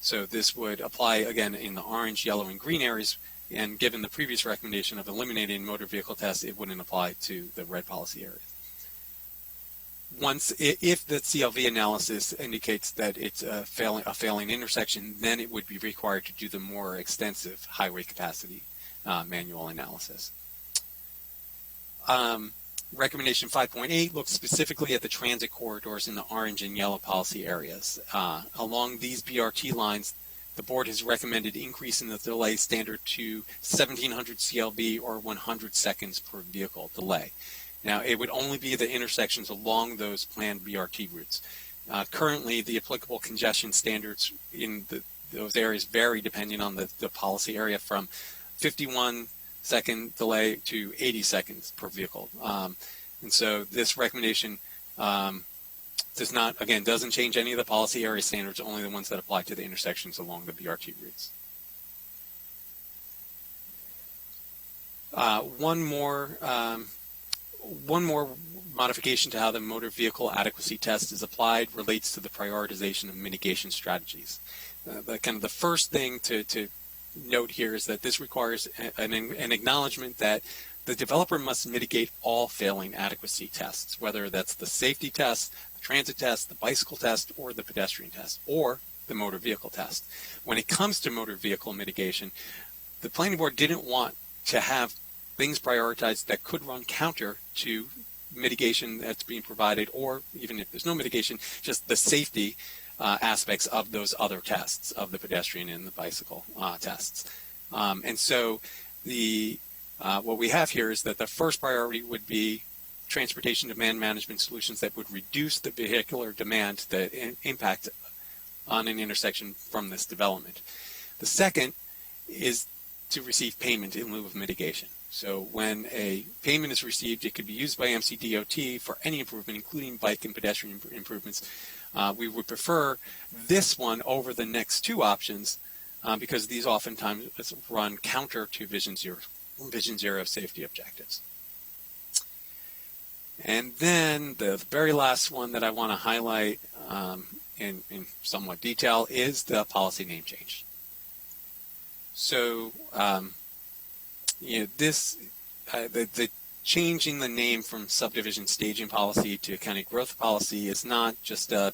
So this would apply, again, in the orange, yellow, and green areas, and given the previous recommendation of eliminating motor vehicle tests, it wouldn't apply to the red policy area. If the CLV analysis indicates that it's a failing intersection, then it would be required to do the more extensive highway capacity manual analysis. Recommendation 5.8 looks specifically at the transit corridors in the orange and yellow policy areas. Along these BRT lines, the board has recommended increasing the delay standard to 1700 CLV, or 100 seconds per vehicle delay. Now, it would only be the intersections along those planned BRT routes. Currently, the applicable congestion standards in those areas vary depending on the policy area, from 51-second delay to 80 seconds per vehicle. And so this recommendation doesn't change any of the policy area standards, only the ones that apply to the intersections along the BRT routes. One more modification to how the motor vehicle adequacy test is applied relates to the prioritization of mitigation strategies. The first thing to note here is that this requires an acknowledgement that the developer must mitigate all failing adequacy tests, whether that's the safety test, the transit test, the bicycle test, or the pedestrian test, or the motor vehicle test. When it comes to motor vehicle mitigation, the planning board didn't want to have things prioritized that could run counter to mitigation that's being provided, or even if there's no mitigation, just the safety aspects of those other tests, of the pedestrian and the bicycle tests. And so what we have here is that the first priority would be transportation demand management solutions that would reduce the vehicular demand that impact on an intersection from this development. The second is to receive payment in lieu of mitigation. So when a payment is received, it could be used by MCDOT for any improvement, including bike and pedestrian improvements. We would prefer this one over the next two options because these oftentimes run counter to Vision Zero safety objectives. And then the very last one that I want to highlight in somewhat detail is the policy name change. So, the changing the name from subdivision staging policy to county growth policy is not just a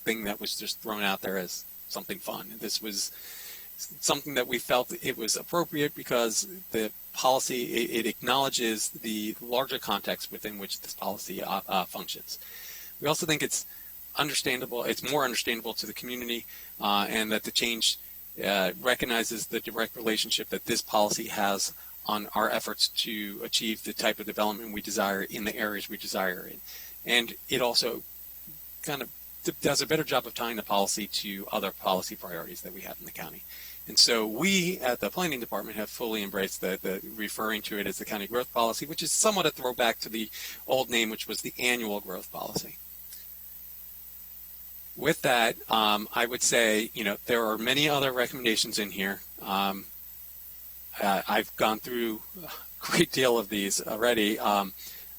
thing that was just thrown out there as something fun. This was something that we felt it was appropriate because the policy, it acknowledges the larger context within which this policy functions. We also think it's understandable, it's more understandable to the community, and that the change recognizes the direct relationship that this policy has on our efforts to achieve the type of development we desire in the areas we desire in. And it also kind of does a better job of tying the policy to other policy priorities that we have in the county. And so we at the planning department have fully embraced the referring to it as the county growth policy, which is somewhat a throwback to the old name, which was the annual growth policy. With that, I would say, there are many other recommendations in here. I've gone through a great deal of these already,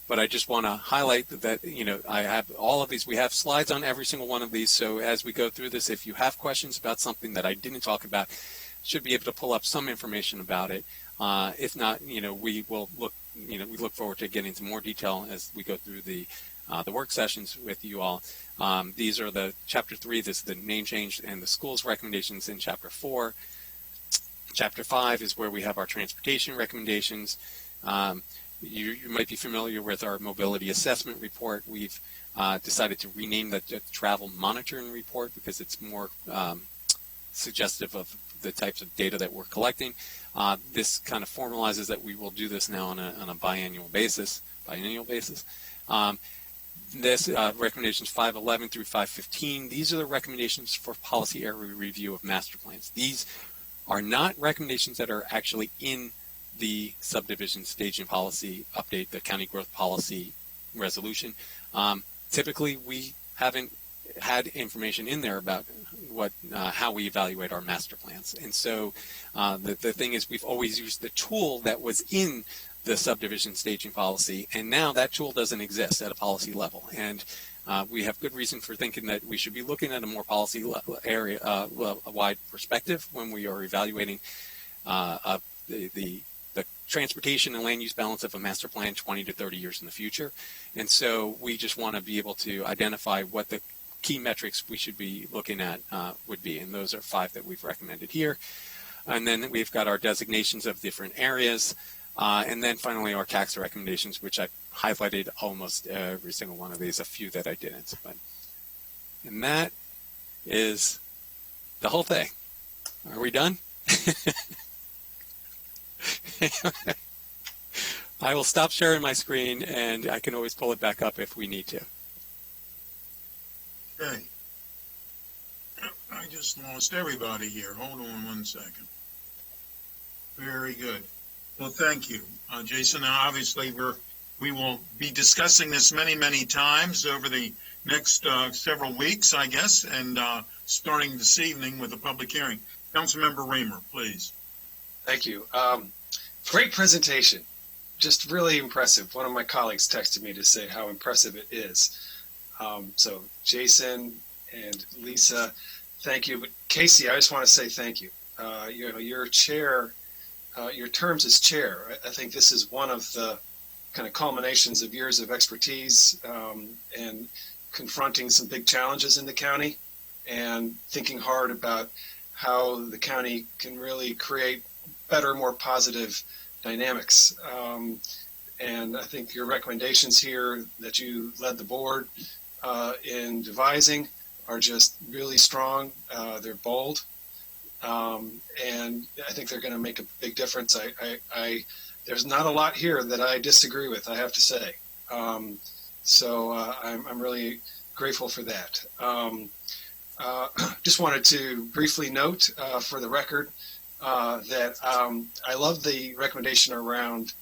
but I just want to highlight that, I have all of these. We have slides on every single one of these, so as we go through this, if you have questions about something that I didn't talk about, should be able to pull up some information about it. If not, we will look, we look forward to getting into more detail as we go through the work sessions with you all. These are the Chapter 3, this is the name change and the schools recommendations in Chapter 4. Chapter 5 is where we have our transportation recommendations. You might be familiar with our mobility assessment report. We've decided to rename the travel monitoring report because it's more suggestive of the types of data that we're collecting. This kind of formalizes that we will do this now on a biennial basis. This recommendations 511 through 515, these are the recommendations for policy area review of master plans. These are not recommendations that are actually in the subdivision staging policy update, the county growth policy resolution. Typically, we haven't had information in there about how we evaluate our master plans. And so the thing is, we've always used the tool that was in the subdivision staging policy, and now that tool doesn't exist at a policy level. And we have good reason for thinking that we should be looking at a more policy area, a wide perspective when we are evaluating the transportation and land use balance of a master plan 20 to 30 years in the future. And so we just want to be able to identify what the key metrics we should be looking at would be. And those are 5 that we've recommended here. And then we've got our designations of different areas. And then finally our tax recommendations, which I highlighted almost every single one of these, a few that I didn't. And that is the whole thing. Are we done? I will stop sharing my screen, and I can always pull it back up if we need to. Okay. I just lost everybody here. Hold on one second. Very good. Well, thank you, Jason. Now, obviously, we will be discussing this many, many times over the next several weeks, I guess, and starting this evening with a public hearing. Councilmember Reamer, please. Thank you. Great presentation. Just really impressive. One of my colleagues texted me to say how impressive it is. So Jason and Lisa, thank you. But Casey, I just want to say thank you. Your chair, your terms as chair, I think this is one of the kind of culminations of years of expertise and confronting some big challenges in the county and thinking hard about how the county can really create better, more positive dynamics. And I think your recommendations here that you led the board in devising are just really strong. They're bold. And I think they're going to make a big difference. There's not a lot here that I disagree with, I have to say. So I'm really grateful for that. just wanted to briefly note for the record that I love the recommendation around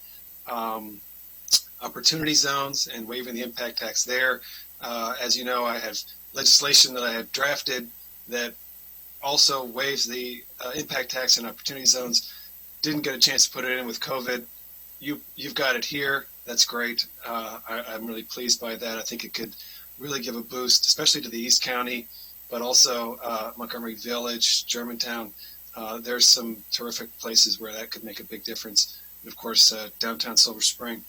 opportunity zones and waiving the impact tax there. As you know, I have legislation that I have drafted that also waives the impact tax and opportunity zones. Didn't get a chance to put it in with COVID. You've got it here. That's great. I'm really pleased by that. I think it could really give a boost, especially to the East County, but also Montgomery Village, Germantown. There's some terrific places where that could make a big difference. And of course, downtown Silver Spring.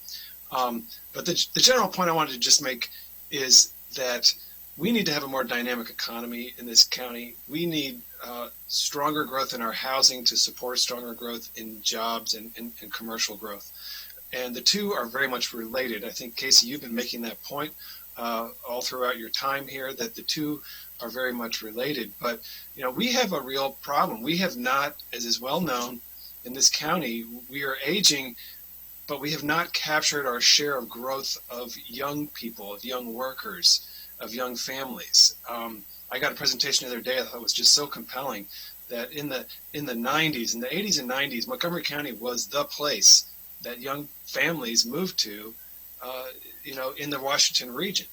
But the general point I wanted to just make is that we need to have a more dynamic economy in this county. We need stronger growth in our housing to support stronger growth in jobs and commercial growth. And the two are very much related. I think, Casey, you've been making that point all throughout your time here, that the two are very much related. But, you know, we have a real problem. We have not, as is well known in this county, we are aging, but we have not captured our share of growth of young people, of young workers, of young families. I got a presentation the other day I thought was just so compelling that in the 90s, in the 80s and 90s, Montgomery County was the place that young families moved to, in the Washington region.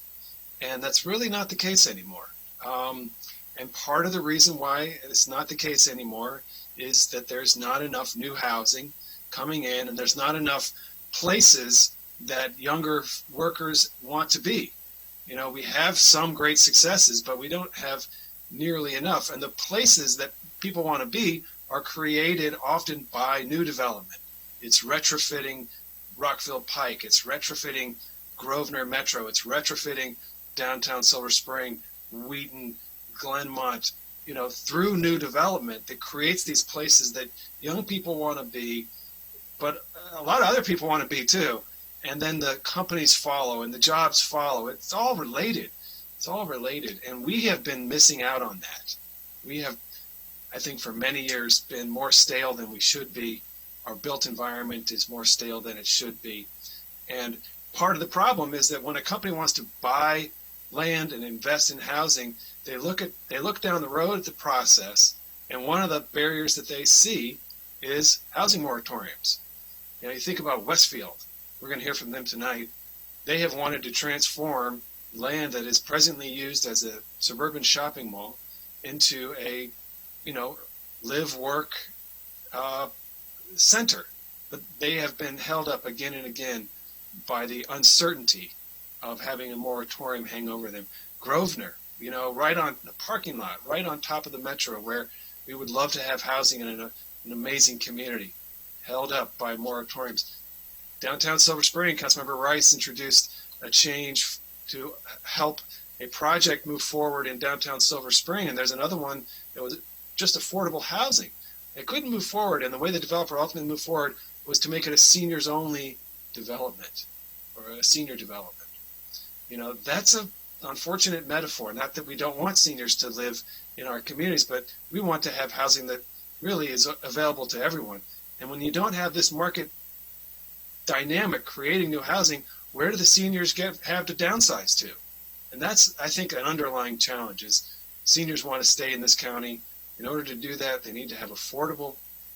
And that's really not the case anymore. And part of the reason why it's not the case anymore is that there's not enough new housing coming in, and there's not enough places that younger workers want to be. You know, we have some great successes, but we don't have nearly enough. And the places that people want to be are created often by new development. It's retrofitting Rockville Pike. It's retrofitting Grosvenor Metro. It's retrofitting downtown Silver Spring, Wheaton, Glenmont, through new development that creates these places that young people want to be, but a lot of other people want to be too. And then the companies follow and the jobs follow. It's all related. It's all related. And we have been missing out on that. We have, I think, for many years been more stale than we should be. Our built environment is more stale than it should be. And part of the problem is that when a company wants to buy land and invest in housing, they look down the road at the process, and one of the barriers that they see is housing moratoriums. You think about Westfield. We're going to hear from them tonight. They have wanted to transform land that is presently used as a suburban shopping mall into a, live, work center. But they have been held up again and again by the uncertainty of having a moratorium hang over them. Grosvenor, right on the parking lot, right on top of the metro, where we would love to have housing in an amazing community, held up by moratoriums. Downtown Silver Spring, Councilmember Rice introduced a change to help a project move forward in downtown Silver Spring, and there's another one that was just affordable housing. It couldn't move forward, and the way the developer ultimately moved forward was to make it a seniors-only development, or a senior development. That's an unfortunate metaphor. Not that we don't want seniors to live in our communities, but we want to have housing that really is available to everyone. And when you don't have this market dynamic creating new housing, where do the seniors have to downsize to? And that's, I think, an underlying challenge is seniors want to stay in this county. In order to do that, they need to have affordable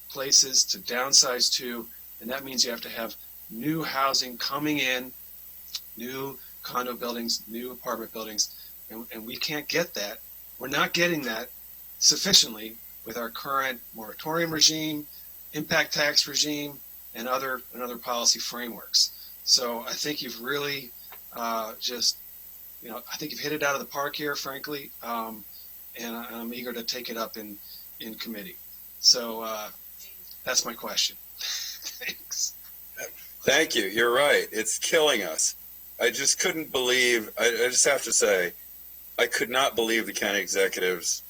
places to downsize to, and that means you have to have new housing coming in, new condo buildings, new apartment buildings, and we can't get that. We're not getting that sufficiently with our current moratorium regime, impact tax regime, and other policy frameworks. So I think you've really I think you've hit it out of the park here, frankly, and I'm eager to take it up in committee. So that's my question. Thanks. Thank you. You're right. It's killing us. I just couldn't believe, I just have to say, I could not believe the county executive's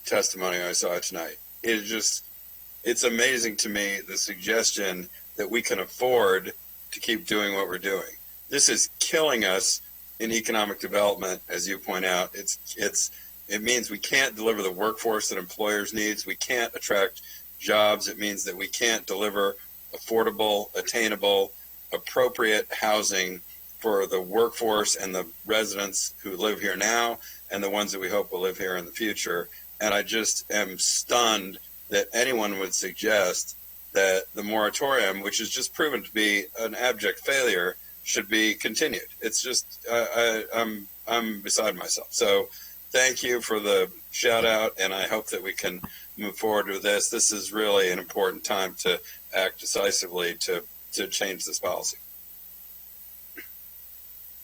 testimony I saw tonight. It's amazing to me, the suggestion that we can afford to keep doing what we're doing. This is killing us in economic development, as you point out. It means we can't deliver the workforce that employers need. We can't attract jobs. It means that we can't deliver affordable, attainable, appropriate housing for the workforce and the residents who live here now and the ones that we hope will live here in the future. And I just am stunned that anyone would suggest that the moratorium, which is just proven to be an abject failure, should be continued. It's just, I'm beside myself. So thank you for the shout out, and I hope that we can move forward with this. This is really an important time to act decisively to change this policy.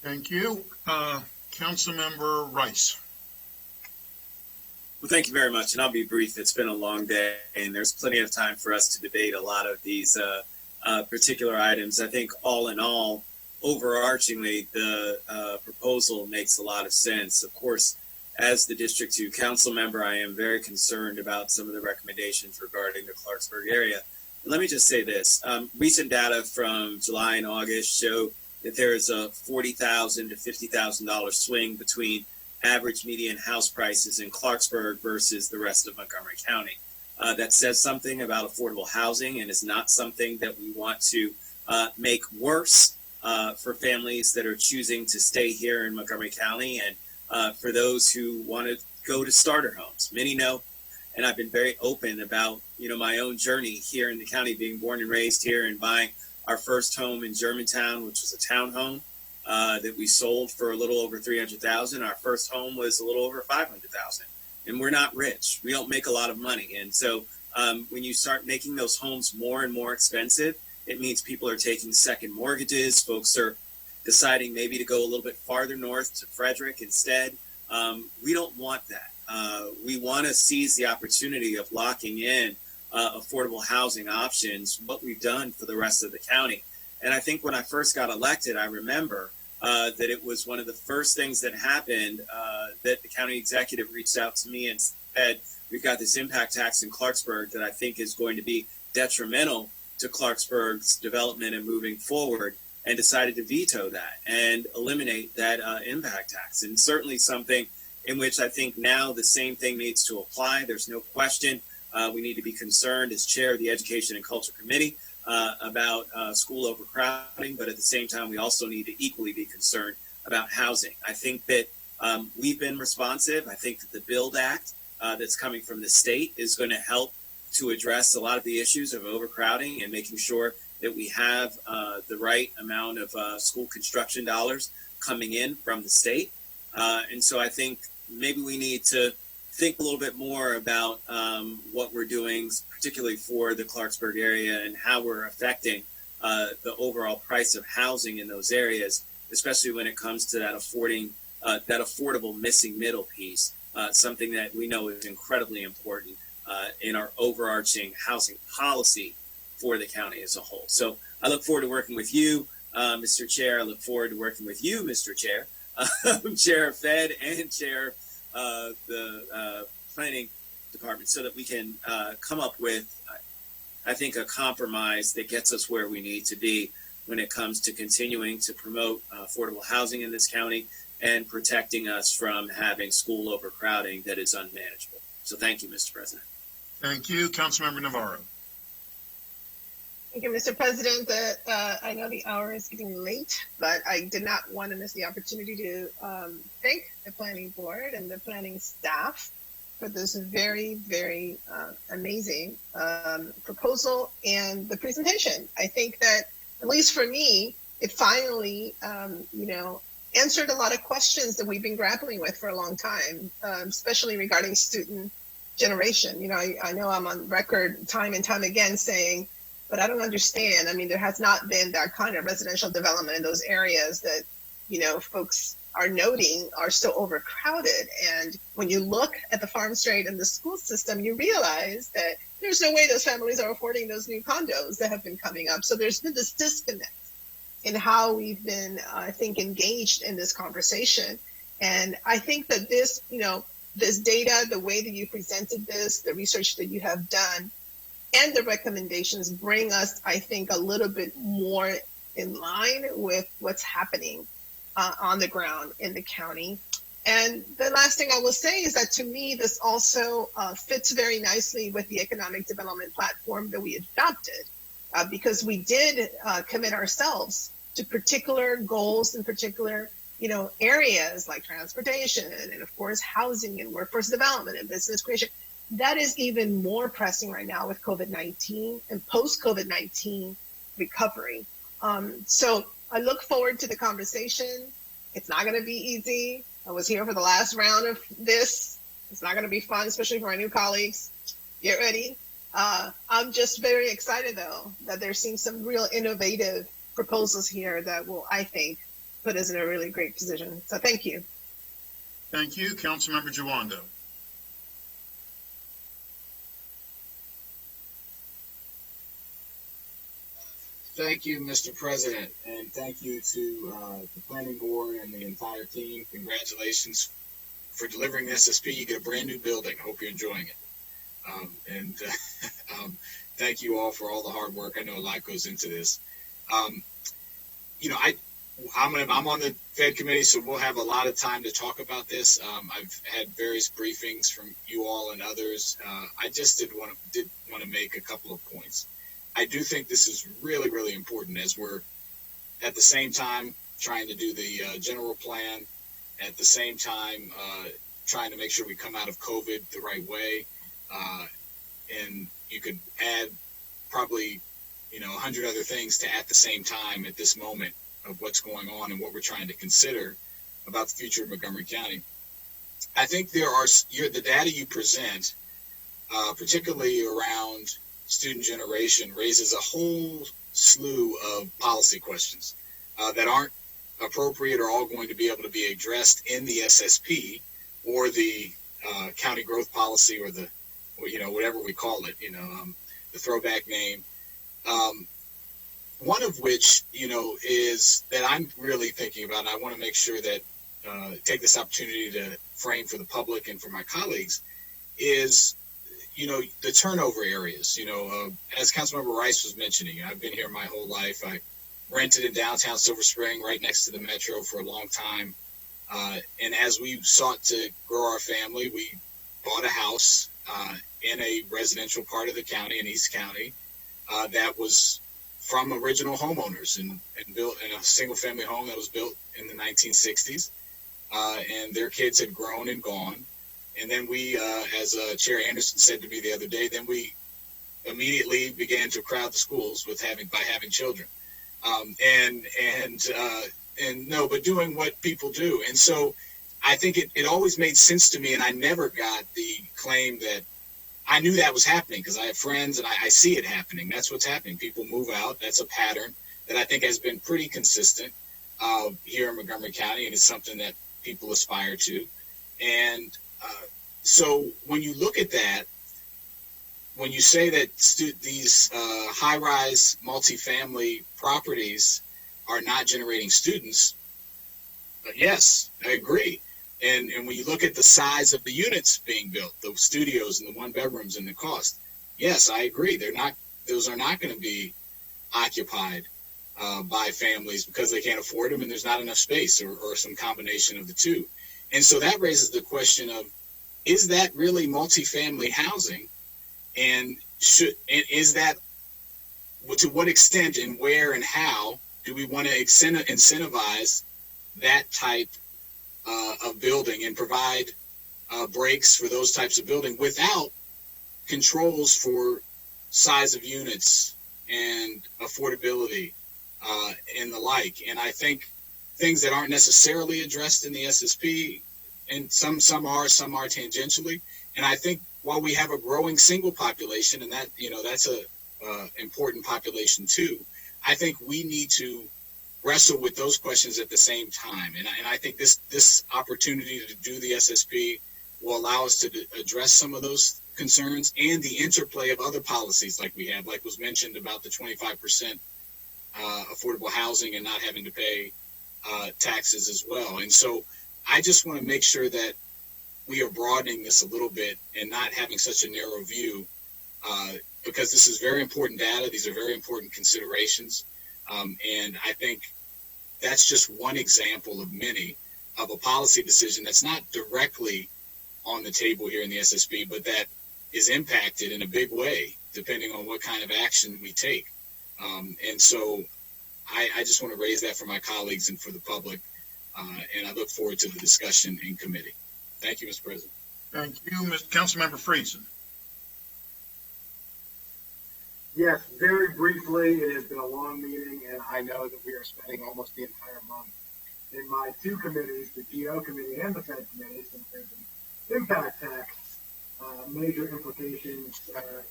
Thank you. Councilmember Rice. Well, thank you very much, and I'll be brief. It's been a long day, and there's plenty of time for us to debate a lot of these particular items. I think all in all, overarchingly, the proposal makes a lot of sense. Of course, as the District 2 council member, I am very concerned about some of the recommendations regarding the Clarksburg area. And let me just say this. Recent data from July and August show that there is a $40,000 to $50,000 swing between average median house prices in Clarksburg versus the rest of Montgomery County. That says something about affordable housing and is not something that we want to make worse for families that are choosing to stay here in Montgomery County and for those who want to go to starter homes. Many know, and I've been very open about, my own journey here in the county, being born and raised here and buying our first home in Germantown, which was a townhome that we sold for a little over $300,000. Our first home was a little over $500,000, and we're not rich. We don't make a lot of money, and so when you start making those homes more and more expensive, it means people are taking second mortgages. Folks are deciding maybe to go a little bit farther north to Frederick instead. We don't want that. We want to seize the opportunity of locking in affordable housing options, what we've done for the rest of the county. And I think when I first got elected, I remember that it was one of the first things that happened that the county executive reached out to me and said, we've got this impact tax in Clarksburg that I think is going to be detrimental to Clarksburg's development and moving forward, and decided to veto that and eliminate that impact tax. And certainly something in which I think now the same thing needs to apply. There's no question we need to be concerned as chair of the Education and Culture Committee about school overcrowding, but at the same time, we also need to equally be concerned about housing. I think that we've been responsive. I think that the BUILD Act that's coming from the state is going to help to address a lot of the issues of overcrowding and making sure that we have the right amount of school construction dollars coming in from the state. And so I think maybe we need to think a little bit more about what we're doing, particularly for the Clarksburg area, and how we're affecting the overall price of housing in those areas, especially when it comes to that affordable missing middle piece, something that we know is incredibly important in our overarching housing policy for the county as a whole. So I look forward to working with you, Mr. Chair. I look forward to working with you, Mr. Chair, Chair of Fed and Chair of the Planning Department, so that we can come up with, I think, a compromise that gets us where we need to be when it comes to continuing to promote affordable housing in this county and protecting us from having school overcrowding that is unmanageable. So thank you, Mr. President. Thank you. Councilmember Navarro. Thank you, Mr. President. I know the hour is getting late, but I did not want to miss the opportunity to thank the planning board and the planning staff for this very, very amazing proposal and the presentation. I think that, at least for me, it finally, answered a lot of questions that we've been grappling with for a long time, especially regarding student generation. I know I'm on record time and time again saying, but I don't understand. I mean, there has not been that kind of residential development in those areas that, folks are noting are so overcrowded. And when you look at the farm trade and the school system, you realize that there's no way those families are affording those new condos that have been coming up. So there's been this disconnect in how we've been, I think, engaged in this conversation. And I think that this, this data, the way that you presented this, the research that you have done, and the recommendations bring us, I think, a little bit more in line with what's happening on the ground in the county. And the last thing I will say is that, to me, this also fits very nicely with the economic development platform that we adopted, because we did commit ourselves to particular goals and particular, areas like transportation and of course housing and workforce development and business creation. That is even more pressing right now with COVID-19 and post-COVID-19 recovery. So I look forward to the conversation. It's not going to be easy. I was here for the last round of this. It's not going to be fun, especially for our new colleagues. Get ready. I'm just very excited, though, that they're seeing some real innovative proposals here that will, I think, put us in a really great position. So thank you. Thank you. Councilmember Jawando. Thank you, Mr. President, and thank you to the planning board and the entire team. Congratulations for delivering the SSP. You get a brand new building. Hope you're enjoying it. Thank you all for all the hard work. I know a lot goes into this. I'm on the Fed committee, so we'll have a lot of time to talk about this. I've had various briefings from you all and others. I just did want to make a couple of points. I do think this is really, really important as we're at the same time trying to do the general plan, at the same time trying to make sure we come out of COVID the right way. And you could add probably, 100 other things to at the same time at this moment of what's going on and what we're trying to consider about the future of Montgomery County. I think the data you present, particularly around student generation, raises a whole slew of policy questions that aren't appropriate or all going to be able to be addressed in the SSP or the county growth policy or the, whatever we call it, the throwback name. One of which, is that I'm really thinking about, and I want to make sure that take this opportunity to frame for the public and for my colleagues, is the turnover areas. As Councilmember Rice was mentioning, I've been here my whole life. I rented in downtown Silver Spring, right next to the metro, for a long time. And as we sought to grow our family, we bought a house in a residential part of the county, in East County, that was from original homeowners and built in a single family home that was built in the 1960s. And their kids had grown and gone. And then we, as Chair Anderson said to me the other day, then we immediately began to crowd the schools by having children, but doing what people do. And so I think it always made sense to me, and I never got the claim that I knew that was happening because I have friends and I see it happening. That's what's happening. People move out. That's a pattern that I think has been pretty consistent here in Montgomery County, and it's something that people aspire to. And so when you look at that, when you say that these high-rise multifamily properties are not generating students, yes, I agree. And when you look at the size of the units being built, the studios and the one-bedrooms and the cost, yes, I agree. Those are not going to be occupied by families because they can't afford them and there's not enough space or some combination of the two. And so that raises the question of, is that really multifamily housing? And is that, to what extent and where and how do we want to incentivize that type of building and provide breaks for those types of building without controls for size of units and affordability and the like? And I think things that aren't necessarily addressed in the SSP, and some are tangentially. And I think while we have a growing single population, and that that's a important population too, I think we need to wrestle with those questions at the same time. And I think this opportunity to do the SSP will allow us to address some of those concerns and the interplay of other policies like we have, like was mentioned about the 25% affordable housing and not having to pay taxes as well. And so I just want to make sure that we are broadening this a little bit and not having such a narrow view, because this is very important data. These are very important considerations. And I think that's just one example of many of a policy decision that's not directly on the table here in the SSB, but that is impacted in a big way depending on what kind of action we take. And so I just want to raise that for my colleagues and for the public, and I look forward to the discussion in committee. Thank you, Mr. President. Thank you, Councilmember Friedson. Yes, very briefly, it has been a long meeting, and I know that we are spending almost the entire month in my two committees, the GO committee and the Fed committee, since there's an impact tax, major implications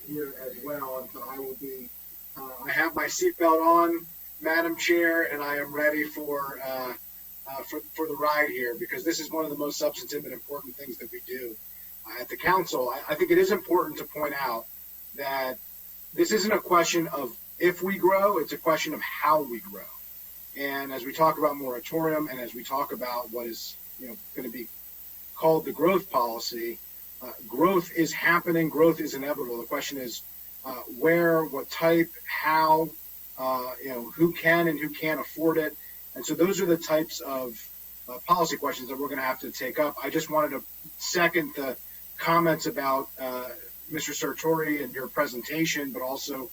here as well. And so I will be, I have my seatbelt on, Madam Chair, and I am ready for the ride here, because this is one of the most substantive and important things that we do at the council. I think it is important to point out that this isn't a question of if we grow, it's a question of how we grow. And as we talk about moratorium, and as we talk about what is going to be called the growth policy, growth is happening, growth is inevitable. The question is where, what type, how, who can and who can't afford it. And so those are the types of policy questions that we're going to have to take up. I just wanted to second the comments about Mr. Sartori and your presentation, but also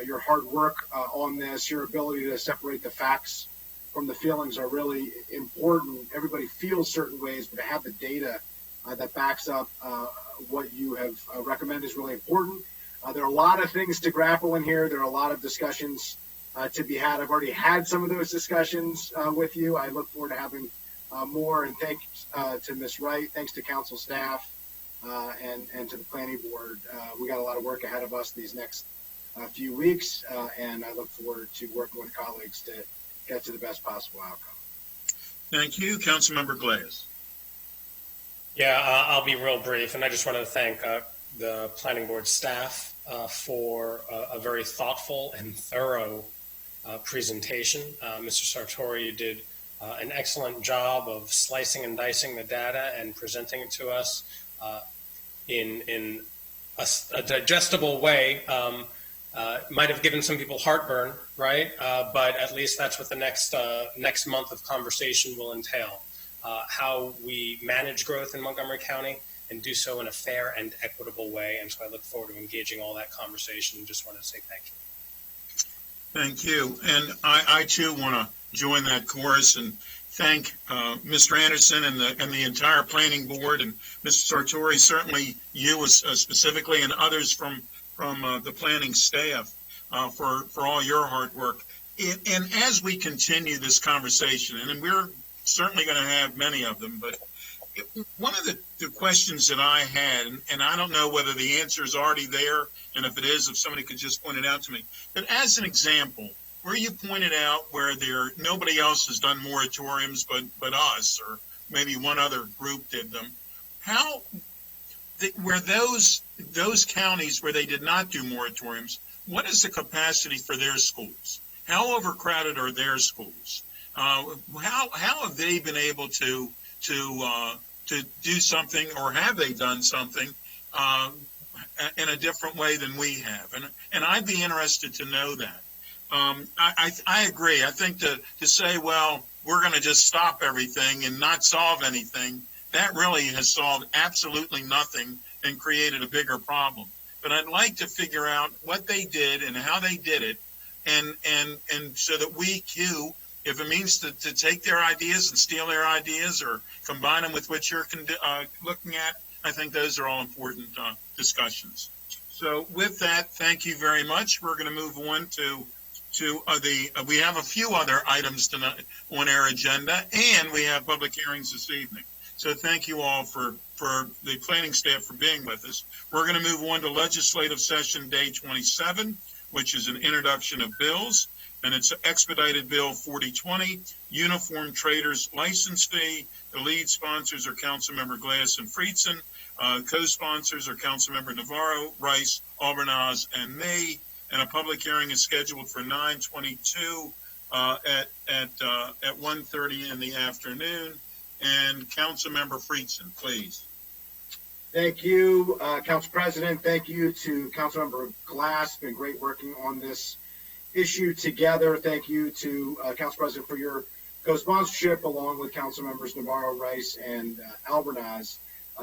your hard work on this. Your ability to separate the facts from the feelings are really important. Everybody feels certain ways, but to have the data that backs up what you have recommended is really important. There are a lot of things to grapple in here. There are a lot of discussions to be had. I've already had some of those discussions with you. I look forward to having more, and thanks to Ms. Wright, thanks to council staff, and to the planning board. We got a lot of work ahead of us these next few weeks, and I look forward to working with colleagues to get to the best possible outcome. Thank you. Councilmember Glass. Yeah, I'll be real brief, and I just wanted to thank the planning board staff for a very thoughtful and thorough presentation. Mr. Sartori, you did an excellent job of slicing and dicing the data and presenting it to us in a digestible way. Might have given some people heartburn, right? But at least that's what the next month of conversation will entail. How we manage growth in Montgomery County and do so in a fair and equitable way. And so I look forward to engaging all that conversation, and just want to say thank you. Thank you. And I too want to join that chorus and thank Mr. Anderson and the entire planning board, and Mr. Sartori, certainly you specifically, and others from the planning staff for all your hard work. And as we continue this conversation, and we're certainly going to have many of them, but one of the questions that I had, and I don't know whether the answer is already there, and if it is, if somebody could just point it out to me, but as an example, where you pointed out where nobody else has done moratoriums but us, or maybe one other group did them, how where those counties where they did not do moratoriums, what is the capacity for their schools? How overcrowded are their schools? How have they been able to do something, or have they done something in a different way than we have? And I'd be interested to know that. I agree. I think to say, well, we're going to just stop everything and not solve anything, that really has solved absolutely nothing and created a bigger problem. But I'd like to figure out what they did and how they did it, and so that we too, if it means to take their ideas and steal their ideas or combine them with what you're looking at, I think those are all important discussions. So with that, thank you very much. We're going to move on to we have a few other items tonight on our agenda, and we have public hearings this evening. So thank you all for the planning staff for being with us. We're going to move on to legislative session day 27, which is an introduction of bills, and it's expedited bill 4020, uniform traders license fee. The lead sponsors are Councilmember Glass and Friedson. Co-sponsors are Councilmember Navarro, Rice, Albernaz, and me. And a public hearing is scheduled for 9/22 at 1:30 in the afternoon. And Councilmember Friedson, please. Thank you, Council President. Thank you to Councilmember Glass. It's been great working on this issue together. Thank you to Council President for your co-sponsorship, along with Council Members Navarro, Rice, and Albernaz.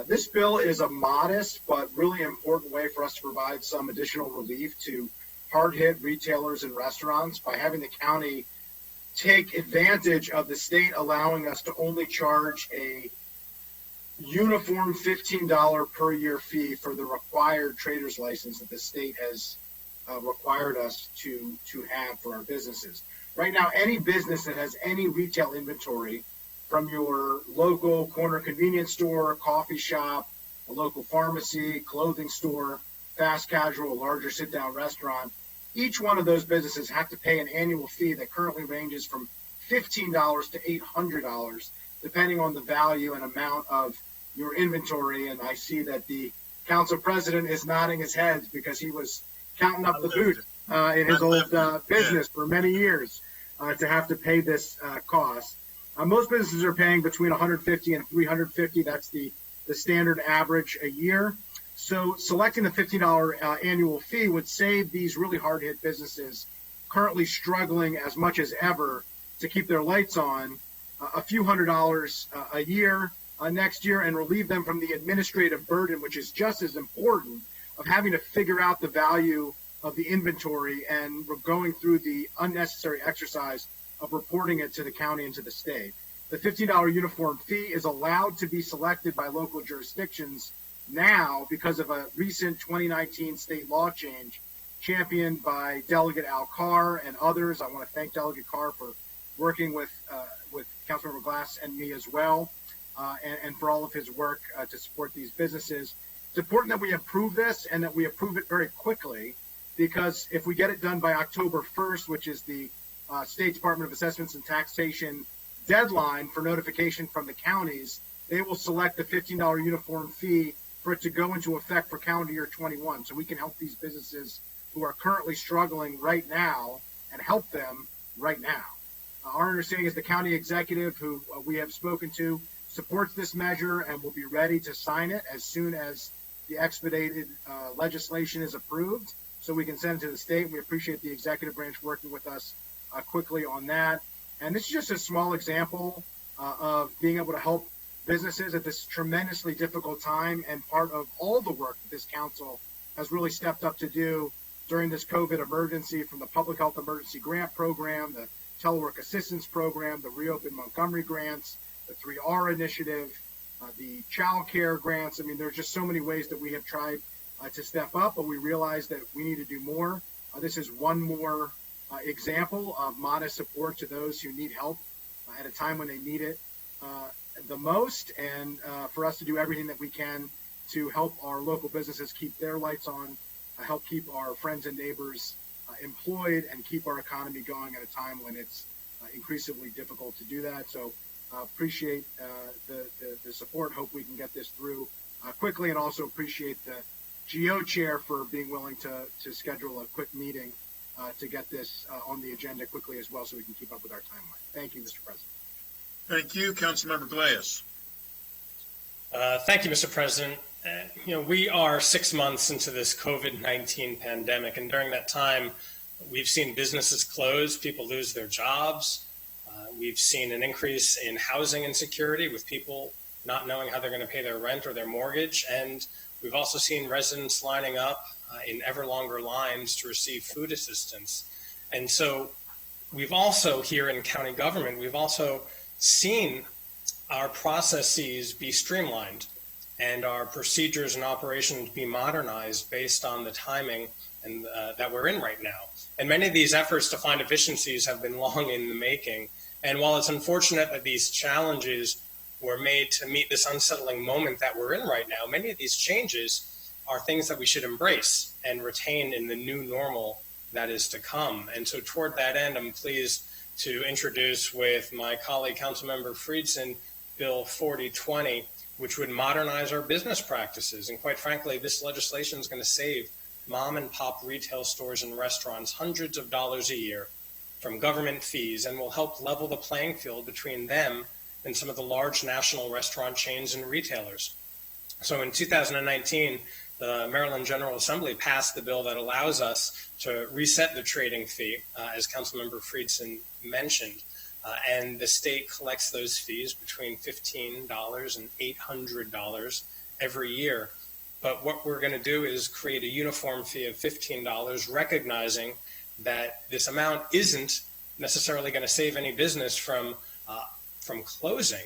This bill is a modest but really important way for us to provide some additional relief to hard-hit retailers and restaurants by having the county take advantage of the state allowing us to only charge a uniform $15 per year fee for the required trader's license that the state has required us to have for our businesses. Right now, any business that has any retail inventory, from your local corner convenience store, coffee shop, a local pharmacy, clothing store, fast casual, a larger sit-down restaurant, each one of those businesses have to pay an annual fee that currently ranges from $15 to $800, depending on the value and amount of your inventory. And I see that the council president is nodding his head because he was counting up the boot in his old business for many years to have to pay this cost. Most businesses are paying between $150 and $350. That's the standard average a year. So selecting the $15 annual fee would save these really hard-hit businesses currently struggling as much as ever to keep their lights on a few $100s a year next year, and relieve them from the administrative burden, which is just as important, of having to figure out the value of the inventory and going through the unnecessary exercise of reporting it to the county and to the state. The $15 uniform fee is allowed to be selected by local jurisdictions now because of a recent 2019 state law change championed by Delegate Al Carr and others. I want to thank Delegate Carr for working with Councilmember Glass and me as well, and for all of his work to support these businesses. It's important that we approve this and that we approve it very quickly, because if we get it done by October 1st, which is the State Department of Assessments and Taxation deadline for notification from the counties, they will select the $15 uniform fee for it to go into effect for calendar year 21. So we can help these businesses who are currently struggling right now and help them right now. Our understanding is the county executive, who we have spoken to, supports this measure and will be ready to sign it as soon as the expedited legislation is approved, so we can send it to the state. We appreciate the executive branch working with us quickly on that. And this is just a small example of being able to help businesses at this tremendously difficult time, and part of all the work that this council has really stepped up to do during this COVID emergency, from the Public Health Emergency Grant Program, the Telework Assistance Program, the Reopen Montgomery grants, the 3R initiative, the child care grants. I mean, there's just so many ways that we have tried to step up, but we realize that we need to do more. This is one more example of modest support to those who need help at a time when they need it the most, and for us to do everything that we can to help our local businesses keep their lights on, help keep our friends and neighbors employed, and keep our economy going at a time when it's increasingly difficult to do that. So appreciate the support. Hope we can get this through quickly, and also appreciate the GO chair for being willing to schedule a quick meeting to get this on the agenda quickly as well, so we can keep up with our timeline. Thank you, Mr. President. Thank you. Councilmember Glass. Thank you, Mr. President. We are 6 months into this COVID-19 pandemic, and during that time, we've seen businesses close, people lose their jobs. We've seen an increase in housing insecurity, with people not knowing how they're going to pay their rent or their mortgage. And we've also seen residents lining up in ever longer lines to receive food assistance. And so we've also, here in county government, we've also seen our processes be streamlined and our procedures and operations be modernized based on the timing and that we're in right now. And many of these efforts to find efficiencies have been long in the making. And while it's unfortunate that these challenges were made to meet this unsettling moment that we're in right now, many of these changes are things that we should embrace and retain in the new normal that is to come. And so toward that end, I'm pleased to introduce with my colleague, Councilmember Friedson, Bill 4020, which would modernize our business practices. And quite frankly, this legislation is going to save mom and pop retail stores and restaurants hundreds of dollars a year from government fees, and will help level the playing field between them and some of the large national restaurant chains and retailers. So in 2019, the Maryland General Assembly passed the bill that allows us to reset the trading fee, as Councilmember Friedson mentioned, and the state collects those fees between $15 and $800 every year. But what we're going to do is create a uniform fee of $15, recognizing that this amount isn't necessarily going to save any business from closing,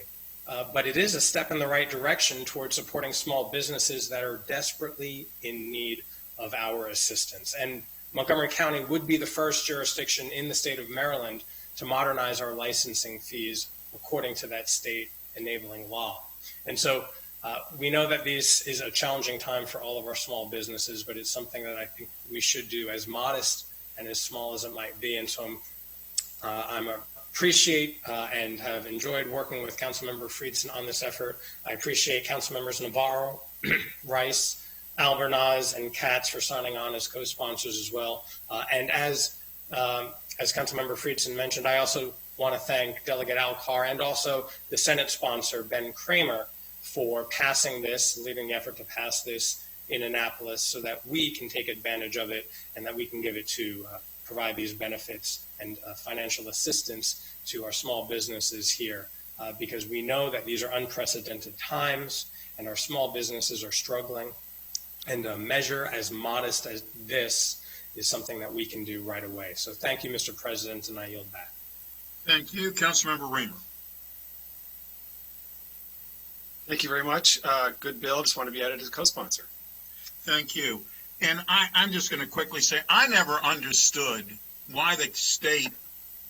but it is a step in the right direction towards supporting small businesses that are desperately in need of our assistance. And Montgomery County would be the first jurisdiction in the state of Maryland to modernize our licensing fees according to that state enabling law. And so we know that this is a challenging time for all of our small businesses, but it's something that I think we should do, as modest and as small as it might be. And so I appreciate and have enjoyed working with Councilmember Friedson on this effort. I appreciate Councilmembers Navarro, Rice, Albernaz, and Katz for signing on as co-sponsors as well. And as Councilmember Friedson mentioned, I also want to thank Delegate Alcar and also the Senate sponsor, Ben Kramer, for passing this, leading the effort to pass this in Annapolis so that we can take advantage of it and that we can give it to provide these benefits and financial assistance to our small businesses here, because we know that these are unprecedented times and our small businesses are struggling. And a measure as modest as this is something that we can do right away. So thank you, Mr. President, and I yield back. Thank you. Councilmember Reamer. Thank you very much. Good bill. Just want to be added as a co-sponsor. Thank you. And I'm just going to quickly say, I never understood why the state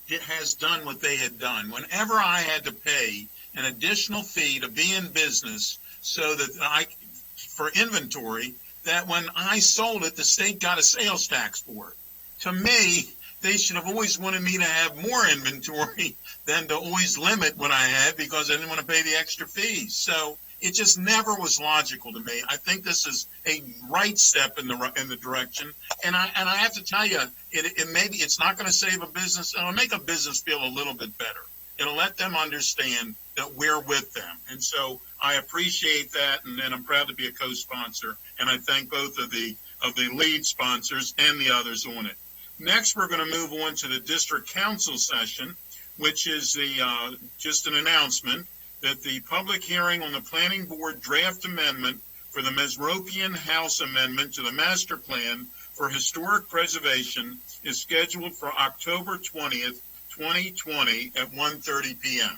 has done what they had done. Whenever I had to pay an additional fee to be in business so that for inventory, that when I sold it, the state got a sales tax for it. To me, they should have always wanted me to have more inventory than to always limit what I had, because I didn't want to pay the extra fees. So it just never was logical to me. I think this is a right step in the direction. And I have to tell you, it's not going to save a business. It'll make a business feel a little bit better. It'll let them understand that we're with them. And so I appreciate that, and I'm proud to be a co-sponsor, and I thank both of the lead sponsors and the others on it. Next, we're going to move on to the district council session, which is just an announcement that the public hearing on the planning board draft amendment for the Mesropian House Amendment to the master plan for historic preservation is scheduled for October 20th, 2020 at 1:30 p.m.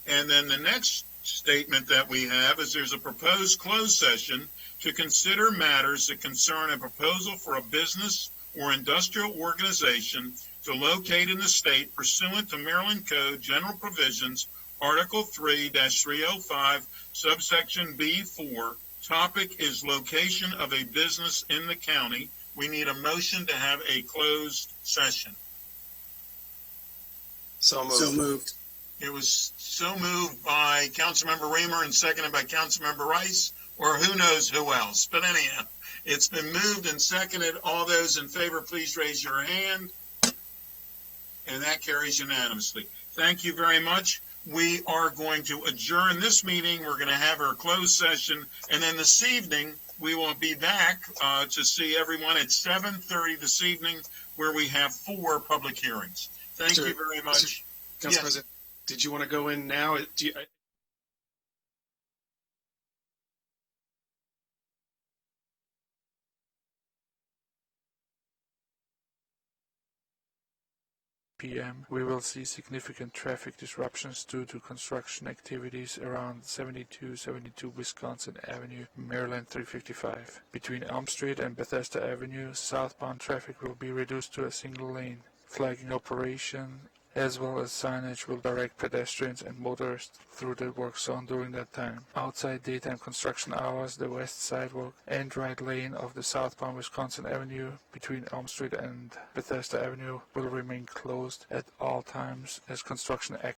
And then the next statement that we have is there's a proposed closed session to consider matters that concern a proposal for a business or industrial organization to locate in the state pursuant to Maryland Code General Provisions, Article 3-305, subsection B4. Topic is location of a business in the county. We need a motion to have a closed session. So moved. So moved. It was so moved by Councilmember Reamer and seconded by Councilmember Rice, or who knows who else. But anyhow, it's been moved and seconded. All those in favor, please raise your hand. And that carries unanimously. Thank you very much. We are going to adjourn this meeting. We're going to have our closed session. And then this evening, we will be back to see everyone at 7:30 this evening, where we have 4 public hearings. Thank you very much. Council President, did you want to go in now? p.m. we will see significant traffic disruptions due to construction activities around 7272 Wisconsin Avenue, Maryland 355. Between Elm Street and Bethesda Avenue, southbound traffic will be reduced to a single lane. Flagging operation as well as signage will direct pedestrians and motorists through the work zone during that time. Outside daytime construction hours, the west sidewalk and right lane of the southbound Wisconsin Avenue between Elm Street and Bethesda Avenue will remain closed at all times as construction activity